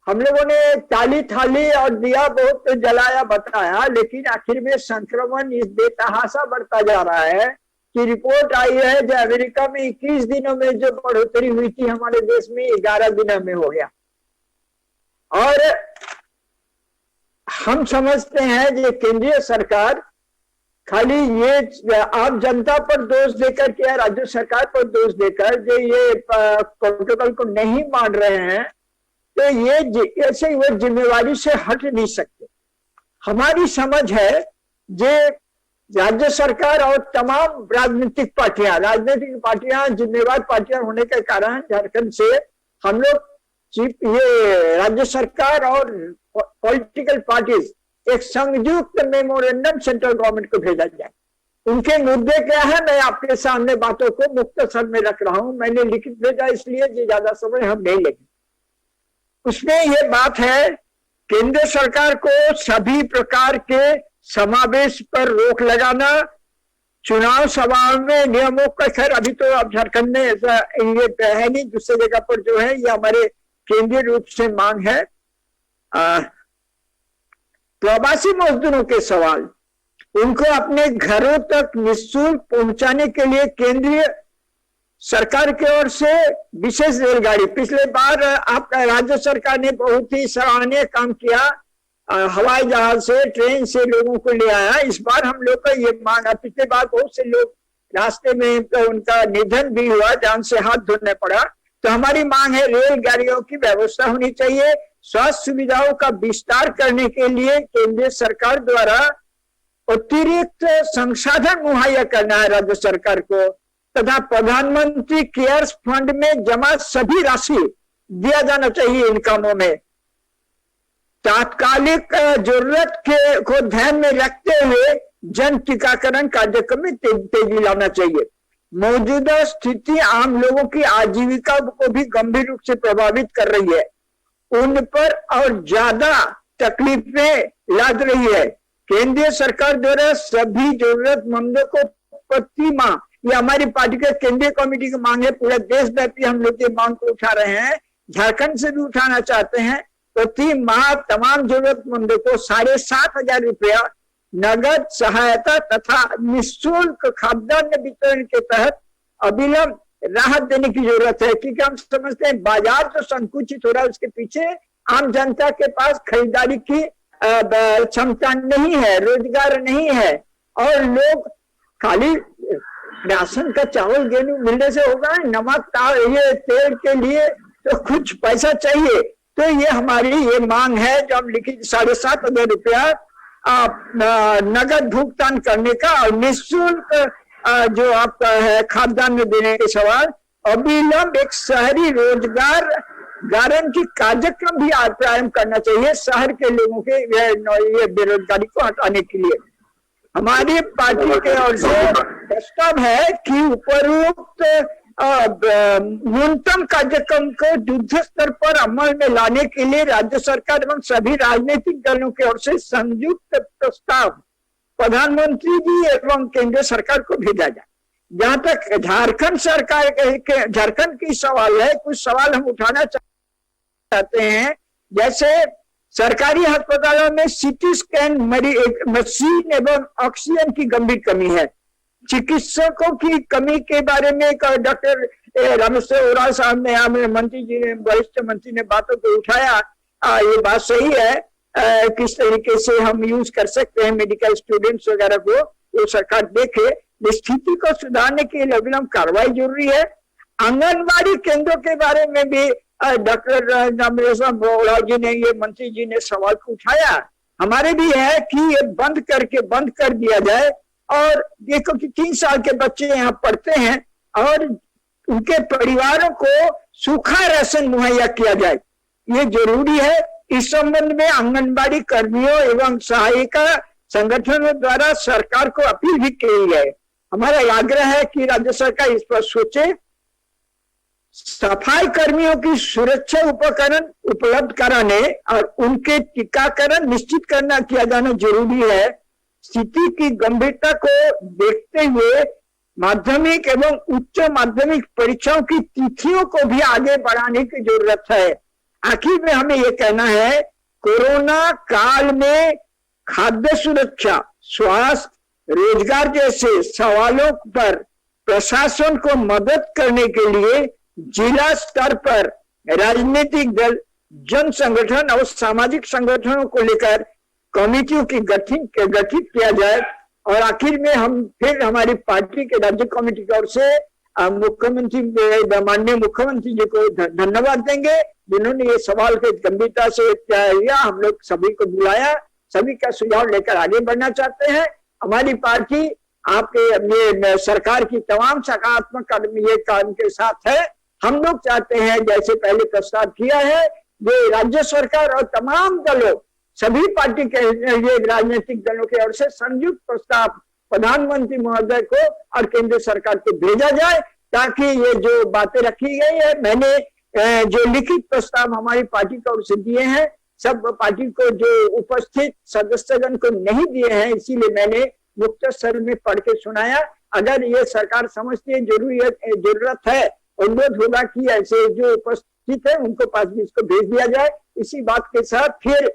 हम लोगों ने ताली थाली और दिया बहुत जलाया बताया, लेकिन आखिर में संक्रमण इस बेतहाशा बढ़ता जा रहा है कि रिपोर्ट आई है जो अमेरिका में 21 दिनों में जो बढ़ोतरी हुई थी हमारे देश में 11 दिनों में हो गया। और हम समझते हैं कि केंद्रीय सरकार खाली ये आम जनता पर दोष देकर के या राज्य सरकार पर दोष देकर जो ये प्रोटोकॉल को नहीं मान रहे हैं, तो ये ऐसे वो जिम्मेवारी से हट नहीं सकते। हमारी समझ है जे राज्य सरकार और तमाम राजनीतिक पार्टियां जिम्मेवार पार्टियां होने के कारण झारखंड से हम लोग ये राज्य सरकार और पॉलिटिकल पार्टीज एक संयुक्त मेमोरेंडम सेंट्रल गवर्नमेंट को भेजा जाए। उनके मुद्दे क्या है, मैं आपके सामने बातों को मुख्तसर में रख रहा हूं। मैंने लिखित भेजा इसलिए कि ज्यादा समय हम नहीं लेंगे। उसमें ये बात है, केंद्र सरकार को सभी प्रकार के समावेश पर रोक लगाना, चुनाव सभाओं में नियमों का, खैर अभी तो अब झारखंड में ऐसा ये है नहीं, दूसरी जगह पर जो है ये हमारे केंद्रीय रूप से मांग है। प्रवासी मजदूरों के सवाल, उनको अपने घरों तक निःशुल्क पहुंचाने के लिए केंद्रीय सरकार की ओर से विशेष रेलगाड़ी, पिछले बार आपका राज्य सरकार ने बहुत ही सराहनीय काम किया, हवाई जहाज से ट्रेन से लोगों को ले आया। इस बार हम लोग का ये मांग है, पिछले बार बहुत से लोग रास्ते में तो उनका निधन भी हुआ, जान से हाथ धोने पड़ा। तो हमारी मांग है रेलगाड़ियों की व्यवस्था होनी चाहिए। स्वास्थ्य सुविधाओं का विस्तार करने के लिए केंद्रीय सरकार द्वारा अतिरिक्त संसाधन मुहैया करना है राज्य सरकार को, तथा प्रधानमंत्री केयर्स फंड में जमा सभी राशि दिया जाना चाहिए इन कामों में। तात्कालिक जरूरत को ध्यान में रखते हुए जन टीकाकरण कार्यक्रम में तेजी लाना चाहिए। मौजूदा स्थिति आम लोगों की आजीविका को भी गंभीर रूप से प्रभावित कर रही है, उन पर और ज्यादा तकलीफें लाद रही है। केंद्रीय सरकार द्वारा सभी जरूरतमंदों को प्रति माह ये हमारी पार्टी के केंद्रीय कमेटी की मांग है। पूरे देशव्यापी हम लोग ये मांग को उठा रहे हैं, झारखंड से भी उठाना चाहते हैं। प्रति माह तमाम जरूरतमंदों को 7,500 रुपया नगद सहायता तथा निःशुल्क खाद्यान्न वितरण के तहत अविलंब राहत देने की जरूरत है, क्योंकि हम समझते हैं बाजार जो संकुचित हो रहा है उसके पीछे आम जनता के पास खरीदारी की क्षमता नहीं है, रोजगार नहीं है, और लोग खाली राशन का चावल गेहूं मिलने से होगा, नमक ये तेल के लिए तो कुछ पैसा चाहिए। तो ये हमारी ये मांग है जो हम लिखी 7,500 रुपया नगद भुगतान करने का और निःशुल्क जो आपका है खाद्यान्न देने के सवाल, अविलंब एक शहरी रोजगार गारंटी कार्यक्रम भी प्रारंभ करना चाहिए शहर के लोगों के ये बेरोजगारी को हटाने के लिए। हमारी पार्टी के ओर से प्रस्ताव है कि उपरोक्त न्यूनतम कार्यक्रम को युद्ध स्तर पर अमल में लाने के लिए राज्य सरकार एवं सभी राजनीतिक दलों की ओर से संयुक्त प्रस्ताव प्रधानमंत्री जी एवं केंद्र सरकार को भेजा जाए। जहां तक झारखंड सरकार के झारखंड की सवाल है, कुछ सवाल हम उठाना चाहते हैं। जैसे सरकारी अस्पतालों में सीटी स्कैन मशीन एवं ऑक्सीजन की गंभीर कमी है। चिकित्सकों की कमी के बारे में डॉक्टर रामेश्वर ओरांव साहब ने मंत्री जी ने वरिष्ठ मंत्री ने बातों को उठाया। ये बात सही है, किस तरीके से हम यूज कर सकते हैं मेडिकल स्टूडेंट्स वगैरह को, वो सरकार देखे। स्थिति को सुधारने के लिए अविलंब कार्रवाई जरूरी है। आंगनबाड़ी केंद्रों के बारे में भी डॉक्टर रामेश्वर ओरांव जी ने ये मंत्री जी ने सवाल को उठाया। हमारे भी है कि ये बंद कर दिया जाए। और देखो कि 3 साल के बच्चे यहाँ पढ़ते हैं और उनके परिवारों को सूखा राशन मुहैया किया जाए, ये जरूरी है। इस संबंध में आंगनबाड़ी कर्मियों एवं सहायिका संगठनों द्वारा सरकार को अपील भी की है। हमारा आग्रह है कि राज्य सरकार इस पर सोचे। सफाई कर्मियों की सुरक्षा उपकरण उपलब्ध कराने और उनके टीकाकरण निश्चित किया जाना जरूरी है। स्थिति की गंभीरता को देखते हुए माध्यमिक एवं उच्च माध्यमिक परीक्षाओं की तिथियों को भी आगे बढ़ाने की जरूरत है। आखिर में हमें यह कहना है, कोरोना काल में खाद्य सुरक्षा, स्वास्थ्य, रोजगार जैसे सवालों पर प्रशासन को मदद करने के लिए जिला स्तर पर राजनीतिक दल, जन संगठन और सामाजिक संगठनों को लेकर कमेटियों की गठित किया जाए। और आखिर में हम फिर हमारी पार्टी के राज्य कमेटी की ओर से माननीय मुख्यमंत्री जी को धन्यवाद देंगे, जिन्होंने ये सवाल को गंभीरता से लिया। हम लोग सभी को बुलाया, सभी का सुझाव लेकर आगे बढ़ना चाहते हैं। हमारी पार्टी आपके ये सरकार की तमाम सकारात्मक काम के साथ है। हम लोग चाहते हैं, जैसे पहले प्रस्ताव किया है, ये राज्य सरकार और तमाम दलों, सभी पार्टी के ये राजनीतिक दलों की ओर से संयुक्त प्रस्ताव प्रधानमंत्री महोदय को और केंद्र सरकार को भेजा जाए, ताकि ये जो बातें रखी गई है, मैंने जो लिखित प्रस्ताव हमारी पार्टी की ओर से दिए हैं, सब पार्टी को जो उपस्थित सदस्यगण को नहीं दिए हैं, इसीलिए मैंने मुख्तसर में पढ़ के सुनाया। अगर ये सरकार समझती है जरूरत है, अनुरोध होगा कि ऐसे जो उपस्थित है उनको पास भी इसको भेज दिया जाए। इसी बात के साथ फिर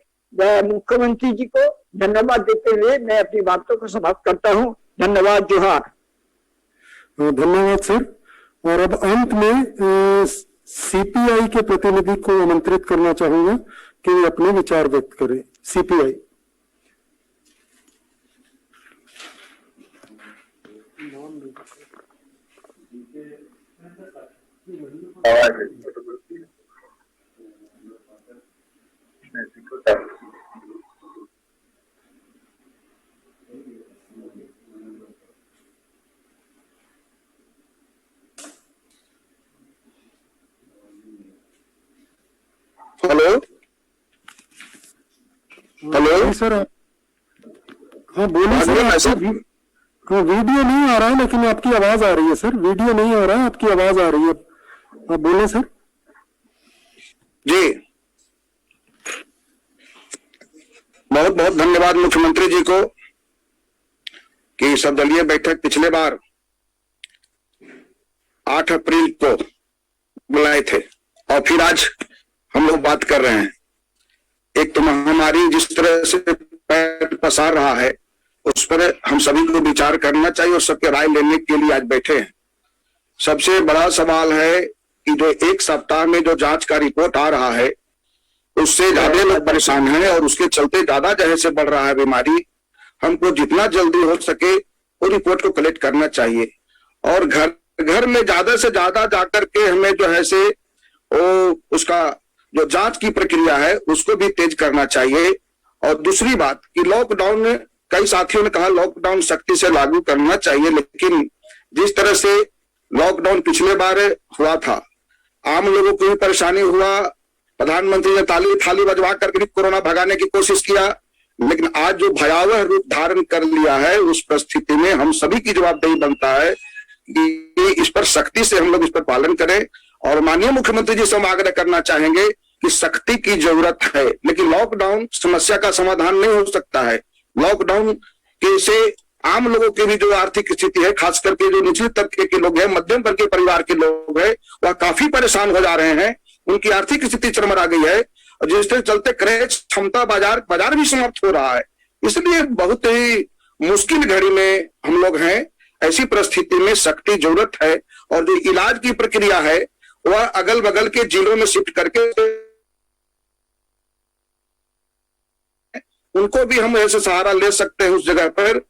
मुख्यमंत्री जी को धन्यवाद देते हुए मैं अपनी बातों को समाप्त करता हूं। धन्यवाद, जोहार। धन्यवाद सर। और अब अंत में सीपीआई के प्रतिनिधि को आमंत्रित करना चाहूंगा कि वे अपने विचार व्यक्त करें। सीपीआई। Hello sir. हाँ बोलिए सर। हाँ वीडियो नहीं आ रहा है, लेकिन आपकी आवाज आ रही है सर। वीडियो नहीं आ रहा है, आपकी आवाज आ रही है। आप बोले सर। जी, बहुत बहुत धन्यवाद मुख्यमंत्री जी को कि सर्वदलीय बैठक पिछले बार 8 अप्रैल को बुलाए थे और फिर आज हम लोग बात कर रहे हैं। एक तो महामारी जिस तरह से पैर पसार रहा है उस पर हम सभी को विचार करना चाहिए और सबके राय लेने के लिए आज बैठे हैं। सबसे बड़ा सवाल है कि जो 1 सप्ताह में जो जांच का रिपोर्ट आ रहा है उससे ज्यादा लोग परेशान हैं और उसके चलते ज्यादा जगह से बढ़ रहा है बीमारी। हमको जितना जल्दी हो सके वो रिपोर्ट को कलेक्ट करना चाहिए और घर घर में ज्यादा से ज्यादा जाकर के हमें जो है से वो उसका जो जांच की प्रक्रिया है उसको भी तेज करना चाहिए। और दूसरी बात कि लॉकडाउन, कई साथियों ने कहा लॉकडाउन सख्ती से लागू करना चाहिए, लेकिन जिस तरह से लॉकडाउन पिछले बार हुआ था आम लोगों को भी परेशानी हुआ। प्रधानमंत्री ने ताली थाली बजवा करके कोरोना भगाने की कोशिश किया, लेकिन आज जो भयावह रूप धारण कर लिया है उस परिस्थिति में हम सभी की जवाबदेही बनता है कि इस पर सख्ती से हम लोग इस पर पालन करें। और माननीय मुख्यमंत्री जी से हम आग्रह करना चाहेंगे कि सख्ती की जरूरत है, लेकिन लॉकडाउन समस्या का समाधान नहीं हो सकता है। लॉकडाउन के से आम लोगों की भी जो आर्थिक स्थिति है, खास करके जो निचले तबके के लोग हैं, मध्यम वर्ग के परिवार के लोग हैं, वह काफी परेशान हो जा रहे हैं। उनकी आर्थिक स्थिति चरमरा गई है और जिसके चलते क्रय क्षमता बाजार भी समाप्त हो रहा है। इसलिए बहुत ही मुश्किल घड़ी में हम लोग हैं। ऐसी परिस्थिति में सख्ती जरूरत है और जो इलाज की प्रक्रिया है वह अगल बगल के जिलों में शिफ्ट करके उनको भी हम ऐसे सहारा ले सकते हैं उस जगह पर।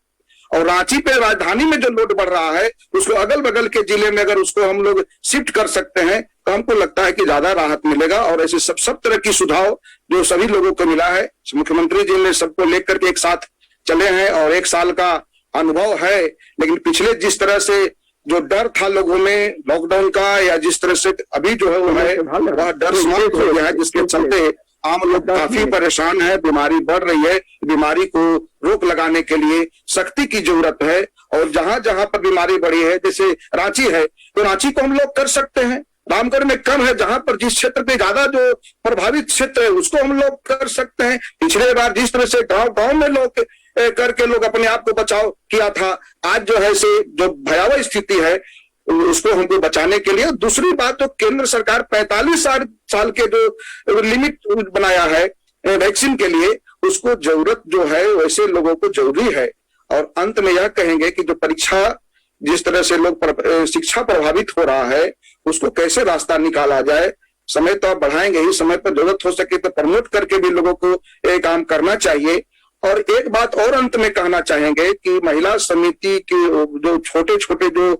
और रांची पे, राजधानी में जो लोड बढ़ रहा है उसको अगल बगल के जिले में अगर उसको हम लोग शिफ्ट कर सकते हैं तो हमको लगता है कि ज्यादा राहत मिलेगा। और ऐसे सब तरह की सुझाव जो सभी लोगों को मिला है, मुख्यमंत्री जी ने सबको लेकर के एक साथ चले हैं और 1 साल का अनुभव है। लेकिन पिछले जिस तरह से जो डर था लोगों में लॉकडाउन का, या जिस तरह से अभी जो है वह डर समाप्त हो गया है, जिसके चलते आम लोग काफी परेशान है। बीमारी बढ़ रही है, बीमारी को रोक लगाने के लिए सख्ती की जरूरत है। और जहां जहां पर बीमारी बढ़ी है, जैसे रांची है तो रांची को हम लोग कर सकते हैं, रामगढ़ में कम है, जहां पर जिस क्षेत्र पे ज्यादा जो प्रभावित क्षेत्र है उसको हम लोग कर सकते हैं। पिछले बार जिस तरह से गांव में लोग करके लोग अपने आप को बचाव किया था, आज जो है से जो भयावह स्थिति है उसको हमको बचाने के लिए। दूसरी बात तो केंद्र सरकार 45 साल के जो लिमिट बनाया है वैक्सीन के लिए, उसको जरूरत जो है वैसे लोगों को जरूरी है। और अंत में यह कहेंगे कि जो परीक्षा, जिस तरह से लोग शिक्षा प्रभावित हो रहा है उसको कैसे रास्ता निकाला जाए। समय तो आप बढ़ाएंगे ही, समय पर जरूरत हो सके तो प्रमोट करके भी लोगों को ये काम करना चाहिए। और एक बात और अंत में कहना चाहेंगे कि महिला समिति के जो छोटे छोटे जो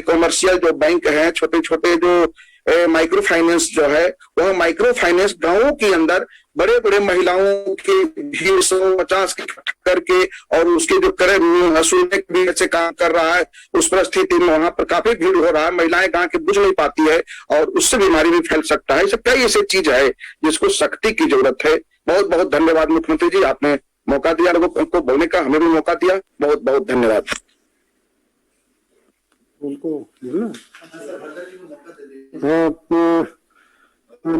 कॉमर्शियल जो बैंक हैं, छोटे छोटे जो माइक्रो फाइनेंस जो है, वह माइक्रो फाइनेंस गांवों के अंदर बड़े बड़े महिलाओं की भीड़ 150 के करके और उसके जो करे वसूलने के भी ऐसे काम कर रहा है, उस परिस्थिति में वहां पर काफी भीड़ हो रहा है। महिलाएं गांव के बुझ नहीं पाती है और उससे बीमारी भी फैल सकता है। सब कई ऐसी चीज है जिसको सख्ती की जरूरत है। बहुत बहुत धन्यवाद मुख्यमंत्री जी, आपने मौका दिया लोगों को बोलने का, हमें भी मौका दिया, बहुत बहुत धन्यवाद। उनको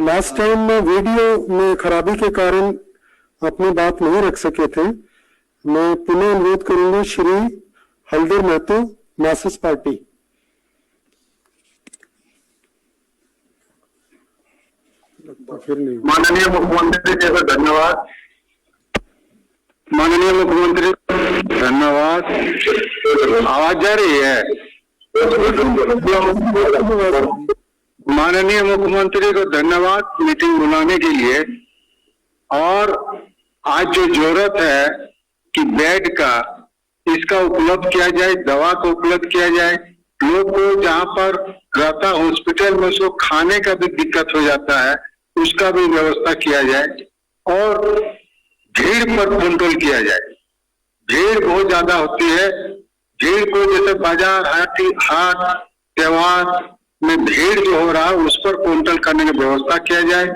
लास्ट टाइम में वीडियो में खराबी के कारण अपनी बात नहीं रख सके थे। मैं पुनः अनुरोध करूंगा श्री हल्दर महतो, मार्क्सिस्ट पार्टी। माननीय मुख्यमंत्री जी को धन्यवाद। माननीय मुख्यमंत्री धन्यवाद। आवाज जा रही है? माननीय मुख्यमंत्री को धन्यवाद मीटिंग बुलाने के लिए। और आज जो जरूरत है कि बेड का, इसका उपलब्ध किया जाए, दवा को उपलब्ध किया जाए। लोग को जहाँ पर रहता हॉस्पिटल में उसको खाने का भी दिक्कत हो जाता है, उसका भी व्यवस्था किया जाए। और भीड़ पर कंट्रोल किया जाए। भीड़ बहुत ज्यादा होती है। भीड़ को जैसे बाजार, हाट त्योहार में भीड़ जो हो रहा है उस पर कंट्रोल करने की व्यवस्था किया जाए।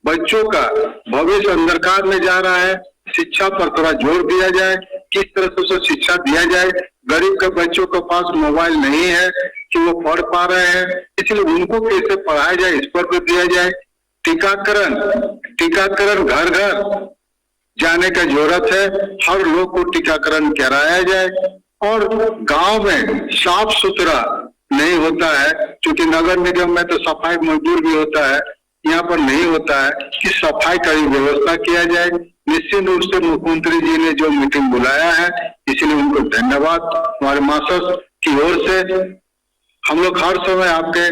बच्चों का भविष्य अंधकार में जा रहा है, शिक्षा पर थोड़ा जोर दिया जाए, किस तरह से उसे शिक्षा दिया जाए। गरीब के बच्चों के पास मोबाइल नहीं है कि वो पढ़ पा रहे हैं, इसलिए उनको कैसे पढ़ाया जाए इस पर भी दिया जाए। टीकाकरण घर घर जाने का जरूरत है, हर लोग को टीकाकरण कराया जाए। और गांव में साफ सुथरा नहीं होता है, क्योंकि नगर निगम में तो सफाई मजदूर भी होता है, यहाँ पर नहीं होता है कि सफाई का भी व्यवस्था किया जाए। निश्चित रूप से मुख्यमंत्री जी ने जो मीटिंग बुलाया है, इसलिए उनको धन्यवाद। हमारे मासस की ओर से हम लोग हर समय आपके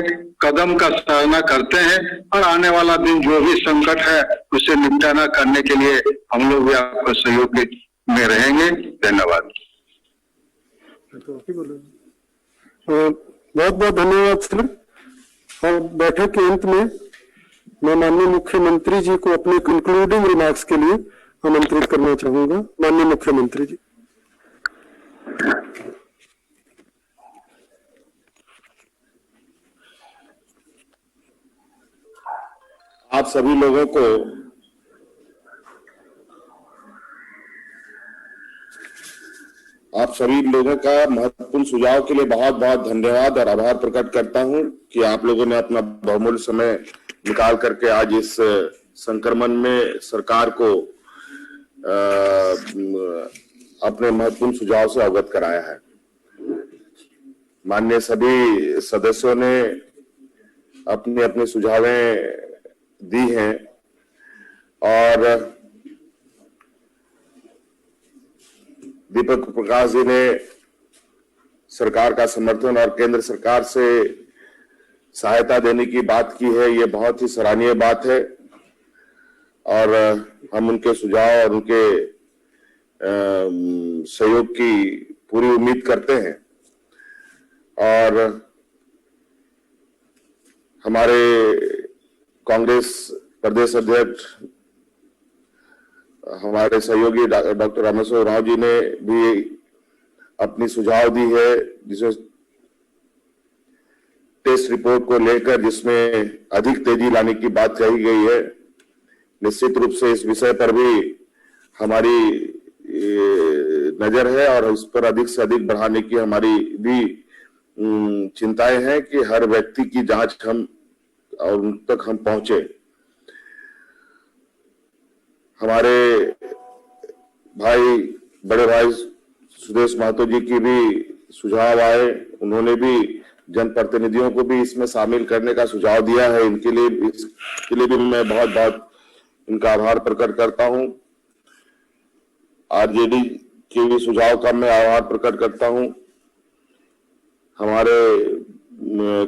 कदम का सराहना करते हैं और आने वाला दिन जो भी संकट है उसे निपटाना करने के लिए हम लोग भी आपका सहयोग में रहेंगे। धन्यवाद। बहुत बहुत धन्यवाद सर। और बैठक के अंत में मैं माननीय मुख्यमंत्री जी को अपने कंक्लूडिंग रिमार्क्स के लिए आमंत्रित करना चाहूंगा। माननीय मुख्यमंत्री जी। आप सभी लोगों को का महत्वपूर्ण सुझाव के लिए बहुत बहुत धन्यवाद और आभार प्रकट करता हूं कि आप लोगों ने अपना बहुमूल्य समय निकाल करके आज इस संक्रमण में सरकार को अपने महत्वपूर्ण सुझाव से अवगत कराया है। माननीय सभी सदस्यों ने अपनी अपनी सुझावें दी हैं और दीपक प्रकाश जी ने सरकार का समर्थन और केंद्र सरकार से सहायता देने की बात की है। ये बहुत ही सराहनीय बात है और हम उनके सुझाव और उनके सहयोग की पूरी उम्मीद करते हैं। और हमारे कांग्रेस प्रदेश अध्यक्ष हमारे सहयोगी डॉक्टर रामेश्वर राव जी ने भी अपनी सुझाव दी है, जिसमें टेस्ट रिपोर्ट को लेकर जिसमें अधिक तेजी लाने की बात कही गई है। निश्चित रूप से इस विषय पर भी हमारी नजर है और इस पर अधिक से अधिक बढ़ाने की हमारी भी चिंताएं हैं कि हर व्यक्ति की जांच हम और उन तक हम पहुंचे। हमारे बड़े भाई सुदेश महतो जी की भी सुझाव आए, उन्होंने भी जनप्रतिनिधियों को भी इसमें शामिल करने का सुझाव दिया है। इसके लिए भी मैं बहुत बहुत इनका आभार प्रकट करता हूं। आरजेडी के भी सुझाव का मैं आभार प्रकट करता हूं। हमारे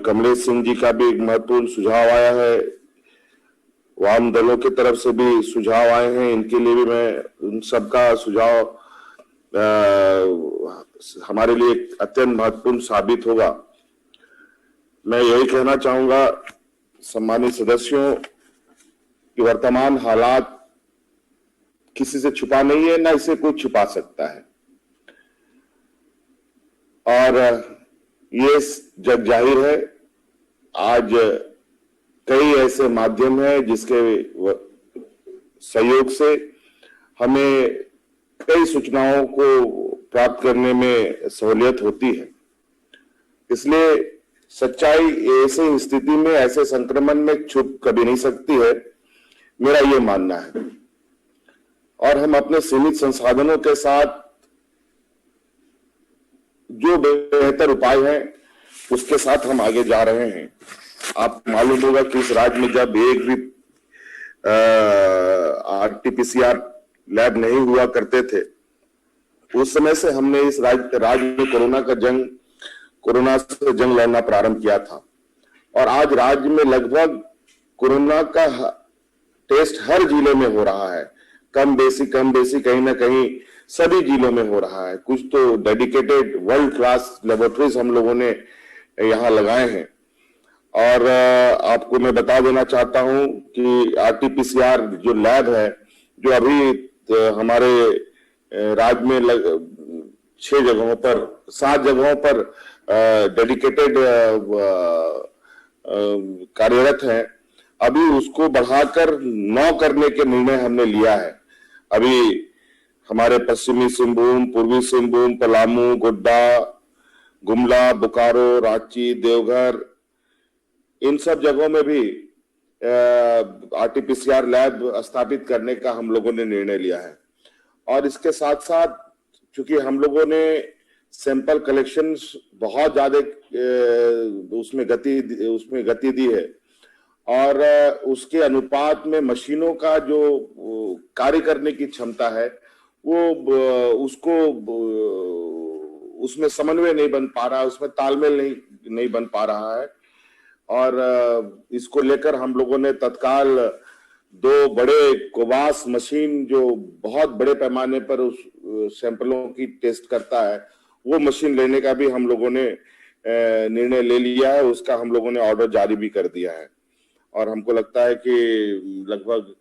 कमलेश सिंह जी का भी एक महत्वपूर्ण सुझाव आया है, वाम दलों की तरफ से भी सुझाव आए हैं, इनके लिए भी मैं उन सबका सुझाव हमारे लिए अत्यंत महत्वपूर्ण साबित होगा। मैं यही कहना चाहूंगा सम्मानित सदस्यों कि वर्तमान हालात किसी से छुपा नहीं है, ना इसे कोई छुपा सकता है और ये जग जाहिर है। आज कई ऐसे माध्यम हैं जिसके सहयोग से हमें कई सूचनाओं को प्राप्त करने में सहूलियत होती है। इसलिए सच्चाई ऐसी स्थिति में, ऐसे संक्रमण में छुप कभी नहीं सकती है, मेरा ये मानना है। और हम अपने सीमित संसाधनों के साथ जो बेहतर उपाय हैं उसके साथ हम आगे जा रहे हैं। आपको मालूम होगा कि इस राज्य में जब एक भी RT-PCR लैब नहीं हुआ करते थे, उस समय से हमने इस राज्य में कोरोना से जंग लड़ना प्रारंभ किया था और आज राज्य में लगभग कोरोना का टेस्ट हर जिले में हो रहा है। कम बेसी कहीं ना कहीं सभी जिलों में हो रहा है। कुछ तो डेडिकेटेड वर्ल्ड क्लास लेबोरेटरीज हम लोगों ने यहाँ लगाए हैं। और आपको मैं बता देना चाहता हूं कि RT-PCR जो लैब है, जो अभी हमारे राज्य में 7 जगहों पर डेडिकेटेड कार्यरत है, अभी उसको बढ़ाकर 9 करने के निर्णय हमने लिया है। अभी हमारे पश्चिमी सिंहभूम, पूर्वी सिंहभूम, पलामू, गोड्डा, गुमला, बोकारो, रांची, देवघर, इन सब जगहों में भी RT-PCR लैब स्थापित करने का हम लोगों ने निर्णय लिया है। और इसके साथ साथ चूंकि हम लोगों ने सैंपल कलेक्शन बहुत ज्यादा उसमें गति दी है और उसके अनुपात में मशीनों का जो कार्य करने की क्षमता है वो उसमें समन्वय नहीं बन पा रहा है, उसमें तालमेल नहीं बन पा रहा है। और इसको लेकर हम लोगों ने तत्काल 2 बड़े कोबास मशीन जो बहुत बड़े पैमाने पर उस सैंपलों की टेस्ट करता है, वो मशीन लेने का भी हम लोगों ने निर्णय ले लिया है। उसका हम लोगों ने ऑर्डर जारी भी कर दिया है और हमको लगता है कि लगभग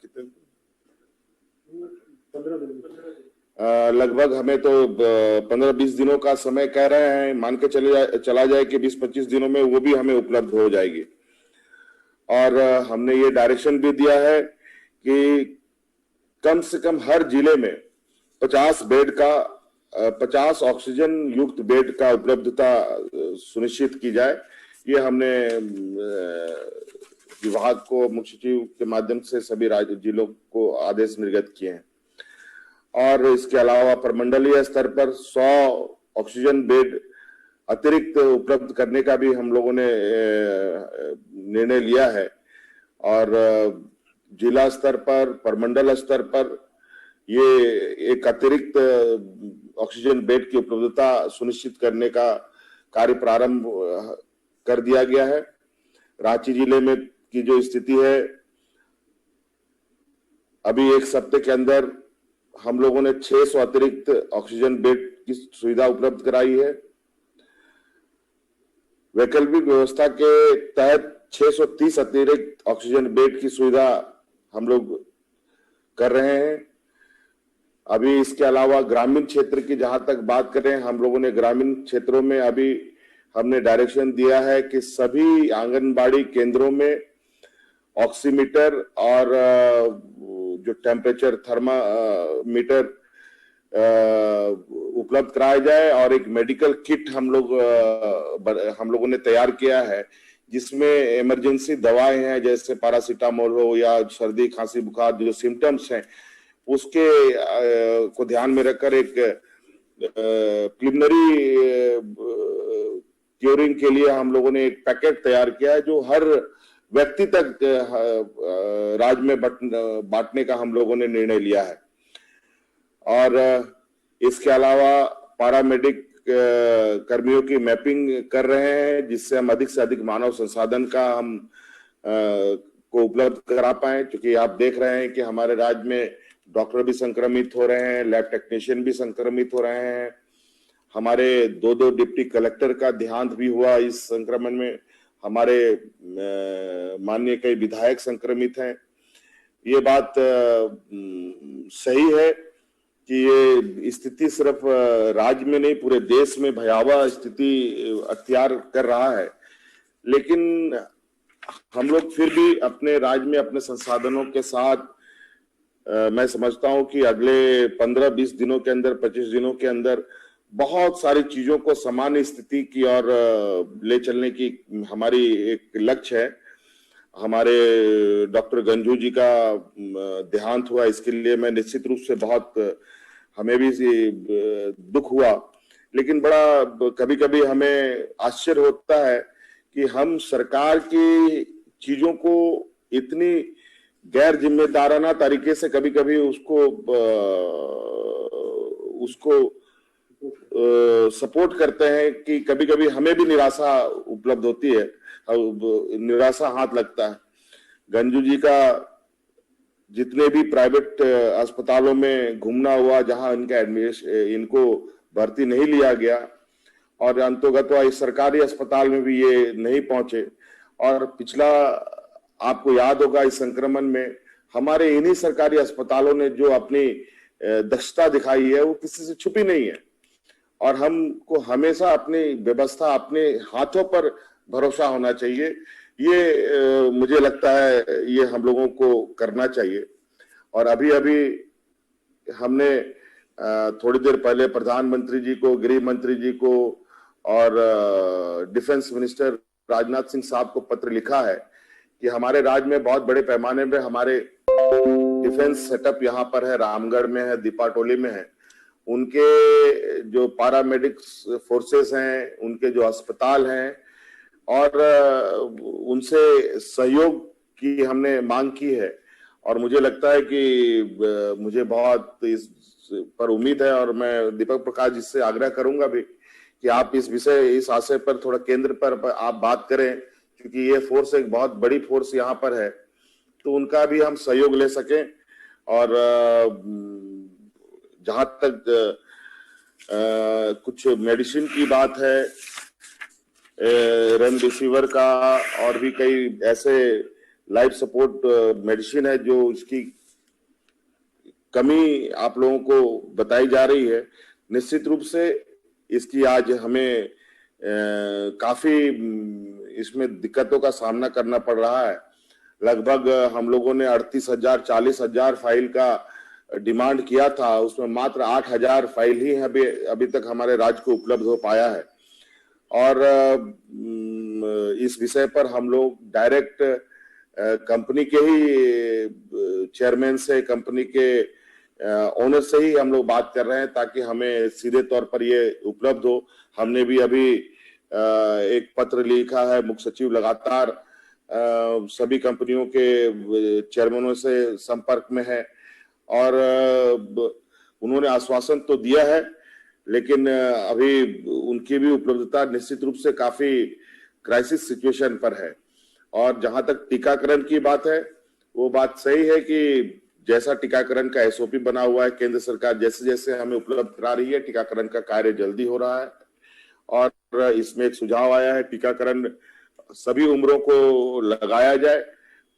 लगभग हमें तो 15-20 दिनों का समय कह रहे हैं, मान के चला जाए कि 20-25 दिनों में वो भी हमें उपलब्ध हो जाएगी। और हमने ये डायरेक्शन भी दिया है कि कम से कम हर जिले में 50 ऑक्सीजन युक्त बेड का उपलब्धता सुनिश्चित की जाए। ये हमने विभाग को मुख्य सचिव के माध्यम से सभी राज्य जिलों को आदेश निर्गत किए हैं। और इसके अलावा प्रमंडलीय स्तर पर 100 ऑक्सीजन बेड अतिरिक्त उपलब्ध करने का भी हम लोगों ने निर्णय लिया है। और जिला स्तर पर, प्रमंडल स्तर पर ये एक अतिरिक्त ऑक्सीजन बेड की उपलब्धता सुनिश्चित करने का कार्य प्रारंभ कर दिया गया है। रांची जिले में की जो स्थिति है, अभी एक सप्ताह के अंदर हम लोगों ने 600 अतिरिक्त ऑक्सीजन बेड की सुविधा उपलब्ध कराई है। वैकल्पिक व्यवस्था के तहत 630 अतिरिक्त ऑक्सीजन बेड की सुविधा हम लोग कर रहे हैं। अभी इसके अलावा ग्रामीण क्षेत्र की जहां तक बात करें, हम लोगों ने ग्रामीण क्षेत्रों में अभी हमने डायरेक्शन दिया है कि सभी आंगनबाड़ी केंद्रों में ऑक्सीमीटर और जो टेम्परेचर थर्मामीटर उपलब्ध कराया जाए। और एक मेडिकल किट हम लोगों ने तैयार किया है जिसमें इमरजेंसी दवाएं हैं, जैसे पैरासीटामोल हो या सर्दी खांसी बुखार जो सिम्टम्स हैं उसके को ध्यान में रखकर एक प्रिलिमिनरी क्यूरिंग के लिए हम लोगों ने एक पैकेट तैयार किया है जो हर व्यक्ति तक राज्य में बांटने का हम लोगों ने निर्णय लिया है। और इसके अलावा पैरामेडिक कर्मियों की मैपिंग कर रहे हैं जिससे हम अधिक से अधिक मानव संसाधन का हम को उपलब्ध करा पाए, क्योंकि आप देख रहे हैं कि हमारे राज्य में डॉक्टर भी संक्रमित हो रहे हैं, लैब टेक्नीशियन भी संक्रमित हो रहे हैं। हमारे 2 डिप्टी कलेक्टर का देहांत भी हुआ इस संक्रमण में। हमारे माननीय कई विधायक संक्रमित हैं। ये बात सही है कि ये स्थिति सिर्फ राज्य में नहीं पूरे देश में भयावह स्थिति अख्तियार कर रहा है, लेकिन हम लोग फिर भी अपने राज्य में अपने संसाधनों के साथ मैं समझता हूं कि अगले 15-20 दिनों के अंदर, 25 दिनों के अंदर बहुत सारी चीजों को सामान्य स्थिति की ओर ले चलने की हमारी एक लक्ष्य है। हमारे डॉक्टर गंजू जी का देहांत हुआ, इसके लिए मैं निश्चित रूप से बहुत हमें भी दुख हुआ, लेकिन बड़ा कभी कभी हमें आश्चर्य होता है कि हम सरकार की चीजों को इतनी गैर जिम्मेदाराना तरीके से कभी कभी उसको सपोर्ट करते हैं कि कभी कभी हमें भी निराशा उपलब्ध होती है, निराशा हाथ लगता है। गंजू जी का जितने भी प्राइवेट अस्पतालों में घूमना हुआ जहां इनको भर्ती नहीं लिया गया और अंतोगत्वा इस सरकारी अस्पताल में भी ये नहीं पहुंचे। और पिछला आपको याद होगा इस संक्रमण में हमारे इन्हीं सरकारी अस्पतालों ने जो अपनी दक्षता दिखाई है वो किसी से छुपी नहीं है। और हमको हमेशा अपनी व्यवस्था अपने हाथों पर भरोसा होना चाहिए। ये मुझे लगता है ये हम लोगों को करना चाहिए। और अभी हमने थोड़ी देर पहले प्रधानमंत्री जी को, गृह मंत्री जी को और डिफेंस मिनिस्टर राजनाथ सिंह साहब को पत्र लिखा है कि हमारे राज्य में बहुत बड़े पैमाने पे हमारे डिफेंस सेटअप यहाँ पर है, रामगढ़ में है, दीपाटोली में है, उनके जो पैरामेडिक्स फोर्सेस हैं, उनके जो अस्पताल हैं, और उनसे सहयोग की हमने मांग की है। और मुझे लगता है कि मुझे बहुत इस पर उम्मीद है, और मैं दीपक प्रकाश जी से आग्रह करूंगा भी कि आप इस आशय पर थोड़ा केंद्र पर आप बात करें, क्योंकि ये फोर्स एक बहुत बड़ी फोर्स यहाँ पर है, तो उनका भी हम सहयोग ले सकें। और जहां तक कुछ मेडिसिन की बात है, रेमडेसिविर का और भी कई ऐसे लाइफ सपोर्ट मेडिसिन है जो इसकी कमी आप लोगों को बताई जा रही है। निश्चित रूप से इसकी आज हमें काफी इसमें दिक्कतों का सामना करना पड़ रहा है। लगभग हम लोगों ने 38,000 40,000 फाइल का डिमांड किया था, उसमें मात्र 8,000 फाइल ही अभी तक हमारे राज्य को उपलब्ध हो पाया है। और इस विषय पर हम लोग डायरेक्ट कंपनी के ही चेयरमैन से, कंपनी के ओनर से ही हम लोग बात कर रहे हैं, ताकि हमें सीधे तौर पर ये उपलब्ध हो। हमने भी अभी एक पत्र लिखा है, मुख्य सचिव लगातार सभी कंपनियों के चेयरमैनों से संपर्क में है, और उन्होंने आश्वासन तो दिया है, लेकिन अभी उनकी भी उपलब्धता निश्चित रूप से काफी क्राइसिस सिचुएशन पर है। और जहां तक टीकाकरण की बात है, वो बात सही है कि जैसा टीकाकरण का एसओपी बना हुआ है, केंद्र सरकार जैसे जैसे हमें उपलब्ध करा रही है, टीकाकरण का कार्य जल्दी हो रहा है। और इसमें एक सुझाव आया है, टीकाकरण सभी उम्रों को लगाया जाए,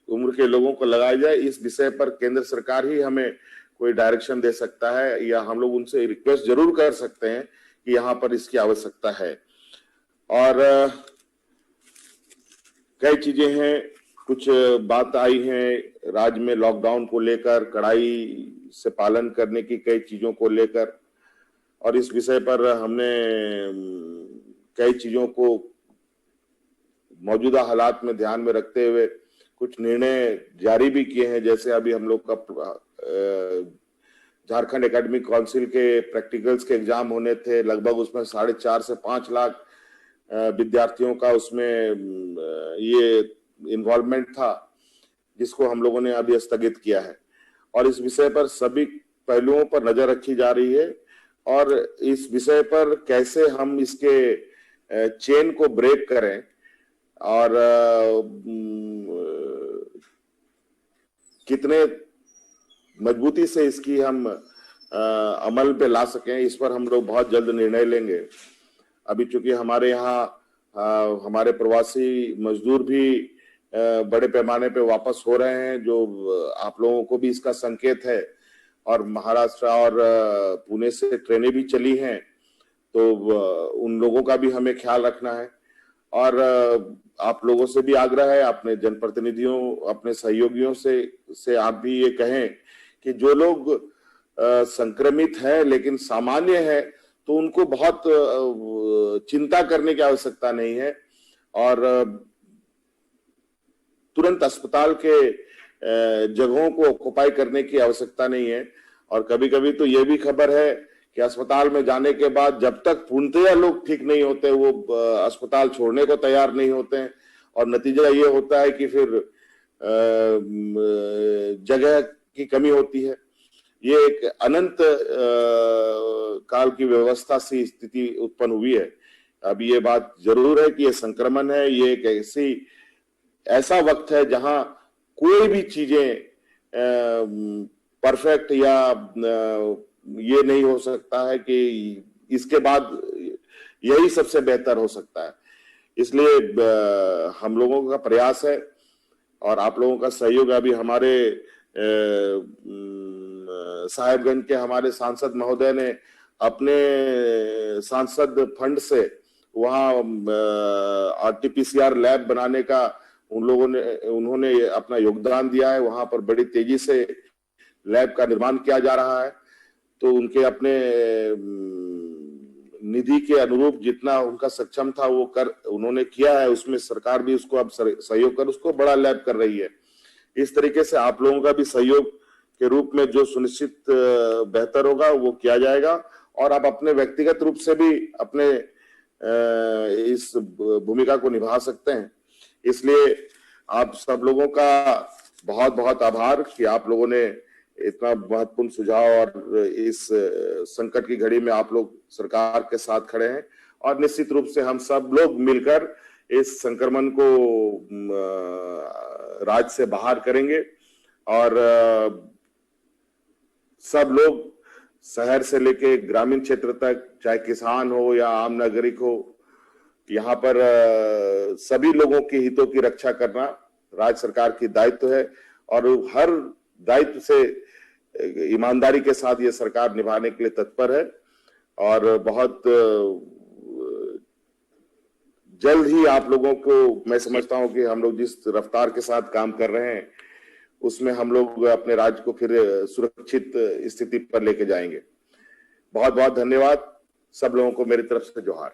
उम्र के लोगों को लगाया जाए। इस विषय पर केंद्र सरकार ही हमें कोई डायरेक्शन दे सकता है, या हम लोग उनसे रिक्वेस्ट जरूर कर सकते हैं कि यहाँ पर इसकी आवश्यकता है। और कई चीजें हैं, कुछ बात आई है राज्य में लॉकडाउन को लेकर, कड़ाई से पालन करने की कई चीजों को लेकर, और इस विषय पर हमने कई चीजों को मौजूदा हालात में ध्यान में रखते हुए कुछ निर्णय जारी भी किए हैं। जैसे अभी हम लोग का झारखंड एकेडमिक काउंसिल के प्रैक्टिकल्स के एग्जाम होने थे, लगभग उसमें 4.5 से 5 लाख विद्यार्थियों का उसमें ये इन्वॉल्वमेंट था, जिसको हम लोगों ने अभी स्थगित किया है। और इस विषय पर सभी पहलुओं पर नजर रखी जा रही है, और इस विषय पर कैसे हम इसके चेन को ब्रेक करें और कितने मजबूती से इसकी हम अमल पे ला सकें, इस पर हम लोग बहुत जल्द निर्णय लेंगे। अभी चूंकि हमारे यहाँ हमारे प्रवासी मजदूर भी बड़े पैमाने पे वापस हो रहे हैं, जो आप लोगों को भी इसका संकेत है, और महाराष्ट्र और पुणे से ट्रेनें भी चली हैं, तो उन लोगों का भी हमें ख्याल रखना है। और आप लोगों से भी आग्रह है, अपने जनप्रतिनिधियों, अपने सहयोगियों से आप भी ये कहें कि जो लोग संक्रमित हैं लेकिन सामान्य है, तो उनको बहुत चिंता करने की आवश्यकता नहीं है, और तुरंत अस्पताल के जगहों को ऑक्युपाई करने की आवश्यकता नहीं है। और कभी कभी तो ये भी खबर है कि अस्पताल में जाने के बाद जब तक पूर्णतया लोग ठीक नहीं होते, वो अस्पताल छोड़ने को तैयार नहीं होते हैं, और नतीजा ये होता है कि फिर जगह की कमी होती है। ये एक अनंत काल की व्यवस्था सी स्थिति उत्पन्न हुई है। अब ये बात जरूर है कि ये संक्रमण है, ये एक ऐसा वक्त है जहां कोई भी चीजें परफेक्ट या ये नहीं हो सकता है कि इसके बाद यही सबसे बेहतर हो सकता है। इसलिए हम लोगों का प्रयास है और आप लोगों का सहयोग। अभी हमारे साहेबगंज के हमारे सांसद महोदय ने अपने सांसद फंड से वहाँ RT-PCR लैब बनाने का उन्होंने अपना योगदान दिया है। वहां पर बड़ी तेजी से लैब का निर्माण किया जा रहा है। तो उनके अपने निधि के अनुरूप जितना उनका सक्षम था वो उन्होंने किया है। उसमें सरकार भी उसको अब सहयोग कर उसको बड़ा लैब कर रही है। इस तरीके से आप लोगों का भी सहयोग के रूप में जो सुनिश्चित बेहतर होगा वो किया जाएगा। और आप अपने व्यक्तिगत रूप से भी अपने इस भूमिका को निभा सकते हैं। इसलिए आप सब लोगों का बहुत बहुत आभार कि आप लोगों ने इतना महत्वपूर्ण सुझाव और इस संकट की घड़ी में आप लोग सरकार के साथ खड़े हैं और निश्चित रूप से हम सब लोग मिलकर इस संक्रमण को राज्य से बाहर करेंगे और सब लोग शहर से लेके ग्रामीण क्षेत्र तक, चाहे किसान हो या आम नागरिक हो, यहाँ पर सभी लोगों के हितों की रक्षा करना राज्य सरकार की दायित्व है और हर दायित्व से ईमानदारी के साथ ये सरकार निभाने के लिए तत्पर है और बहुत जल्द ही आप लोगों को मैं समझता हूं कि हम लोग जिस रफ्तार के साथ काम कर रहे हैं उसमें हम लोग अपने राज्य को फिर सुरक्षित स्थिति पर लेके जाएंगे। बहुत बहुत धन्यवाद, सब लोगों को मेरी तरफ से जोहार।